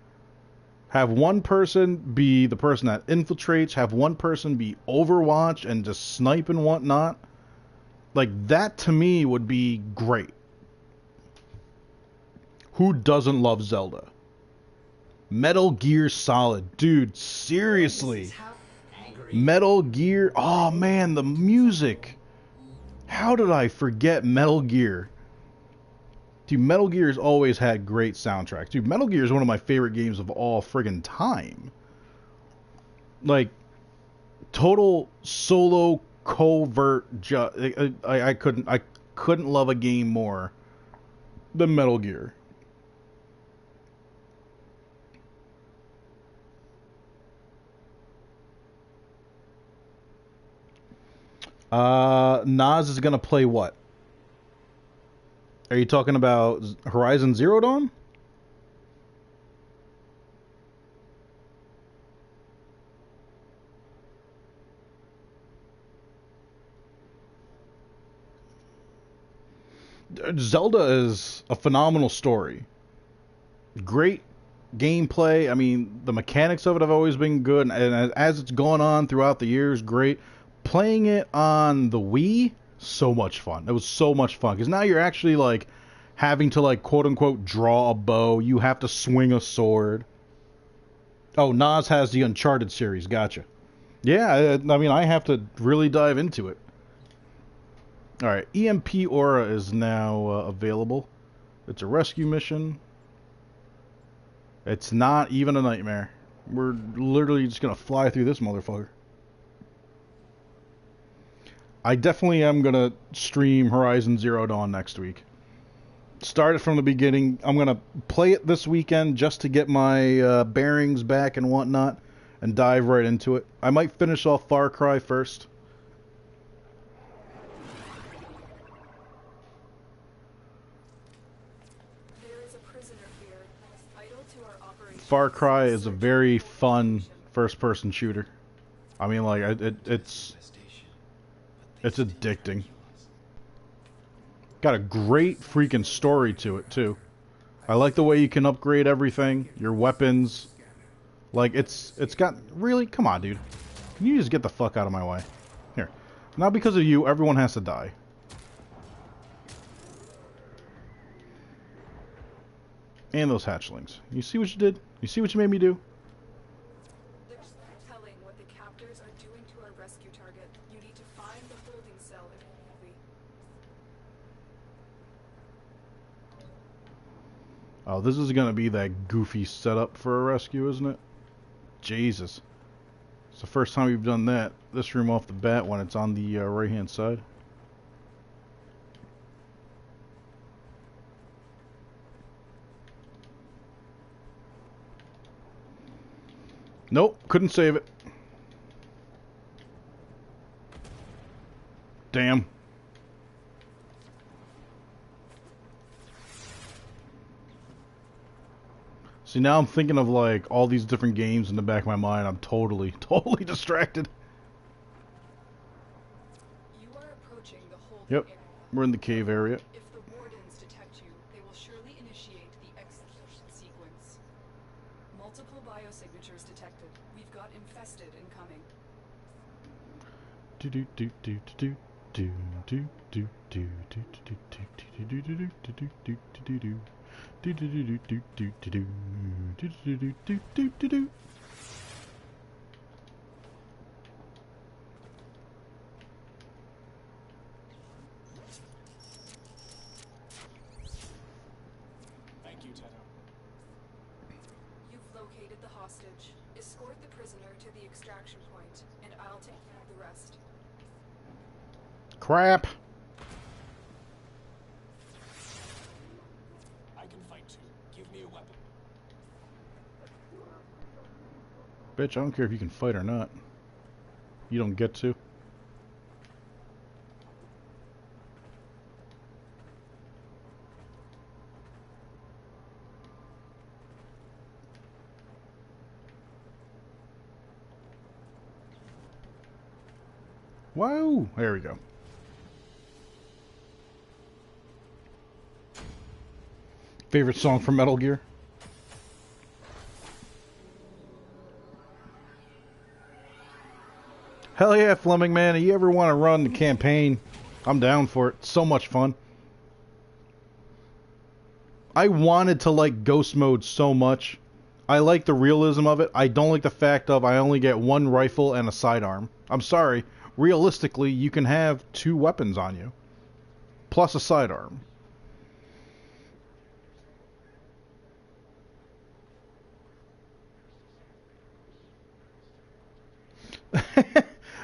Have one person be the person that infiltrates, have one person be Overwatch and just snipe and whatnot. Like, that to me would be great. Who doesn't love Zelda? Metal Gear Solid. Dude, seriously. Metal Gear. Oh, man, the music. How did I forget Metal Gear? Dude, Metal Gear has always had great soundtracks. Dude, Metal Gear is one of my favorite games of all friggin' time. Like, total solo covert. I couldn't love a game more than Metal Gear. Nas is gonna play what? Are you talking about Horizon Zero Dawn? Zelda is a phenomenal story. Great gameplay. I mean, the mechanics of it have always been good, and as it's gone on throughout the years, great. Playing it on the Wii, so much fun. It was so much fun because now you're actually like having to like quote unquote draw a bow. You have to swing a sword. Oh, Nas has the Uncharted series. Gotcha. Yeah, I mean, I have to really dive into it. All right, EMP Aura is now available. It's a rescue mission. It's not even a nightmare. We're literally just gonna fly through this motherfucker. I definitely am gonna stream Horizon Zero Dawn next week. Start it from the beginning. I'm gonna play it this weekend just to get my bearings back and whatnot, and dive right into it. I might finish off Far Cry first. Far Cry is a very fun first-person shooter. I mean, like, it's addicting. Got a great freaking story to it, too. I like the way you can upgrade everything, your weapons. Like, it's got... Really? Come on, dude. Can you just get the fuck out of my way? Here. Now because of you, everyone has to die. And those hatchlings. You see what you did? You see what you made me do? They're telling what the captors are doing to our rescue target. You need to find the holding cell immediately. Oh, this is gonna be that goofy setup for a rescue, isn't it? Jesus. It's the first time we've done that. This room off the bat when it's on the right-hand side. Nope, couldn't save it. Damn. See, now I'm thinking of like all these different games in the back of my mind. I'm totally distracted. You are approaching the holding Yep, area. we're in the cave area. If the wardens detect you, they will surely initiate the execution sequence. Multiple biosignatures detected. We've got infested incoming. Do do do do do do do do do do do do do do do do do do do. Do do do do do do do do do do do do do do. Tenno. You've located the hostage. Escort the prisoner to the extraction point, and I'll take care of the rest. Crap. I can fight too. Give me a weapon. Bitch, I don't care if you can fight or not. You don't get to. Whoa! There we go. Favorite song from Metal Gear? Hell yeah, Fleming, man. If you ever want to run the campaign, I'm down for it. It's so much fun. I wanted to like Ghost Mode so much. I like the realism of it. I don't like the fact of I only get one rifle and a sidearm. I'm sorry. Realistically, you can have 2 weapons on you. Plus a sidearm.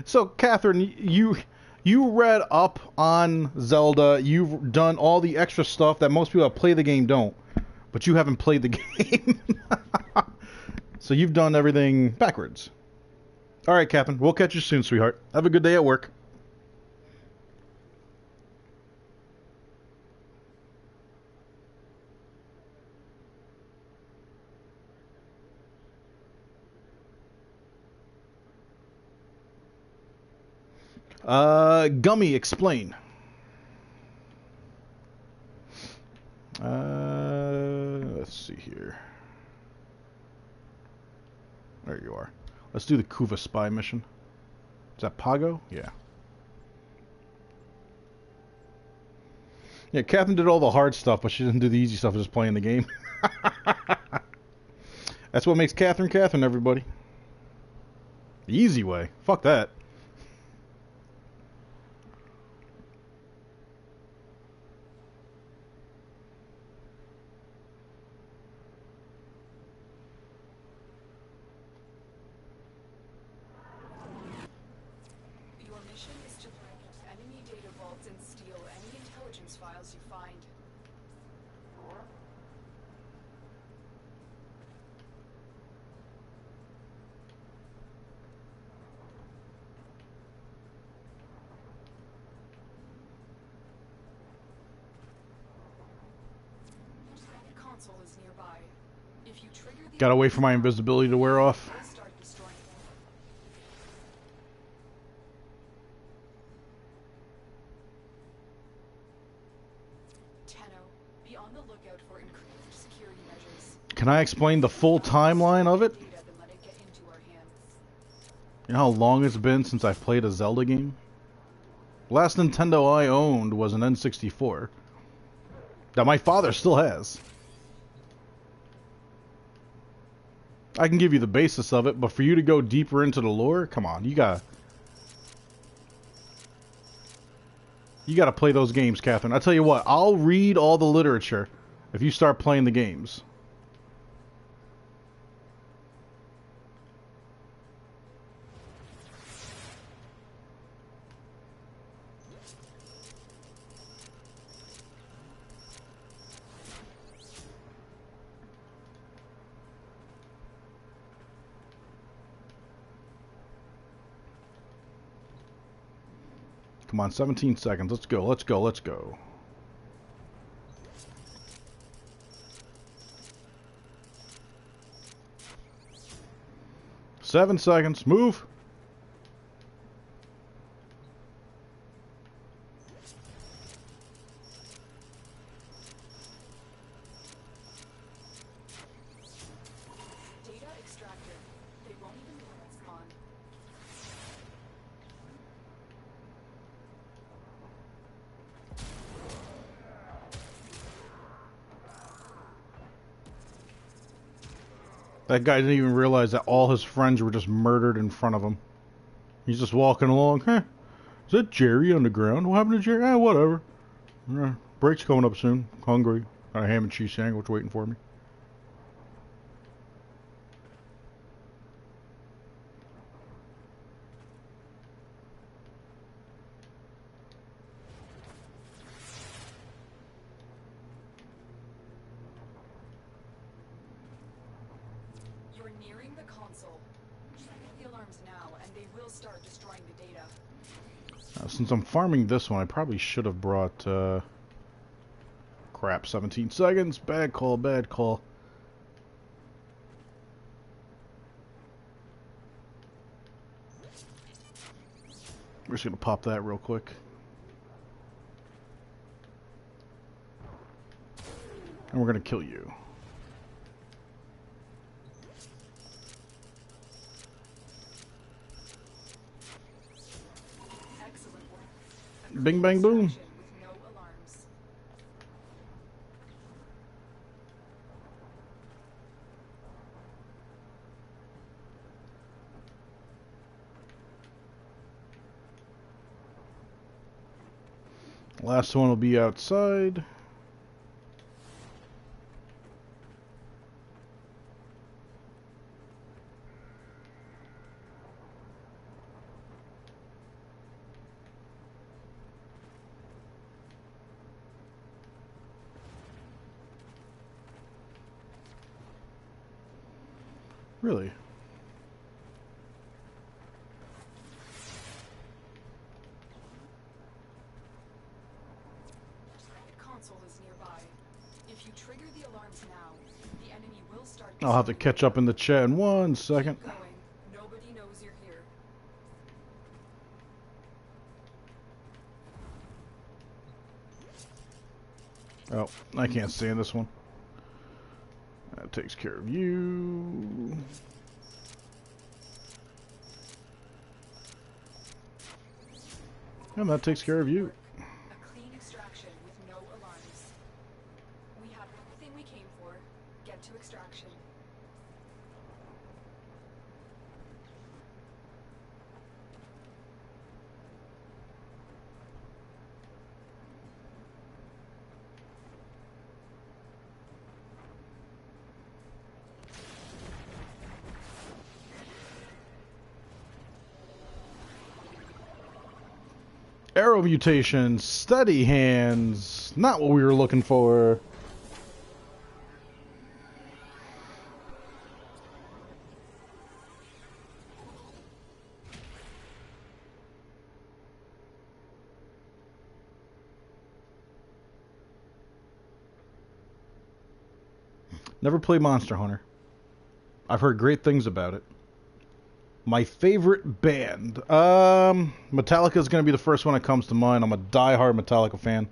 So, Catherine, you read up on Zelda. You've done all the extra stuff that most people that play the game don't. But you haven't played the game. So you've done everything backwards. Alright, Catherine. We'll catch you soon, sweetheart. Have a good day at work. Gummy, explain. Let's see here. There you are. Let's do the Kuva spy mission. Is that Pago? Yeah. Yeah, Catherine did all the hard stuff, but she didn't do the easy stuff of just playing the game. That's what makes Catherine Catherine, everybody. The easy way. Fuck that. Your mission is to break enemy data vaults and steal any intelligence files you find. The console is nearby. If you trigger the Gotta wait for my invisibility to wear off. it'll start destroying them. Tenno, be on the lookout for increased security measures. Can I explain the full timeline of it? Data than let it get into our hands. You know how long it's been since I've played a Zelda game? Last Nintendo I owned was an N64. That my father still has. I can give you the basis of it, but for you to go deeper into the lore, come on, you gotta play those games, Catherine. I tell you what, I'll read all the literature if you start playing the games. Come on, 17 seconds. Let's go, let's go, let's go. Seven seconds. Move. Data extracted. They won't even know it's gone. That guy didn't even realize that all his friends were just murdered in front of him. He's just walking along. Huh? Is that Jerry on the ground? What happened to Jerry? Ah, whatever. Break's coming up soon. Hungry. Got a ham and cheese sandwich waiting for me. You're nearing the console. Check the alarms now, and they will start destroying the data. Since I'm farming this one, I probably should have brought, crap, 17 seconds. Bad call, bad call. We're just gonna pop that real quick. And we're gonna kill you. Excellent work. Bing, bang, boom. With no alarms. Last one will be outside. Really? The console is nearby. If you trigger the alarms now, the enemy will start. I'll have to catch up in the chat in 1 second. Keep going. Nobody knows you're here. Oh, I can't stand this one. That takes care of you. And that takes care of you. A clean extraction with no alarms. We have everything we came for. Get to extraction. Arrow mutation, steady hands. Not what we were looking for. Never played Monster Hunter. I've heard great things about it. My favorite band. Metallica is going to be the first one that comes to mind. I'm a diehard Metallica fan.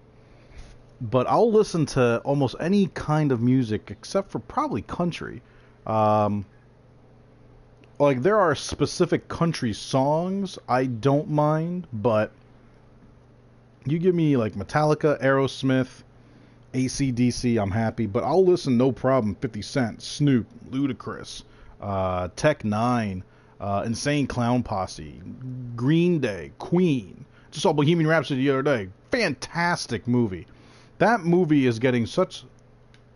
But I'll listen to almost any kind of music except for probably country. Like, there are specific country songs I don't mind, but you give me, like, Metallica, Aerosmith, AC/DC, I'm happy. But I'll listen, no problem. 50 Cent, Snoop, Ludacris, Tech Nine, Insane Clown Posse, Green Day, Queen. Just saw Bohemian Rhapsody the other day. Fantastic movie. That movie is getting such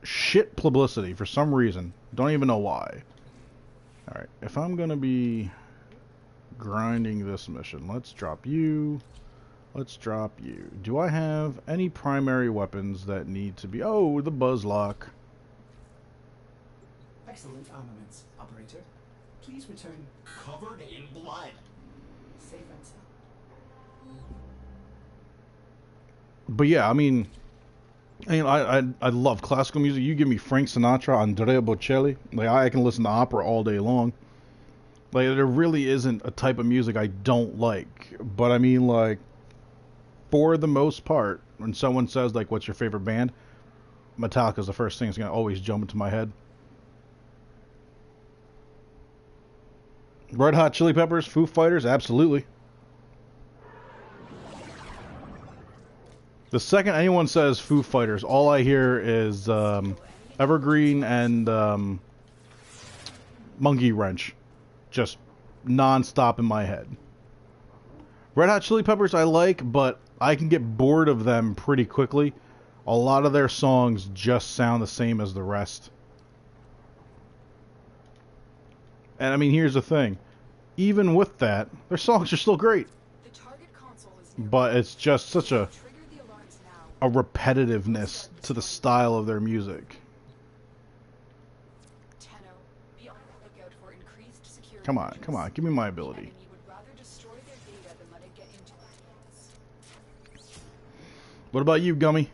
shit publicity for some reason. Don't even know why. Alright, if I'm gonna be grinding this mission, let's drop you. Let's drop you. Do I have any primary weapons that need to be... Oh, the Buzzlock. Excellent armaments, operator. Please return covered in blood. Safe and sound. But yeah, I mean, I love classical music. You give me Frank Sinatra, Andrea Bocelli. Like, I can listen to opera all day long. Like, there really isn't a type of music I don't like. But I mean, like, for the most part, when someone says, like, what's your favorite band? Metallica's the first thing that's going to always jump into my head. Red Hot Chili Peppers, Foo Fighters, absolutely. The second anyone says Foo Fighters, all I hear is Evergreen and Monkey Wrench. Just non-stop in my head. Red Hot Chili Peppers I like, but I can get bored of them pretty quickly. A lot of their songs just sound the same as the rest. And I mean, here's the thing. Even with that, their songs are still great. The target console is nearby. But it's just such a Trigger the alarms now. repetitiveness to the style of their music. Tenno, be on the lookout for increased security. Come on, measures. come on, give me my The ability. enemy would rather destroy their data than let it get into our hands. What about you, Gummy?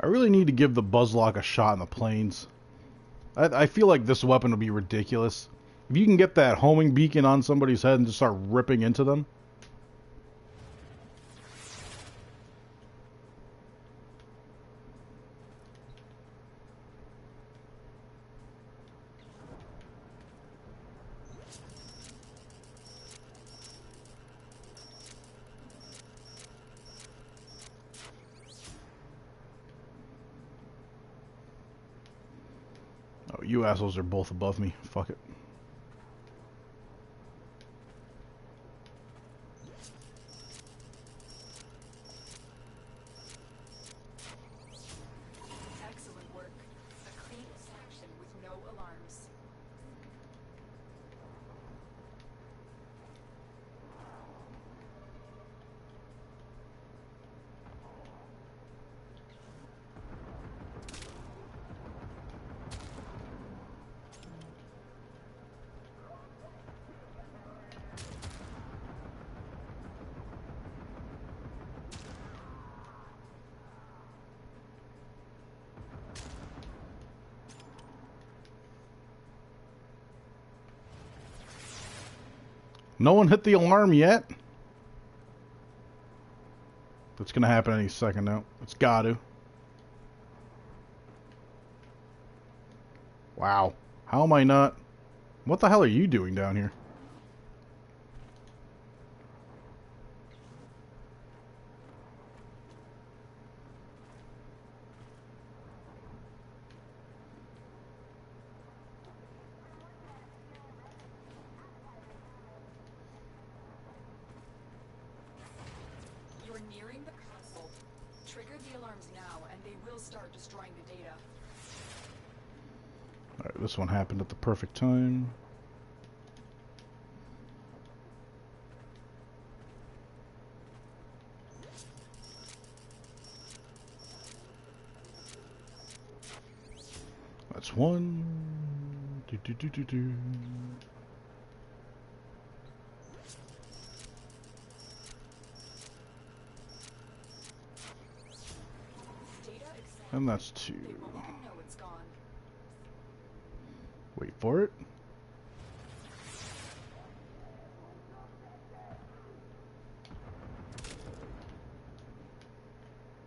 I really need to give the Buzzlock a shot in the plains. I feel like this weapon would be ridiculous. If you can get that homing beacon on somebody's head and just start ripping into them. Oh, you assholes are both above me. Fuck it. Excellent work. A clean section with no alarms. No one hit the alarm yet. That's gonna happen any second now. It's got to. Wow. How am I not? What the hell are you doing down here? You're nearing the console. Trigger the alarms now, and they will start destroying the data. Alright, this one happened at the perfect time. That's one. Do, do, do, do, do. Data accepted. And that's two. They won't even know it's gone. Wait for it.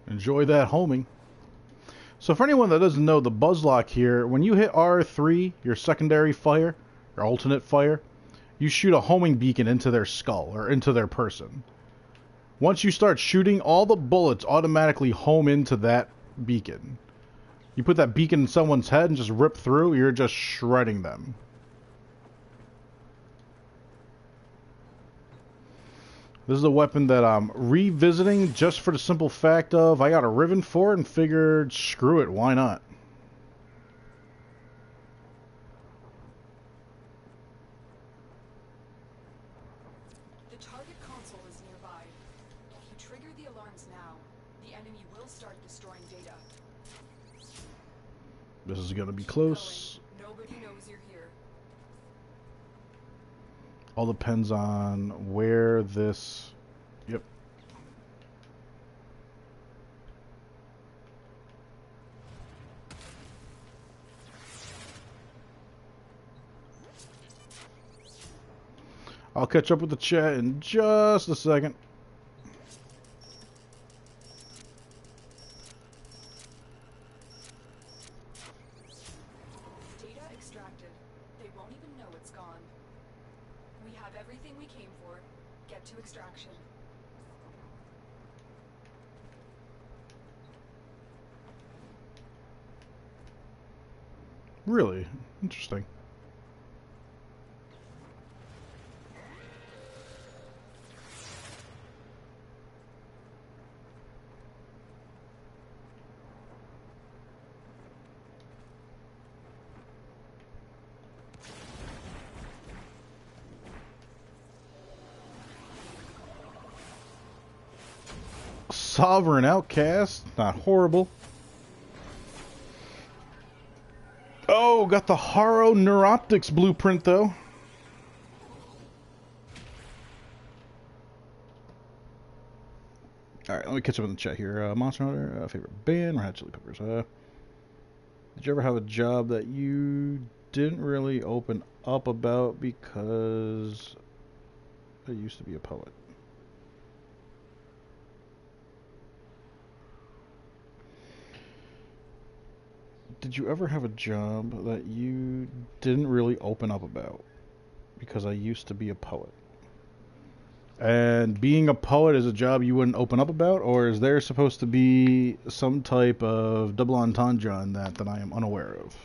Enjoy that homing. So for anyone that doesn't know, the Buzzlock here, when you hit R3, your secondary fire, your alternate fire, you shoot a homing beacon into their skull, or into their person. Once you start shooting, all the bullets automatically home into that beacon. You put that beacon in someone's head and just rip through, you're just shredding them. This is a weapon that I'm revisiting just for the simple fact of I got a ribbon for it and figured, screw it, why not? The target console is nearby. If you trigger the alarms now, the enemy will start destroying data. This is gonna be close. Nobody knows you're here. All depends on where this... Yep. I'll catch up with the chat in just a second. Data extracted. They won't even know it's gone. We have everything we came for. Get to extraction. Really? Interesting. Sovereign Outcast, not horrible. Oh, got the Haro Neuroptics blueprint though. Alright, let me catch up in the chat here. Monster Hunter, favorite band, Red Hot Chili Peppers. Did you ever have a job that you didn't really open up about because I used to be a poet? Did you ever have a job that you didn't really open up about? Because I used to be a poet. And being a poet is a job you wouldn't open up about? Or is there supposed to be some type of double entendre on that I am unaware of?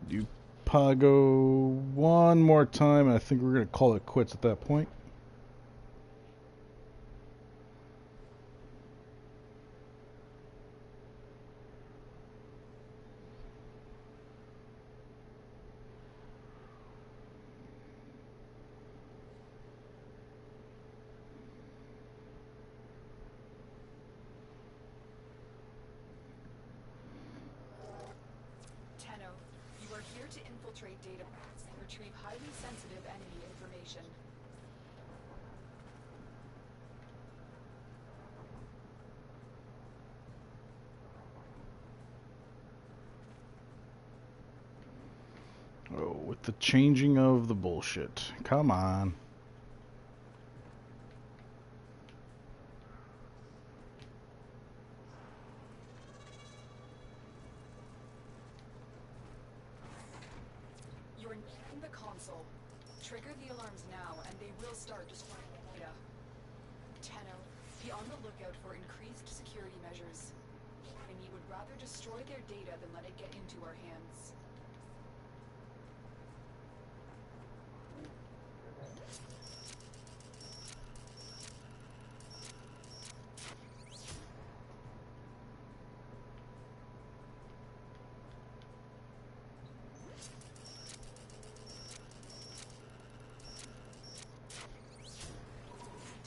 You Pago one more time, and I think we're going to call it quits at that point. Tenno, you are here to infiltrate data and retrieve highly sensitive enemy information. Oh, with the changing of the bullshit. Come on. You're in the console. Trigger the alarms now, and they will start destroying data. Tenno, be on the lookout for increased security measures. And you would rather destroy their data than let it get into our hands.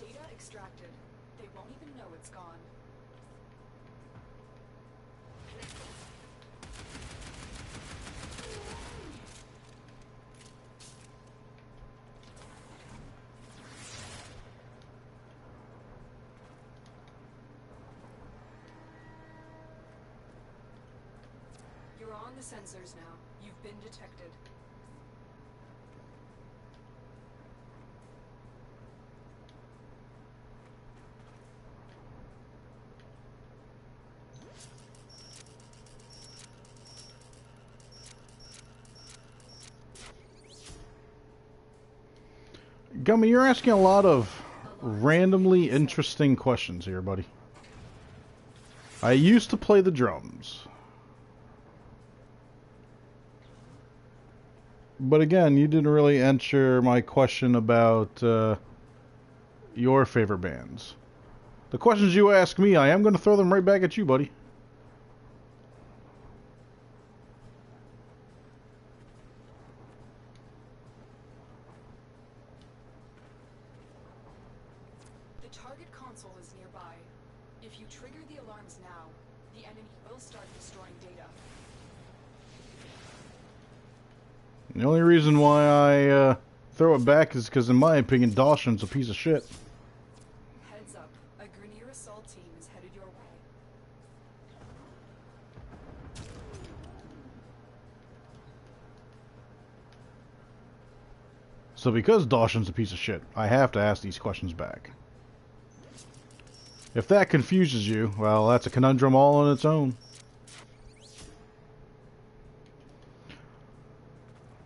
Data extracted. They won't even know it's gone. You're on the sensors now. You've been detected. Gummy, you're asking a lot of randomly interesting questions here, buddy. I used to play the drums. But again, you didn't really answer my question about your favorite bands. The questions you ask me, I am going to throw them right back at you, buddy. The target console is nearby. If you trigger the alarms now, the enemy will start destroying data. The only reason why I throw it back is because, in my opinion, Dawson's a piece of shit. Heads up, a Grenier assault team is headed your way. So because Dawson's a piece of shit, I have to ask these questions back. If that confuses you, well, that's a conundrum all on its own.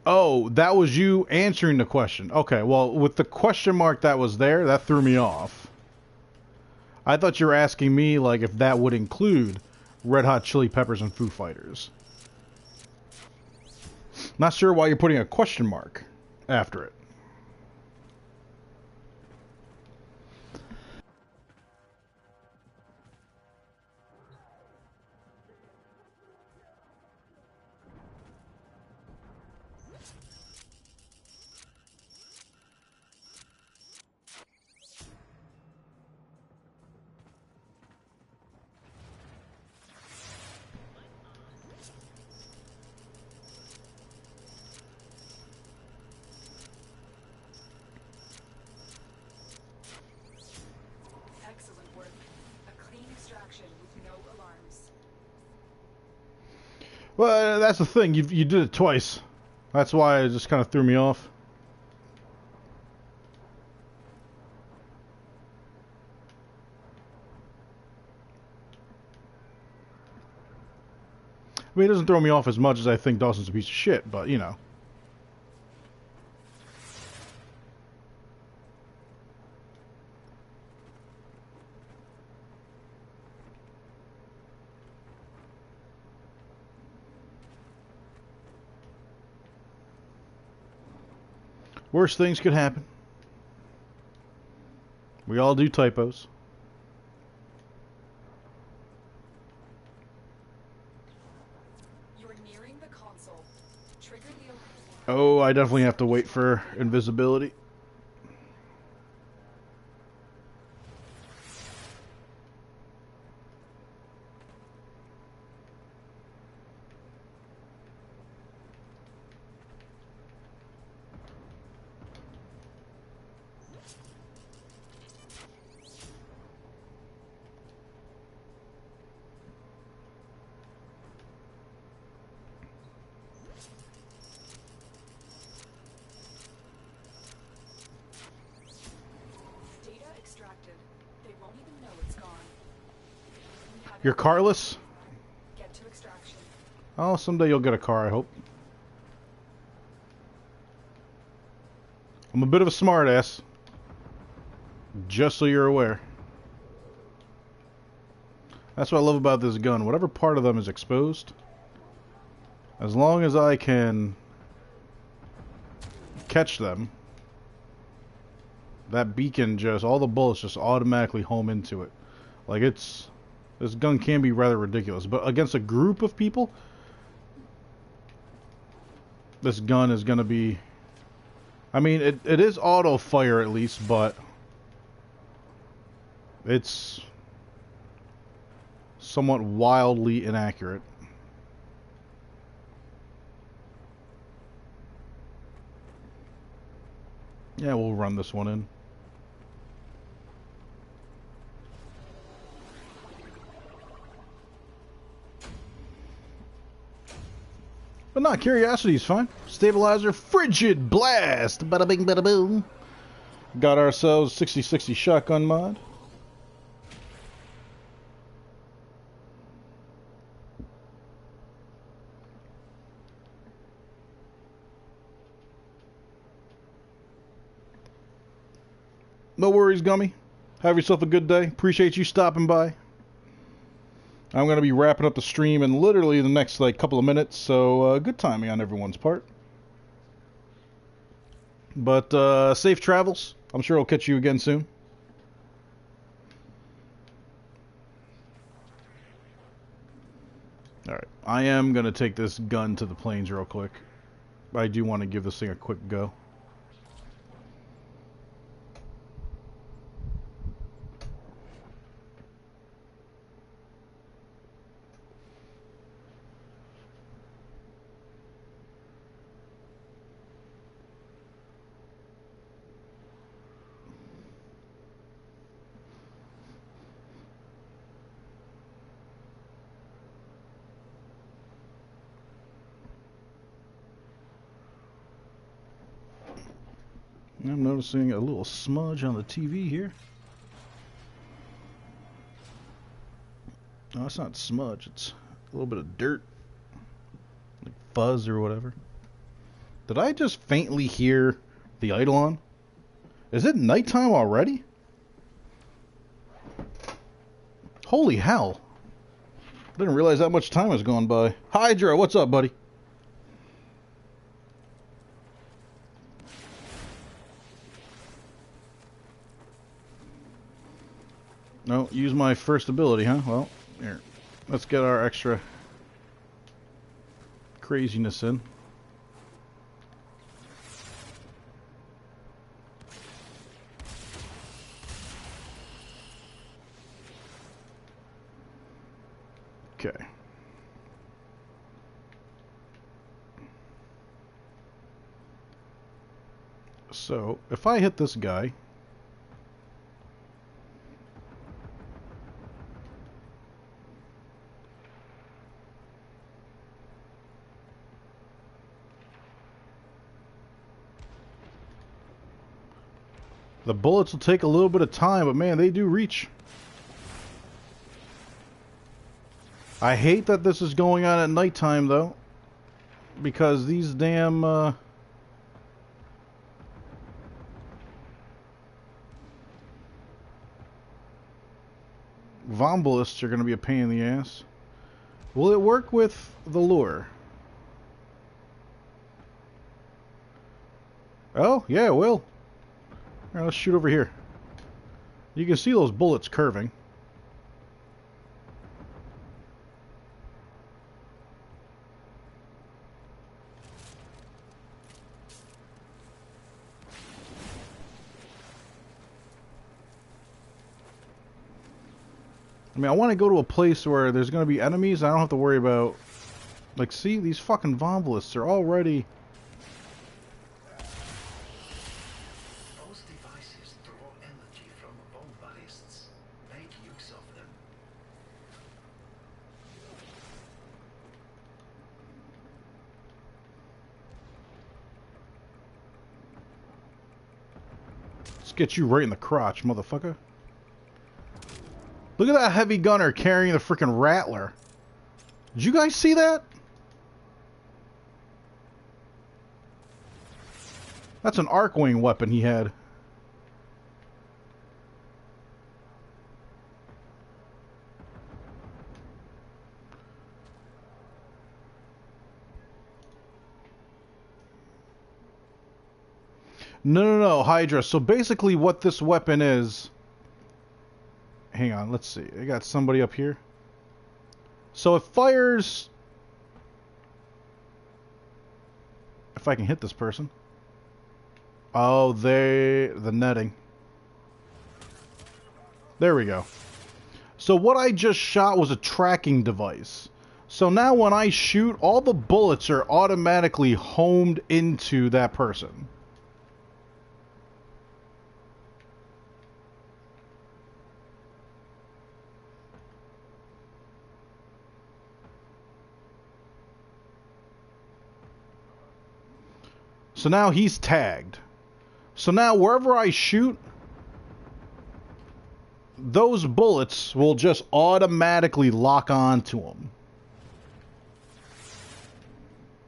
Oh, that was you answering the question. Okay, well, with the question mark that was there, that threw me off. I thought you were asking me, like, if that would include Red Hot Chili Peppers and Foo Fighters. Not sure why you're putting a question mark after it. Excellent work. A clean extraction with no alarms. Well, that's the thing. You did it twice. That's why it just kind of threw me off. I mean, it doesn't throw me off as much as I think Dawson's a piece of shit, but, you know. Worst things could happen. We all do typos. You're nearing the console. Trigger the alarm. Oh, I definitely have to wait for invisibility. Data extracted. They won't even know it's gone. We have You're carless? Get to extraction. Oh, someday you'll get a car, I hope. I'm a bit of a smartass. Just so you're aware. That's what I love about this gun. Whatever part of them is exposed, as long as I can catch them, that beacon just, all the bullets just automatically home into it. Like, it's, this gun can be rather ridiculous, but against a group of people, this gun is going to be, I mean, it is auto fire at least, but it's somewhat wildly inaccurate. Yeah, we'll run this one in. But not curiosity is fine. Stabilizer, frigid blast. Bada bing, bada boom. Got ourselves 60/60 shotgun mod. No worries, Gummy. Have yourself a good day. Appreciate you stopping by. I'm going to be wrapping up the stream in literally the next like couple of minutes, so good timing on everyone's part. But safe travels. I'm sure I'll catch you again soon. Alright, I am going to take this gun to the plains real quick. I do want to give this thing a quick go. I'm noticing a little smudge on the TV here. No, it's not smudge. It's a little bit of dirt. Like fuzz or whatever. Did I just faintly hear the Eidolon? Is it nighttime already? Holy hell. Didn't realize that much time has gone by. Hydra, what's up, buddy? No, use my first ability, huh? Well, here. Let's get our extra craziness in. Okay. So, if I hit this guy... The bullets will take a little bit of time, but man, they do reach. I hate that this is going on at nighttime, though. Because these damn... Vombalists are going to be a pain in the ass. Will it work with the lure? Oh, yeah, it will. Alright, let's shoot over here. You can see those bullets curving. I mean, I want to go to a place where there's going to be enemies. I don't have to worry about... Like, see? These fucking Vombalists are already... Those devices draw energy from Vombalists. Make use of them. Let's get you right in the crotch, motherfucker. Look at that heavy gunner carrying the freaking Rattler. Did you guys see that? That's an Arcwing weapon he had. No, Hydra. So basically what this weapon is... Hang on, let's see. I got somebody up here. So it fires... If I can hit this person. Oh, the netting. There we go. So what I just shot was a tracking device. So now when I shoot, all the bullets are automatically homed into that person. So now he's tagged. So now wherever I shoot, those bullets will just automatically lock on to him.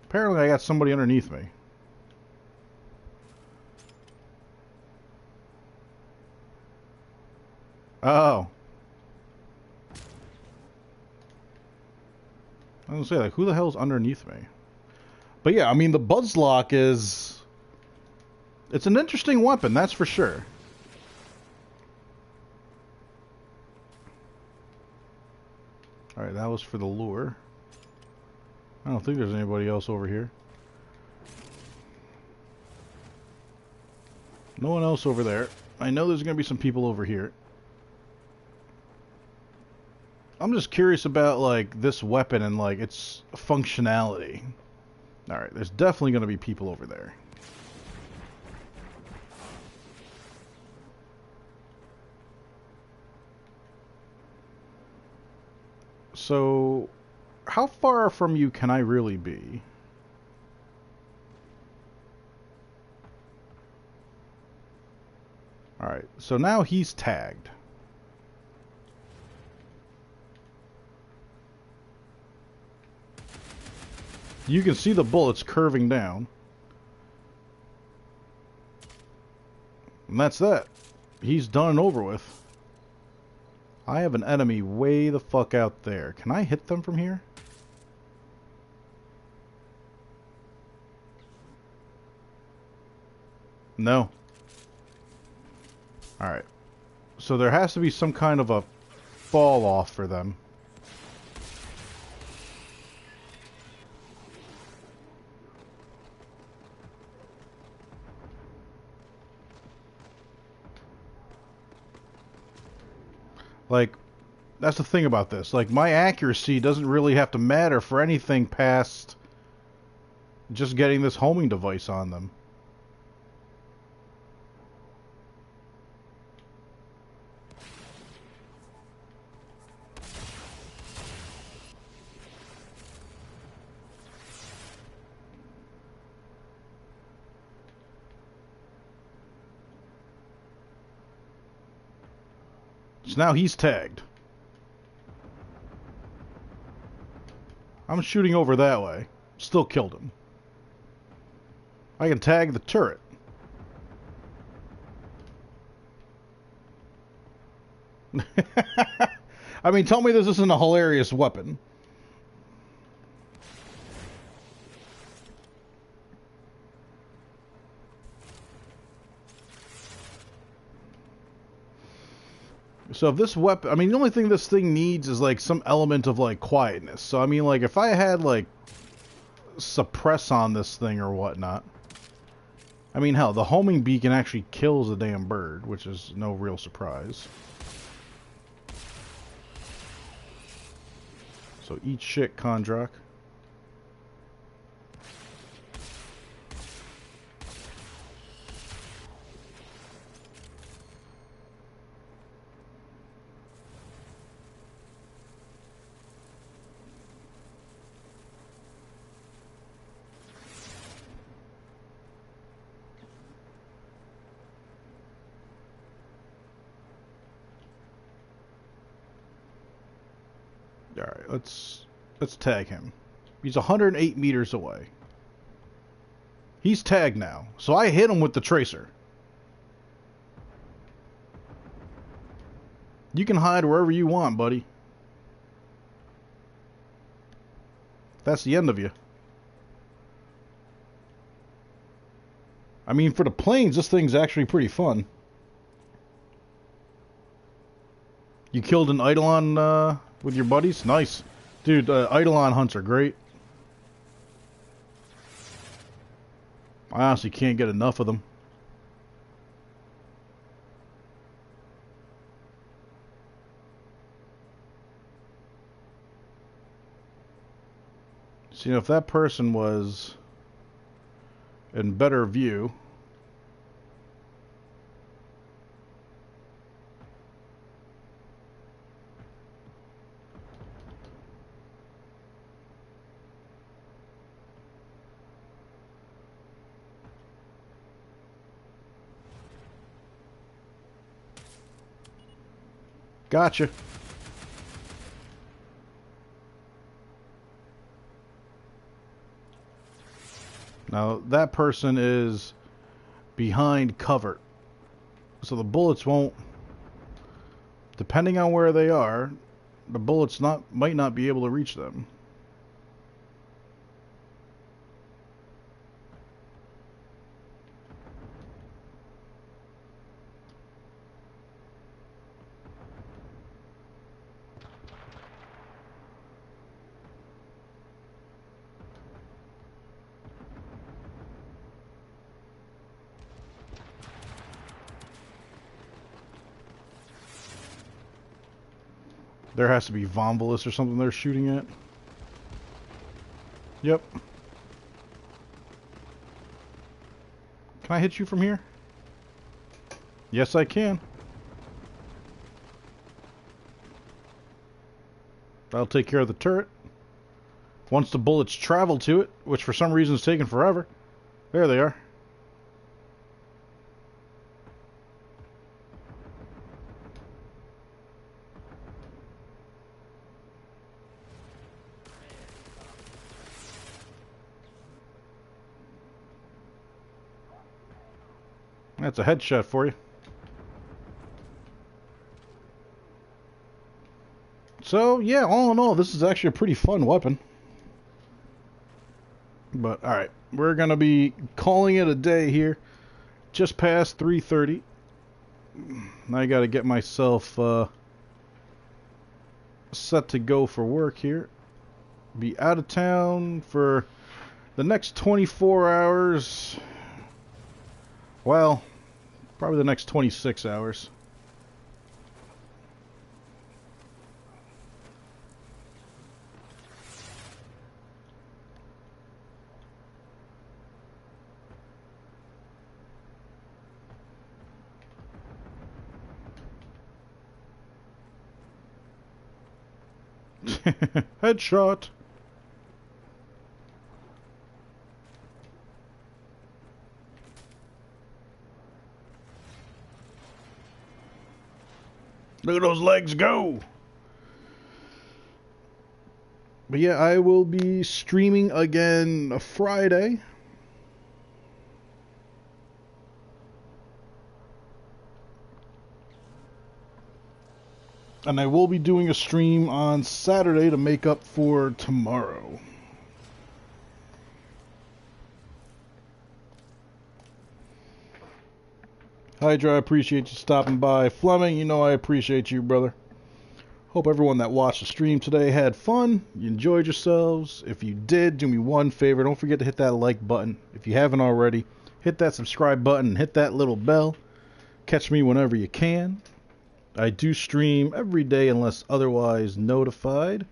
Apparently I got somebody underneath me. Oh. I was gonna say, like, who the hell's underneath me? But yeah, I mean, the Buzzlock is... It's an interesting weapon, that's for sure. Alright, that was for the lure. I don't think there's anybody else over here. No one else over there. I know there's going to be some people over here. I'm just curious about, like, this weapon and, like, its functionality. Alright, there's definitely going to be people over there. So, how far from you can I really be? Alright, so now he's tagged. You can see the bullets curving down. And that's that. He's done and over with. I have an enemy way the fuck out there. Can I hit them from here? No. Alright. So there has to be some kind of a fall off for them. Like, that's the thing about this. Like, my accuracy doesn't really have to matter for anything past just getting this homing device on them. So now he's tagged. I'm shooting over that way. Still killed him. I can tag the turret. I mean, tell me this isn't a hilarious weapon. So if this weapon... I mean, the only thing this thing needs is, like, some element of, like, quietness. So, I mean, like, if I had, like, suppress on this thing or whatnot... I mean, hell, the homing beacon actually kills the damn bird, which is no real surprise. So eat shit, Kondrak. Alright, let's tag him. He's 108 meters away. He's tagged now. So I hit him with the tracer. You can hide wherever you want, buddy. That's the end of you. I mean, for the planes, this thing's actually pretty fun. You killed an Eidolon with your buddies? Nice. Dude, Eidolon hunts are great. I honestly can't get enough of them. See, if that person was in better view... Gotcha. Now, that person is behind cover. So the bullets won't... Depending on where they are, the bullets might not be able to reach them. There has to be Vomvolus or something they're shooting at. Yep. Can I hit you from here? Yes, I can. That'll take care of the turret. Once the bullets travel to it, which for some reason is taking forever. There they are. That's a headshot for you. So, yeah, all in all, this is actually a pretty fun weapon. But, alright, we're going to be calling it a day here. Just past 3:30. I got to get myself set to go for work here. Be out of town for the next 24 hours. Well, probably the next 26 hours. Headshot. Look at those legs go. But yeah, I will be streaming again Friday. And I will be doing a stream on Saturday to make up for tomorrow. Hydra, I appreciate you stopping by. Fleming, you know I appreciate you, brother. Hope everyone that watched the stream today had fun. You enjoyed yourselves. If you did, do me one favor. Don't forget to hit that like button. If you haven't already, hit that subscribe button and hit that little bell. Catch me whenever you can. I do stream every day unless otherwise notified.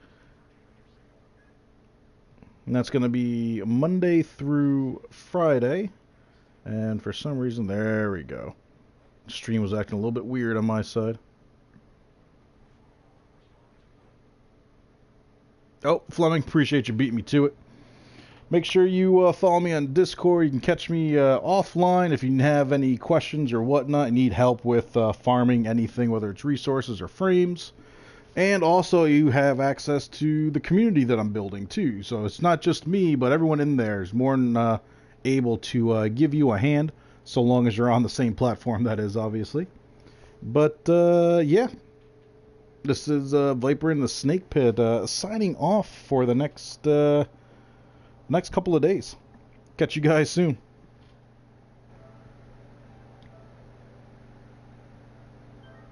And that's going to be Monday through Friday. And for some reason, there we go. The stream was acting a little bit weird on my side. Oh, Fleming, appreciate you beating me to it. Make sure you follow me on Discord. You can catch me offline if you have any questions or whatnot. You need help with farming anything, whether it's resources or frames. And also you have access to the community that I'm building too. So it's not just me, but everyone in there is more than able to give you a hand, so long as you're on the same platform, that is, obviously. But yeah, this is Viper in the Snake Pit signing off for the next couple of days. Catch you guys soon.